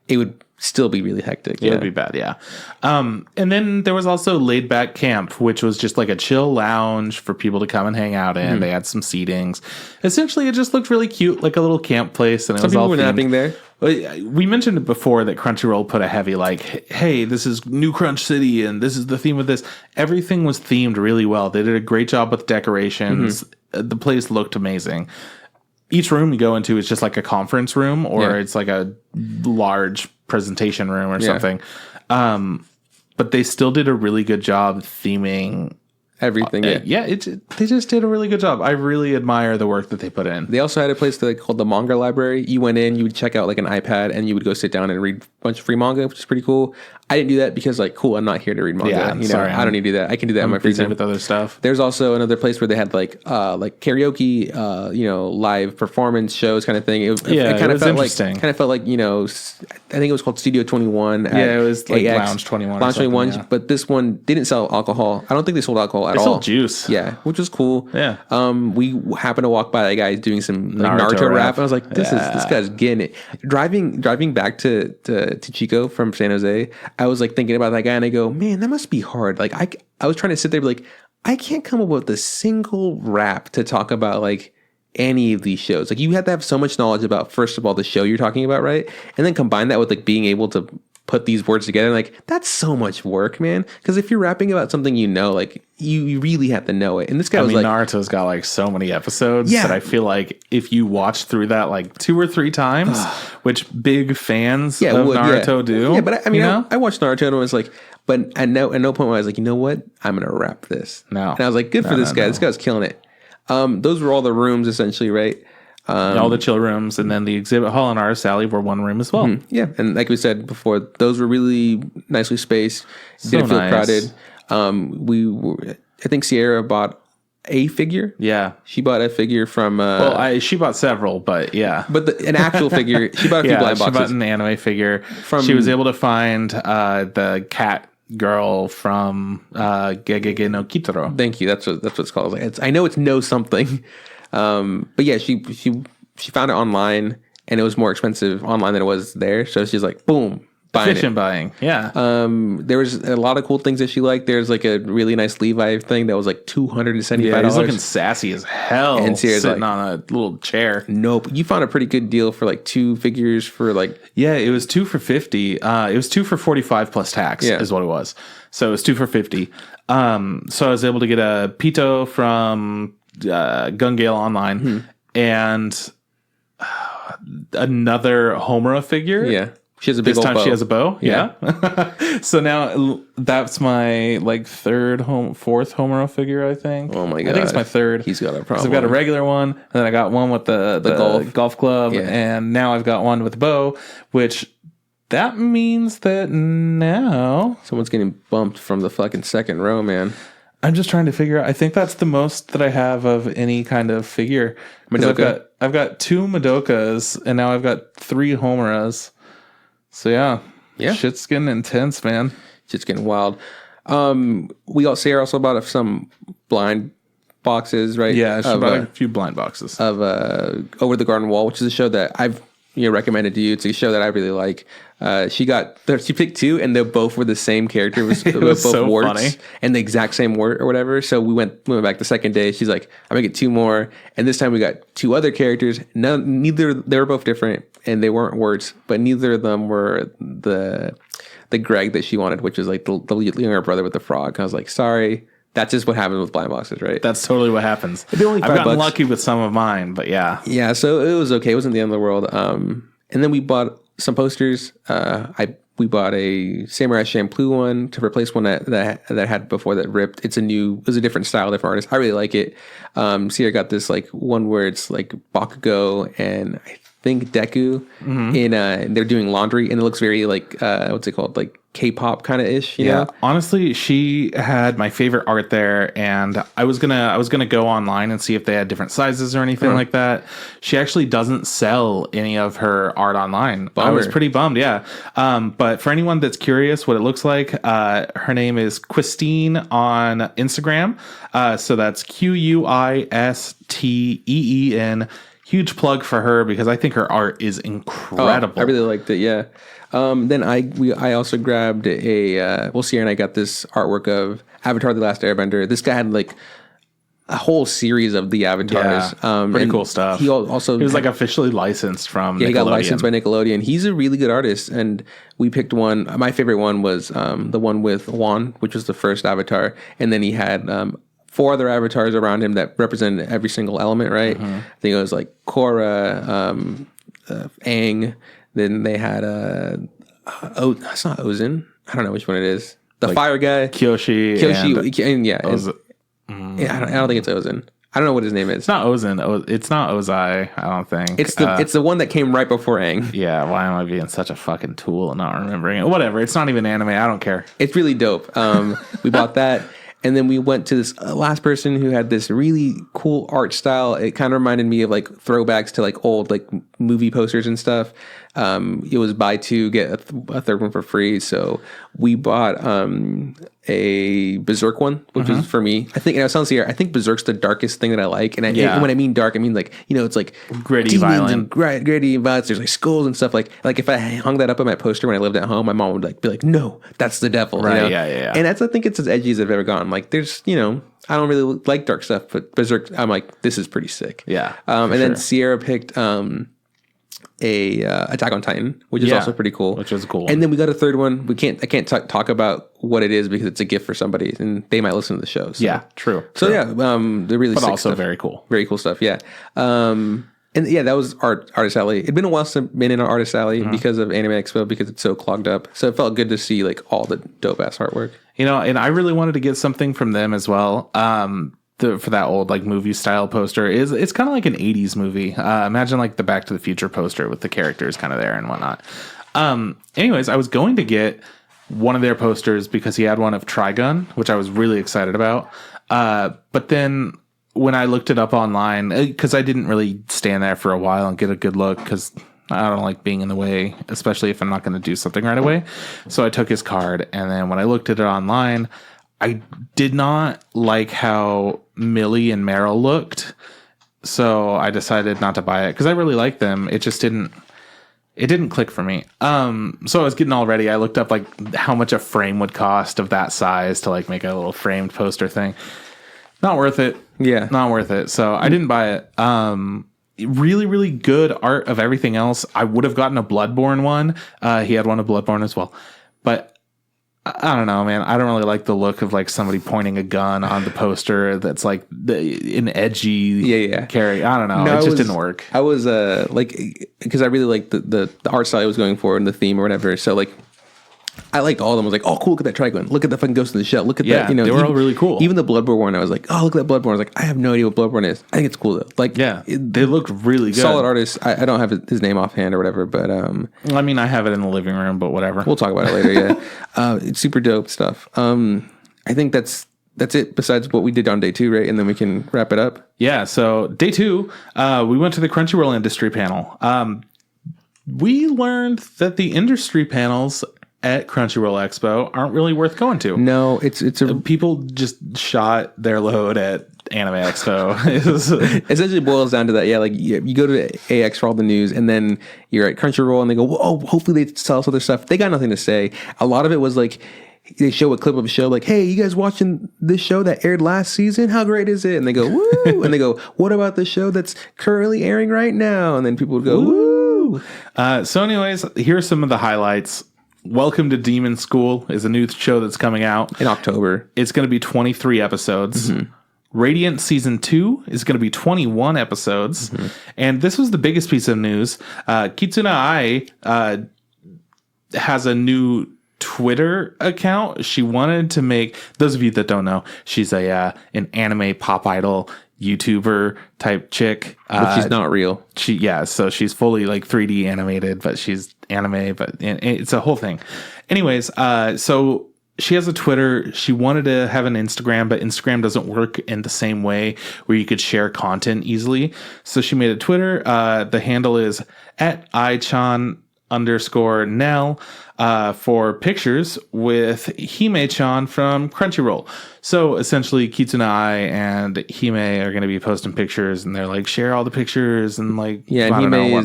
Speaker 1: it would still be really hectic.
Speaker 2: It would be bad, yeah. And then there was also Laid Back Camp, which was just like a chill lounge for people to come and hang out in. They had some seatings. Essentially, it just looked really cute, like a little camp place. And
Speaker 1: some people were napping there.
Speaker 2: We mentioned it before that Crunchyroll put a heavy like, hey, this is New Crunch City, and this is the theme of this. Everything was themed really well. They did a great job with decorations. The place looked amazing. Each room you go into is just like a conference room, or it's like a large presentation room or something. But they still did a really good job theming
Speaker 1: everything.
Speaker 2: They just did a really good job. I really admire the work that they put in.
Speaker 1: They also had a place called the manga library. You went in, you would check out like an iPad, and you would go sit down and read a bunch of free manga, which is pretty cool. I didn't do that because like, cool, I'm not here to read manga. I don't need to do that. I can do that in my free time
Speaker 2: with other stuff.
Speaker 1: There's also another place where they had like karaoke, live performance shows kind of thing. It kind of felt like I think it was called Studio 21.
Speaker 2: It was like Lounge 21.
Speaker 1: Lounge 21, but this one didn't sell alcohol. I don't think they sold alcohol at all.
Speaker 2: They sold juice.
Speaker 1: Yeah, which was cool.
Speaker 2: Yeah.
Speaker 1: We happened to walk by that guy doing some Naruto rap, and I was like, this guy's getting it. Driving back to Chico from San Jose, I was like thinking about that guy, and I go, man, that must be hard. Like I was trying to sit there, like, I can't come up with a single rap to talk about like any of these shows. Like, you have to have so much knowledge about, first of all, the show you're talking about, right? And then combine that with like being able to put these words together. Like, that's so much work, man. Because if you're rapping about something, like you really have to know it. And this guy was like,
Speaker 2: Naruto's got like so many episodes that I feel like if you watch through that like 2 or 3 times, which big fans of Naruto do.
Speaker 1: Yeah, but I watched Naruto and I was like, but at no point I was like, you know what? I'm gonna rap this.
Speaker 2: No.
Speaker 1: And I was like, good for this guy. This guy's killing it. Those were all the rooms essentially, right?
Speaker 2: All the chill rooms, and then the exhibit hall and Artist Alley were one room as well.
Speaker 1: Yeah, and like we said before, those were really nicely spaced. Didn't feel crowded. I think Sierra bought a figure.
Speaker 2: Yeah,
Speaker 1: she bought a figure from.
Speaker 2: She bought several, but yeah,
Speaker 1: but an actual figure. She bought a few blind boxes.
Speaker 2: She bought an anime figure. She was able to find the cat girl from Gegege no Kitaro.
Speaker 1: Thank you. That's what it's called. I know it's no something. But yeah, she found it online, and it was more expensive online than it was there. So she's like, boom,
Speaker 2: buying. Yeah.
Speaker 1: There was a lot of cool things that she liked. There's like a really nice Levi thing that was like $275.
Speaker 2: Yeah, he's looking sassy as hell. And sitting on a little chair.
Speaker 1: Nope. You found a pretty good deal for like 2 figures for like.
Speaker 2: Yeah, it was 2 for $50. It was 2 for $45 plus tax is what it was. So it was 2 for $50. So I was able to get a Pito from Gun Gale Online and another Homura figure.
Speaker 1: Yeah. She has a big
Speaker 2: this time
Speaker 1: bow.
Speaker 2: She has a bow. Yeah. So now that's my like 4th Homura figure, I think.
Speaker 1: Oh my god.
Speaker 2: I think it's my 3rd.
Speaker 1: He's got a problem.
Speaker 2: I've got a regular one, and then I got one with the golf club, and now I've got one with a bow, which that means that now
Speaker 1: someone's getting bumped from the fucking second row, man.
Speaker 2: I'm just trying to figure out. I think that's the most that I have of any kind of figure.
Speaker 1: Madoka.
Speaker 2: I've got 2 Madokas, and now I've got 3 Homuras. So yeah, shit's getting intense, man.
Speaker 1: Shit's getting wild. Sarah also bought some blind boxes, right?
Speaker 2: Yeah, she bought a few blind boxes
Speaker 1: of Over the Garden Wall, which is a show that I've recommended to you. It's a show that I really like. She picked 2, and they both were the same character. It was both
Speaker 2: so
Speaker 1: warts
Speaker 2: funny.
Speaker 1: and the exact same wart or whatever. So we went back the second day. She's like, I'm gonna get 2 more, and this time we got 2 other characters. Neither they were both different, and they weren't warts, but neither of them were the Greg that she wanted, which is like the younger brother with the frog. I was like, sorry. That's just what happens with blind boxes, right?
Speaker 2: That's totally what happens.
Speaker 1: They're only $5.
Speaker 2: I've gotten lucky with some of mine, but yeah.
Speaker 1: Yeah, so it was okay. It wasn't the end of the world. And then we bought some posters. We bought a Samurai Champloo one to replace one that had before that ripped. It was a different style, different artist. I really like it. Sierra got this like one where it's like Bakugo and I think Deku and they're doing laundry, and it looks very like what's it called, like K-pop kind of ish, you know?
Speaker 2: Honestly, she had my favorite art there, and I was gonna go online and see if they had different sizes or anything like that. She actually doesn't sell any of her art online.
Speaker 1: Bummer.
Speaker 2: I was pretty bummed, yeah. But for anyone that's curious what it looks like, her name is Quisteen on Instagram. So that's Quisteen. Huge plug for her because I think her art is incredible.
Speaker 1: I really liked it. Yeah. Then I also grabbed Sierra and I got this artwork of Avatar: The Last Airbender. This guy had like a whole series of the avatars.
Speaker 2: Pretty cool stuff. He was like officially licensed from Nickelodeon.
Speaker 1: He got licensed by Nickelodeon. He's a really good artist, and we picked one. My favorite one was the one with Juan, which was the first Avatar, and then he had 4 other avatars around him that represented every single element, right? I think it was like Korra, Aang. Then they had it's not Ozen. I don't know which one it is. The like fire guy,
Speaker 2: Kyoshi,
Speaker 1: and yeah, I don't think it's Ozen. I don't know what his name is.
Speaker 2: It's not Ozen. It's not Ozai. I don't think
Speaker 1: it's the one that came right before Aang.
Speaker 2: Yeah, why am I being such a fucking tool and not remembering it? Whatever. It's not even anime. I don't care.
Speaker 1: It's really dope. We bought that. And then we went to this last person who had this really cool art style. It kind of reminded me of like throwbacks to like old like movie posters and stuff. It was buy 2, get a third one for free. So we bought a Berserk one, which was for me. I think, and I was telling Sierra, I think Berserk's the darkest thing that I like. And when I mean dark, I mean like, it's like
Speaker 2: gritty, violent.
Speaker 1: Gritty, violence. There's like skulls and stuff. Like if I hung that up on my poster when I lived at home, my mom would like be like, no, that's the devil.
Speaker 2: Right, yeah.
Speaker 1: And I think it's as edgy as I've ever gone. Like there's, I don't really like dark stuff, but Berserk, I'm like, this is pretty sick.
Speaker 2: Yeah.
Speaker 1: Then Sierra picked a Attack on Titan, which is also pretty cool.
Speaker 2: Which was cool.
Speaker 1: And then we got a third one. I can't talk about what it is because it's a gift for somebody and they might listen to the show. So.
Speaker 2: Yeah, true.
Speaker 1: So yeah, they're really sick
Speaker 2: also
Speaker 1: stuff.
Speaker 2: very cool.
Speaker 1: Very cool stuff, yeah. And yeah, that was Artist Alley. It'd been a while since I've been in an Artist Alley because of Anime Expo, because it's so clogged up. So it felt good to see like all the dope ass artwork.
Speaker 2: And I really wanted to get something from them as well. For that old like movie style poster it's kind of like an 80s movie. Imagine like the Back to the Future poster with the characters kind of there and whatnot. Anyways, I was going to get one of their posters because he had one of Trigun, which I was really excited about. But then when I looked it up online, because I didn't really stand there for a while and get a good look because I don't like being in the way, especially if I'm not going to do something right away. So I took his card, and then when I looked at it online, I did not like how Millie and Meryl looked. So I decided not to buy it because I really like them. It just didn't click for me. So I was getting all ready. I looked up like how much a frame would cost of that size to like make a little framed poster thing. Not worth it.
Speaker 1: Yeah.
Speaker 2: Not worth it. So I didn't buy it. Really, really good art of everything else. I would have gotten a Bloodborne one. He had one of Bloodborne as well. But I don't know, man. I don't really like the look of like somebody pointing a gun on the poster that's like an edgy carry. I don't know. No, it just didn't work.
Speaker 1: I was because I really liked the art style I was going for and the theme or whatever. So like I liked all of them. I was like, oh, cool, look at that Trigun. Look at the fucking Ghost in the Shell. Look at that.
Speaker 2: They were all really cool.
Speaker 1: Even the Bloodborne one, I was like, oh, look at that Bloodborne. I was like, I have no idea what Bloodborne is. I think it's cool though. Like,
Speaker 2: they looked really good.
Speaker 1: Solid artist. I don't have his name offhand or whatever, but
Speaker 2: I mean, I have it in the living room, but whatever.
Speaker 1: We'll talk about it later. Yeah, it's super dope stuff. I think that's that's it besides what we did on day 2, right? And then we can wrap it up.
Speaker 2: Yeah. So day 2, we went to the Crunchyroll industry panel. We learned that the industry panels at Crunchyroll Expo aren't really worth going to.
Speaker 1: No, it's
Speaker 2: people just shot their load at Anime Expo.
Speaker 1: Essentially boils down to that. Yeah, like you go to AX for all the news, and then you're at Crunchyroll, and they go, "Oh, hopefully they sell us other stuff." They got nothing to say. A lot of it was like they show a clip of a show, like, "Hey, you guys watching this show that aired last season? How great is it?" And they go, "Woo!" And they go, "What about the show that's currently airing right now?" And then people would go, "Woo!"
Speaker 2: So, anyways, here are some of the highlights. Welcome to Demon School is a new show that's coming out
Speaker 1: in October.
Speaker 2: It's going to be 23 episodes. Radiant Season 2 is going to be 21 episodes. And this was the biggest piece of news. Kizuna Ai has a new Twitter account. She wanted to make, those of you that don't know, she's an anime pop idol YouTuber type chick.
Speaker 1: But she's not real.
Speaker 2: So she's fully like 3D animated, but she's anime, but it's a whole thing. Anyways, so she has a Twitter. She wanted to have an Instagram, but Instagram doesn't work in the same way where you could share content easily. So she made a Twitter. The handle is @ichan_Nell for pictures with Hime-chan from Crunchyroll. So essentially, Kizuna Ai and Hime are going to be posting pictures, and they're like, share all the pictures, and like,
Speaker 1: and Hime is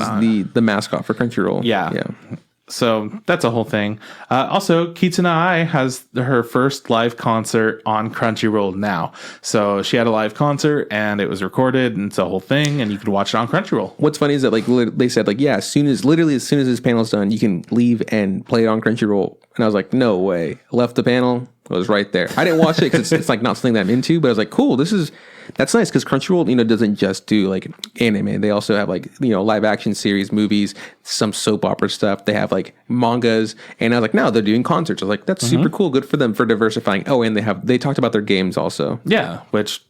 Speaker 1: the mascot for Crunchyroll.
Speaker 2: Yeah. So that's a whole thing. Also, Kizuna Ai has her first live concert on Crunchyroll now. So she had a live concert and it was recorded, and it's a whole thing, and you could watch it on Crunchyroll.
Speaker 1: What's funny is that like they said like, yeah, as soon as this panel's done, you can leave and play it on Crunchyroll. And I was like, no way. Left the panel. It was right there. I didn't watch it because it's like not something that I'm into, but I was like, cool, that's nice because Crunchyroll, doesn't just do like anime. They also have like, live action series, movies, some soap opera stuff. They have like mangas, and I was like, no, they're doing concerts. I was like, that's super cool. Good for them for diversifying. Oh, and they talked about their games also.
Speaker 2: Yeah, which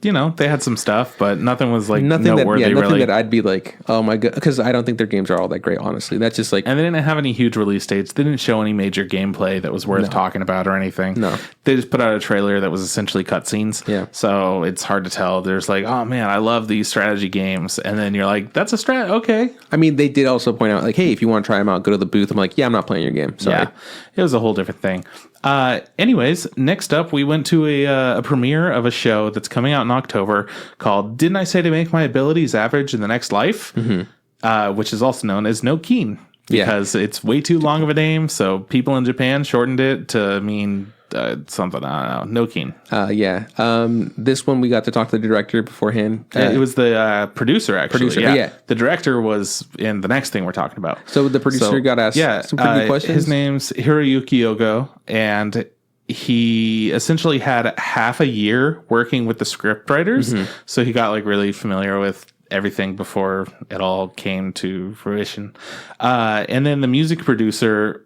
Speaker 2: they had some stuff, but nothing was like noteworthy.
Speaker 1: Nothing that I'd be like, oh my god, because I don't think their games are all that great, honestly. That's just like,
Speaker 2: and they didn't have any huge release dates. They didn't show any major gameplay that was worth talking about or anything.
Speaker 1: No,
Speaker 2: they just put out a trailer that was essentially cutscenes.
Speaker 1: Yeah,
Speaker 2: so it's hard to tell. There's like, oh man, I love these strategy games, and then you're like, that's a strat. Okay.
Speaker 1: I mean, they did also point out like, hey, if you want to try them out, go to the booth. I'm like, yeah, I'm not playing your game. Sorry.
Speaker 2: Yeah, it was a whole different thing. Anyways, next up, we went to a premiere of a show that's coming out in October called Didn't I Say to Make My Abilities Average in the Next Life? Which is also known as Nokin, because it's way too long of a name. So people in Japan shortened it to mean something, I don't know, Nokin.
Speaker 1: This one we got to talk to the director beforehand.
Speaker 2: It was the producer, actually.
Speaker 1: Yeah.
Speaker 2: The director was in the next thing we're talking about.
Speaker 1: So the producer got asked some pretty good questions.
Speaker 2: His name's Hiroyuki Yogo, and he essentially had half a year working with the script writers. So he got like really familiar with everything before it all came to fruition. And then the music producer,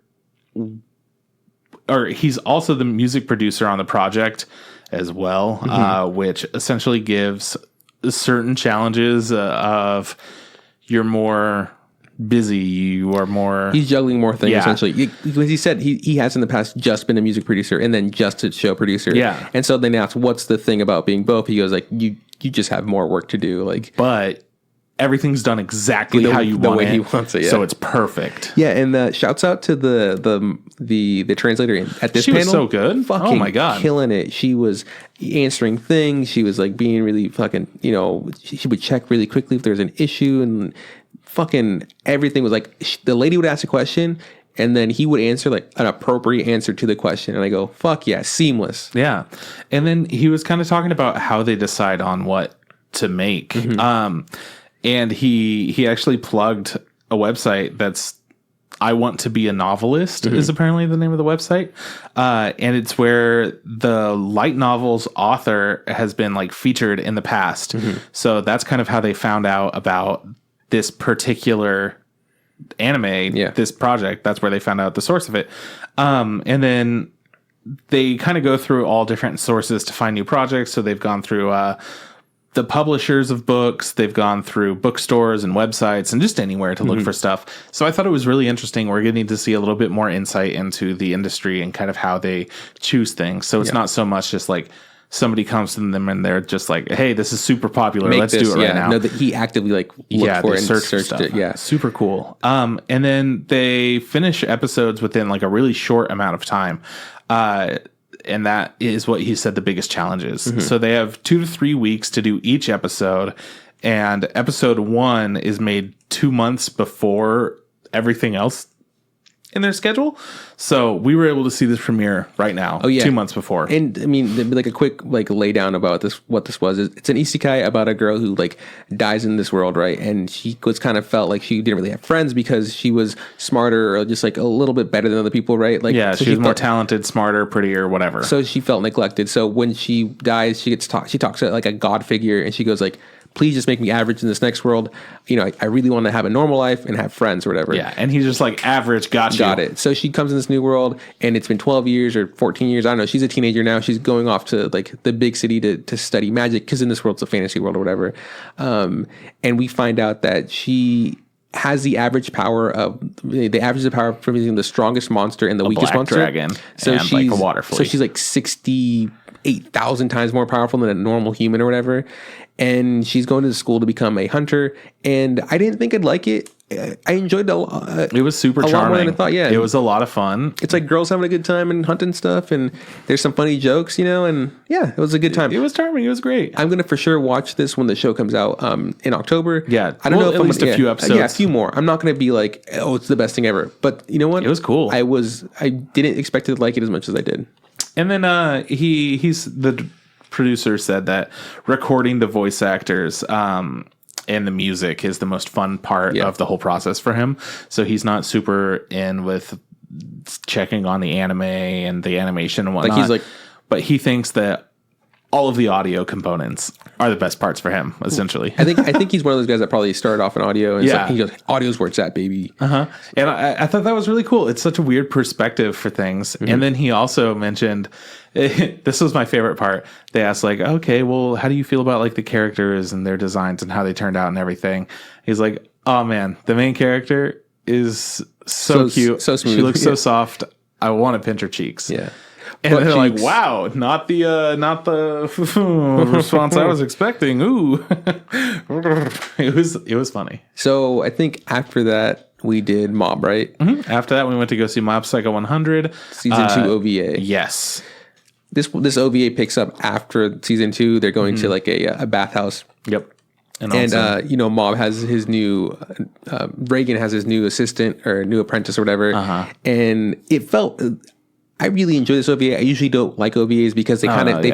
Speaker 2: or he's also the music producer on the project as well, which essentially gives certain challenges of you're more busy, you are more...
Speaker 1: He's juggling more things, essentially. Because he said he has in the past just been a music producer and then just a show producer.
Speaker 2: Yeah.
Speaker 1: And so they asked, what's the thing about being both? He goes like, you just have more work to do. Like,
Speaker 2: but everything's done exactly how you want it. He wants it, so it's perfect.
Speaker 1: Yeah, and shouts out to the translator at this panel. She
Speaker 2: was so good.
Speaker 1: Fucking
Speaker 2: oh my god,
Speaker 1: killing it. She was answering things. She was like being really fucking, she would check really quickly if there's an issue, and fucking everything was like, the lady would ask a question and then he would answer like an appropriate answer to the question. And I go, fuck yeah, seamless.
Speaker 2: Yeah. And then he was kind of talking about how they decide on what to make. And he actually plugged a website that's I Want to Be a Novelist is apparently the name of the website. And it's where the light novel's author has been like featured in the past. So that's kind of how they found out about this particular anime, this project. That's where they found out the source of it. And then they kind of go through all different sources to find new projects. So they've gone through the publishers of books. They've gone through bookstores and websites and just anywhere to look for stuff. So I thought it was really interesting. We're getting to see a little bit more insight into the industry and kind of how they choose things. So it's not so much just like somebody comes to them and they're just like, hey, this is super popular. Let's do it right now.
Speaker 1: No, that he actively like looked for it and searched it. Yeah.
Speaker 2: Super cool. And then they finish episodes within like a really short amount of time. And that is what he said the biggest challenge is. So they have 2 to 3 weeks to do each episode. And episode 1 is made 2 months before everything else in their schedule. So we were able to see this premiere right now. 2 months before.
Speaker 1: And I mean, like a quick like lay down about this, what this was. It's an isekai about a girl who like dies in this world, right? And she was kind of felt like she didn't really have friends because she was smarter or just like a little bit better than other people, right? Like,
Speaker 2: so she was more talented, smarter, prettier, whatever.
Speaker 1: So she felt neglected. So when she dies, she talks to like a god figure, and she goes like, please just make me average in this next world. You know, I really want to have a normal life and have friends or whatever.
Speaker 2: Yeah, and he's just like, average, got
Speaker 1: it. So she comes in this new world, and it's been 12 years or 14 years. I don't know. She's a teenager now. She's going off to like the big city to study magic, because in this world, it's a fantasy world or whatever. And we find out that she has the average power of from using the strongest monster and the weakest monster.
Speaker 2: Dragon.
Speaker 1: So
Speaker 2: and
Speaker 1: she's
Speaker 2: like a water flea.
Speaker 1: So she's like 68,000 times more powerful than a normal human or whatever. And she's going to school to become a hunter. And I didn't think I'd like it. I enjoyed it.
Speaker 2: It was super charming.
Speaker 1: Lot more than I thought. Yeah,
Speaker 2: it was a lot of fun.
Speaker 1: It's like girls having a good time and hunting stuff, and there's some funny jokes, you know. And yeah, it was a good time.
Speaker 2: It was charming. It was great.
Speaker 1: I'm gonna for sure watch this when the show comes out in October.
Speaker 2: Yeah,
Speaker 1: I don't know if
Speaker 2: at least a few episodes.
Speaker 1: Yeah, a few more. I'm not gonna be like, oh, it's the best thing ever. But you know what?
Speaker 2: It was cool.
Speaker 1: I didn't expect to like it as much as I did.
Speaker 2: And then he's the producer said that recording the voice actors and the music is the most fun part of the whole process for him. So he's not super in with checking on the anime and the animation and whatnot. But he thinks that all of the audio components are the best parts for him, essentially.
Speaker 1: I think he's one of those guys that probably started off in audio. And he goes, audio's where it's at, baby.
Speaker 2: And I thought that was really cool. It's such a weird perspective for things. And then he also mentioned, this was my favorite part. They asked like, okay, well, how do you feel about like the characters and their designs and how they turned out and everything? He's like, oh man, the main character is so cute.
Speaker 1: So smooth.
Speaker 2: She looks so soft. I want to pinch her cheeks.
Speaker 1: Yeah.
Speaker 2: And they're like, wow, not the response I was expecting. Ooh. It was funny.
Speaker 1: So I think after that we did Mob, right?
Speaker 2: After that we went to go see Mob Psycho 100.
Speaker 1: Season 2 OVA.
Speaker 2: Yes.
Speaker 1: This OVA picks up after season 2. They're going to like a bathhouse.
Speaker 2: Yep.
Speaker 1: And you know, Mob has his new Reagan has his new assistant or new apprentice or whatever. And it felt I really enjoy this OVA. I usually don't like OVAs because they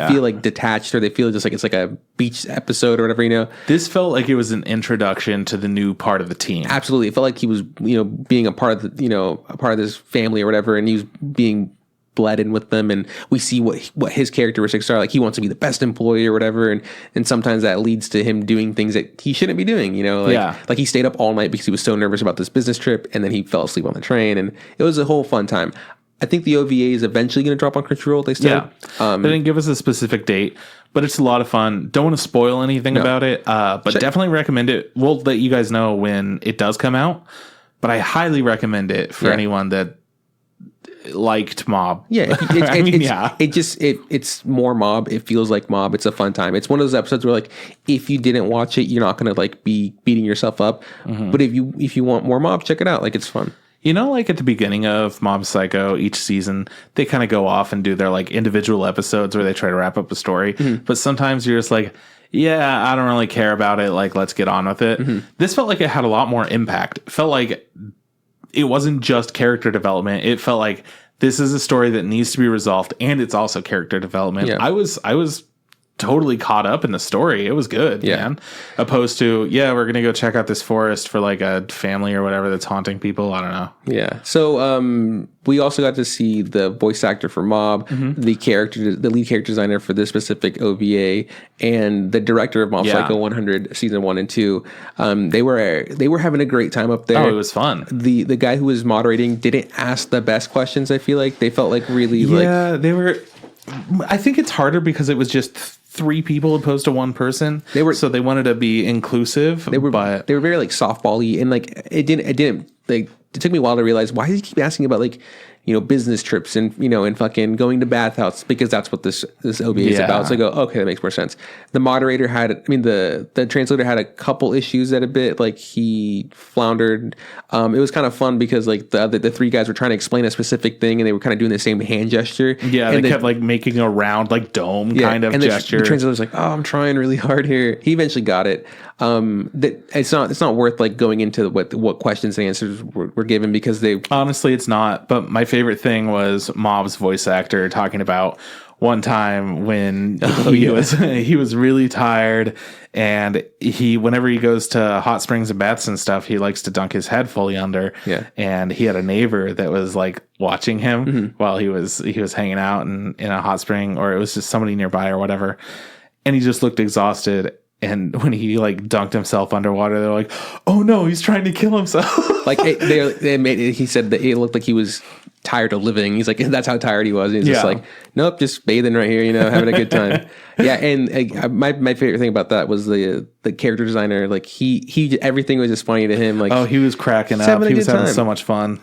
Speaker 1: feel like detached, or they feel just like it's like a beach episode or whatever, you know.
Speaker 2: This felt like it was an introduction to the new part of the team.
Speaker 1: Absolutely. It felt like he was, you know, being a part of this family or whatever, and he was being bled in with them, and we see what his characteristics are. Like, he wants to be the best employee or whatever, and sometimes that leads to him doing things that he shouldn't be doing, you know. Like he stayed up all night because he was so nervous about this business trip, and then he fell asleep on the train, and it was a whole fun time. I think the OVA is eventually going to drop on Crunchyroll, they said.
Speaker 2: They didn't give us a specific date, but it's a lot of fun. Don't want to spoil anything about it, but definitely recommend it. We'll let you guys know when it does come out, but I highly recommend it for anyone that liked Mob.
Speaker 1: Yeah, it's more Mob. It feels like Mob. It's a fun time. It's one of those episodes where, like, if you didn't watch it, you're not going to like be beating yourself up. But if you want more Mob, check it out. Like, it's fun.
Speaker 2: You know, like at the beginning of Mob Psycho, each season, they kind of go off and do their like individual episodes where they try to wrap up a story. But sometimes you're just like, yeah, I don't really care about it. Like, let's get on with it. This felt like it had a lot more impact. It felt like it wasn't just character development. It felt like this is a story that needs to be resolved, and it's also character development. I was totally caught up in the story. It was good, man. Opposed to, we're gonna go check out this forest for like a family or whatever that's haunting people. I don't know.
Speaker 1: Yeah. So we also got to see the voice actor for Mob, the lead character designer for this specific OVA, and the director of Mob Psycho 100 season 1 and 2. They were having a great time up there.
Speaker 2: Oh, it was fun.
Speaker 1: The guy who was moderating didn't ask the best questions. I feel like they felt like really
Speaker 2: they were. I think it's harder because it was just 3 people opposed to 1 person. So they wanted to be inclusive.
Speaker 1: They were very like softball-y, and like it didn't like, it took me a while to realize, why does he keep asking about like, business trips and, and fucking going to bathhouse, because that's what this OVA is about. So I go, okay, that makes more sense. The moderator the translator had a couple issues that a bit, like he floundered. It was kind of fun because like the 3 guys were trying to explain a specific thing, and they were kind of doing the same hand gesture.
Speaker 2: Yeah, and they kept like making a round like dome kind of gesture.
Speaker 1: The translator was like, oh, I'm trying really hard here. He eventually got it. It's not worth like going into what questions and answers were given, because
Speaker 2: honestly, it's not. But my favorite thing was Mob's voice actor talking about one time when he was really tired, and whenever he goes to hot springs and baths and stuff, he likes to dunk his head fully under.
Speaker 1: Yeah.
Speaker 2: And he had a neighbor that was like watching him while he was hanging out in a hot spring, or it was just somebody nearby or whatever. And he just looked exhausted. And when he like dunked himself underwater, they're like, "Oh no, he's trying to kill himself." Like
Speaker 1: he said that it looked like he was tired of living. He's like, that's how tired he was. And he's just like, nope, just bathing right here, having a good time. Yeah, and my favorite thing about that was the character designer. Like he everything was just funny to him. Like,
Speaker 2: oh, he was cracking up. He was having so much fun.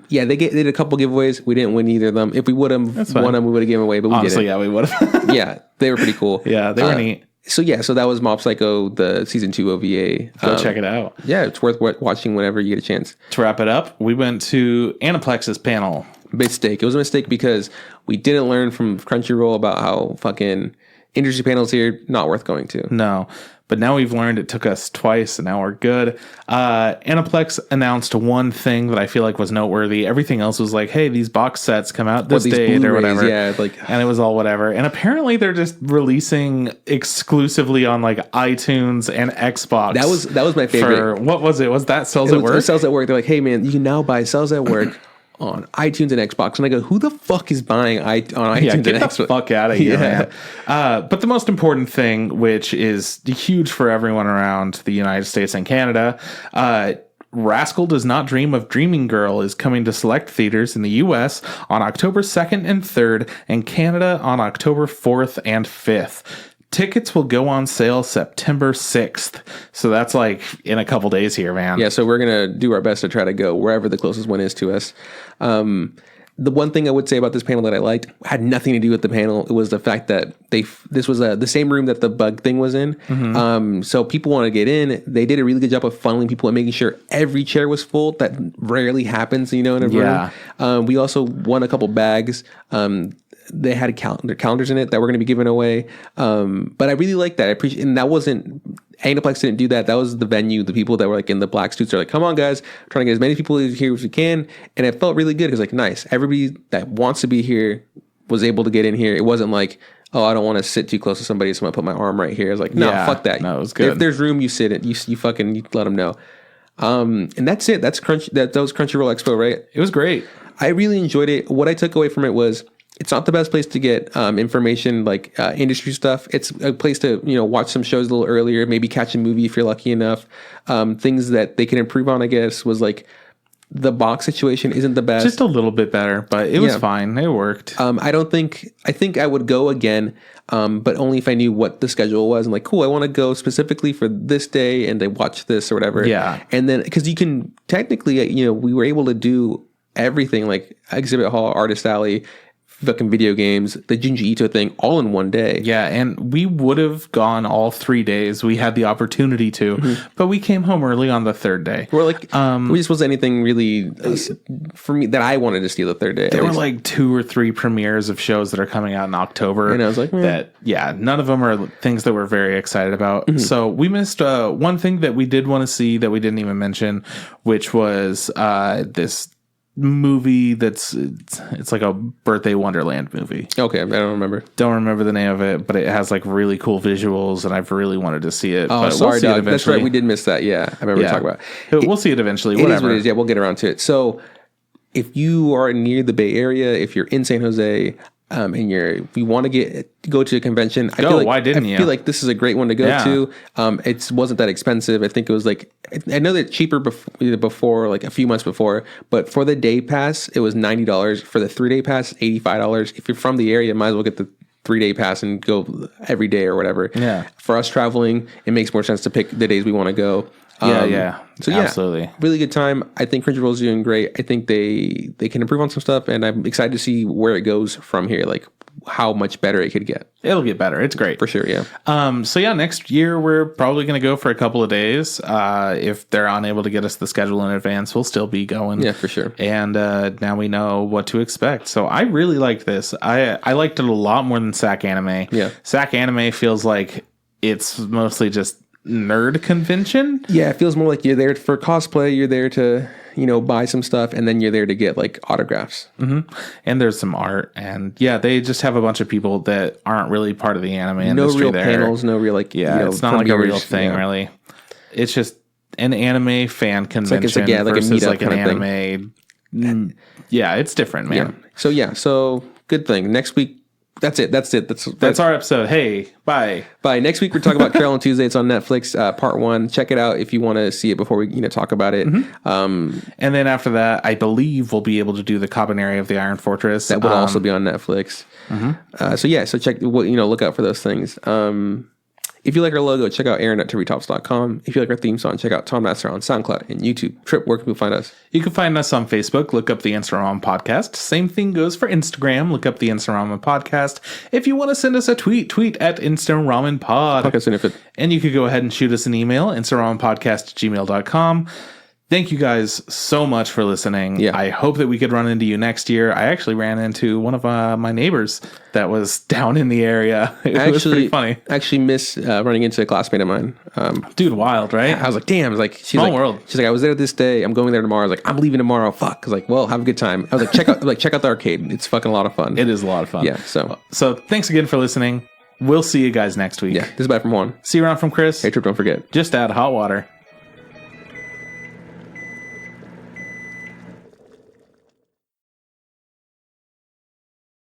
Speaker 1: Yeah, they did a couple giveaways. We didn't win either of them. If we would have won them, we would have given away. But we
Speaker 2: honestly,
Speaker 1: didn't.
Speaker 2: Yeah, we would have.
Speaker 1: Yeah, they were pretty cool.
Speaker 2: Yeah, they were neat.
Speaker 1: So that was Mob Psycho, the season 2 OVA.
Speaker 2: Go check it out.
Speaker 1: Yeah, it's worth watching whenever you get a chance.
Speaker 2: To wrap it up, we went to Aniplex's panel.
Speaker 1: Mistake. It was a mistake because we didn't learn from Crunchyroll about how fucking industry panels here not worth going to.
Speaker 2: No. But now we've learned. It took us twice, and now we're good. Aniplex announced one thing that I feel like was noteworthy. Everything else was like, hey, these box sets come out this date or whatever.
Speaker 1: Yeah,
Speaker 2: and it was all whatever. And apparently they're just releasing exclusively on like iTunes and Xbox.
Speaker 1: That was my favorite.
Speaker 2: What was it? Was that Cells at Work?
Speaker 1: Cells at Work. They're like, hey man, you can now buy Cells at Work on iTunes and Xbox. And I go, who the fuck is buying on iTunes and Xbox?
Speaker 2: Get the fuck out of here, man. But the most important thing, which is huge for everyone around the United States and Canada, Rascal Does Not Dream of Dreaming Girl is coming to select theaters in the U.S. on October 2nd and 3rd, and Canada on October 4th and 5th. Tickets will go on sale September 6th. So that's like in a couple days here, man.
Speaker 1: Yeah, so we're going to do our best to try to go wherever the closest one is to us. The one thing I would say about this panel that I liked had nothing to do with the panel. It was the fact that this was the same room that the bug thing was in. Mm-hmm. So people want to get in. They did a really good job of funneling people and making sure every chair was full. That rarely happens, in a room. We also won a couple bags. They had their calendars in it that were going to be given away. But I really like that. I appreciate, and that wasn't, Aniplex didn't do that. That was the venue. The people that were like in the black suits are like, come on guys, I'm trying to get as many people here as we can. And it felt really good. It was like, nice. Everybody that wants to be here was able to get in here. It wasn't like, oh, I don't want to sit too close to somebody, so I'm going to put my arm right here. I was like, no, fuck that.
Speaker 2: No, it was good.
Speaker 1: If there's room, you sit it. You fucking let them know. And that's it. That was Crunchyroll Expo, right?
Speaker 2: It was great.
Speaker 1: I really enjoyed it. What I took away from it was, it's not the best place to get information like industry stuff. It's a place to watch some shows a little earlier, maybe catch a movie if you're lucky enough. Things that they can improve on, I guess, was like the box situation isn't the best.
Speaker 2: Just a little bit better, but it was fine. It worked. I
Speaker 1: think I would go again, but only if I knew what the schedule was. And like, cool, I want to go specifically for this day and I watch this or whatever.
Speaker 2: Yeah.
Speaker 1: And then, because you can technically, we were able to do everything like Exhibit Hall, Artist Alley, fucking video games, the Junji Ito thing, all in one day.
Speaker 2: Yeah, and we would have gone all 3 days. We had the opportunity to, but we came home early on the 3rd day.
Speaker 1: We're like, we just wasn't anything really for me that I wanted to see the 3rd day.
Speaker 2: There were like 2 or 3 premieres of shows that are coming out in October.
Speaker 1: And I was like,
Speaker 2: none of them are things that we're very excited about. Mm-hmm. So we missed one thing that we did want to see that we didn't even mention, which was this movie it's like a birthday wonderland movie.
Speaker 1: Okay, I don't remember
Speaker 2: the name of it, but it has like really cool visuals and I've really wanted to see it.
Speaker 1: Oh,
Speaker 2: but
Speaker 1: sorry, dog. That's right, we did miss that. Yeah, I remember talking about
Speaker 2: it. We'll see it eventually. Whatever.
Speaker 1: It is what it is. Yeah, we'll get around to it. So if you are near the Bay Area, if you're in San Jose, and if you want to go to a convention, I feel like this is a great one to go to. It wasn't that expensive. I think it was like, I know that cheaper before, like a few months before, but for the day pass, it was $90. For the 3-day pass, $85. If you're from the area, might as well get the 3-day pass and go every day or whatever.
Speaker 2: Yeah.
Speaker 1: For us traveling, it makes more sense to pick the days we want to go. So
Speaker 2: absolutely.
Speaker 1: Really good time. I think Crunchyroll's doing great. I think they can improve on some stuff, and I'm excited to see where it goes from here. Like how much better it could get.
Speaker 2: It'll get better. It's great
Speaker 1: for sure. Yeah.
Speaker 2: So yeah, next year we're probably going to go for a couple of days. If they're unable to get us the schedule in advance, we'll still be going.
Speaker 1: Yeah, for sure.
Speaker 2: And now we know what to expect. So I really liked this. I liked it a lot more than SAC Anime.
Speaker 1: Yeah.
Speaker 2: SAC Anime feels like it's mostly just nerd convention.
Speaker 1: Yeah, it feels more like you're there for cosplay. You're there to, buy some stuff, and then you're there to get like autographs.
Speaker 2: Mm-hmm. And there's some art, and yeah, they just have a bunch of people that aren't really part of the anime industry.
Speaker 1: No real
Speaker 2: there.
Speaker 1: panels, no real
Speaker 2: it's not like a real thing, really. It's just an anime fan convention.
Speaker 1: It's like a
Speaker 2: versus
Speaker 1: meetup
Speaker 2: like an
Speaker 1: kind of
Speaker 2: anime. Yeah, it's different, man.
Speaker 1: Yeah. So good thing. Next week. That's it. That's
Speaker 2: our episode. Hey, bye.
Speaker 1: Next week we're talking about Carole on Tuesday. It's on Netflix, part 1. Check it out if you want to see it before we talk about it.
Speaker 2: Mm-hmm. And then after that, I believe we'll be able to do the Cabaneri of the Iron Fortress.
Speaker 1: That would also be on Netflix.
Speaker 2: Mm-hmm.
Speaker 1: So check. Look out for those things. If you like our logo, check out aaron@turbytops.com. If you like our theme song, check out Tom Nasser on SoundCloud and YouTube. Trip, where can people find us?
Speaker 2: You can find us on Facebook. Look up the Instagram Podcast. Same thing goes for Instagram. Look up the Instagram Podcast. If you want to send us a tweet at Instaramen Pod. And you could go ahead and shoot us an email, instaraменpodcast@gmail.com. Thank you guys so much for listening.
Speaker 1: Yeah.
Speaker 2: I hope that we could run into you next year. I actually ran into one of my neighbors that was down in the area. It was pretty funny.
Speaker 1: I actually miss running into a classmate of mine.
Speaker 2: Dude, wild, right?
Speaker 1: I was like, damn. I was like,
Speaker 2: Small world.
Speaker 1: She's like, I was there this day. I'm going there tomorrow. I was like, I'm leaving tomorrow. Fuck. I was like, well, have a good time. I was like, check out the arcade. It's fucking a lot of fun.
Speaker 2: It is a lot of fun.
Speaker 1: Yeah.
Speaker 2: So thanks again for listening. We'll see you guys next week.
Speaker 1: Yeah. This is bye from Juan.
Speaker 2: See you around from Chris.
Speaker 1: Hey, Trip, don't forget.
Speaker 2: Just add hot water.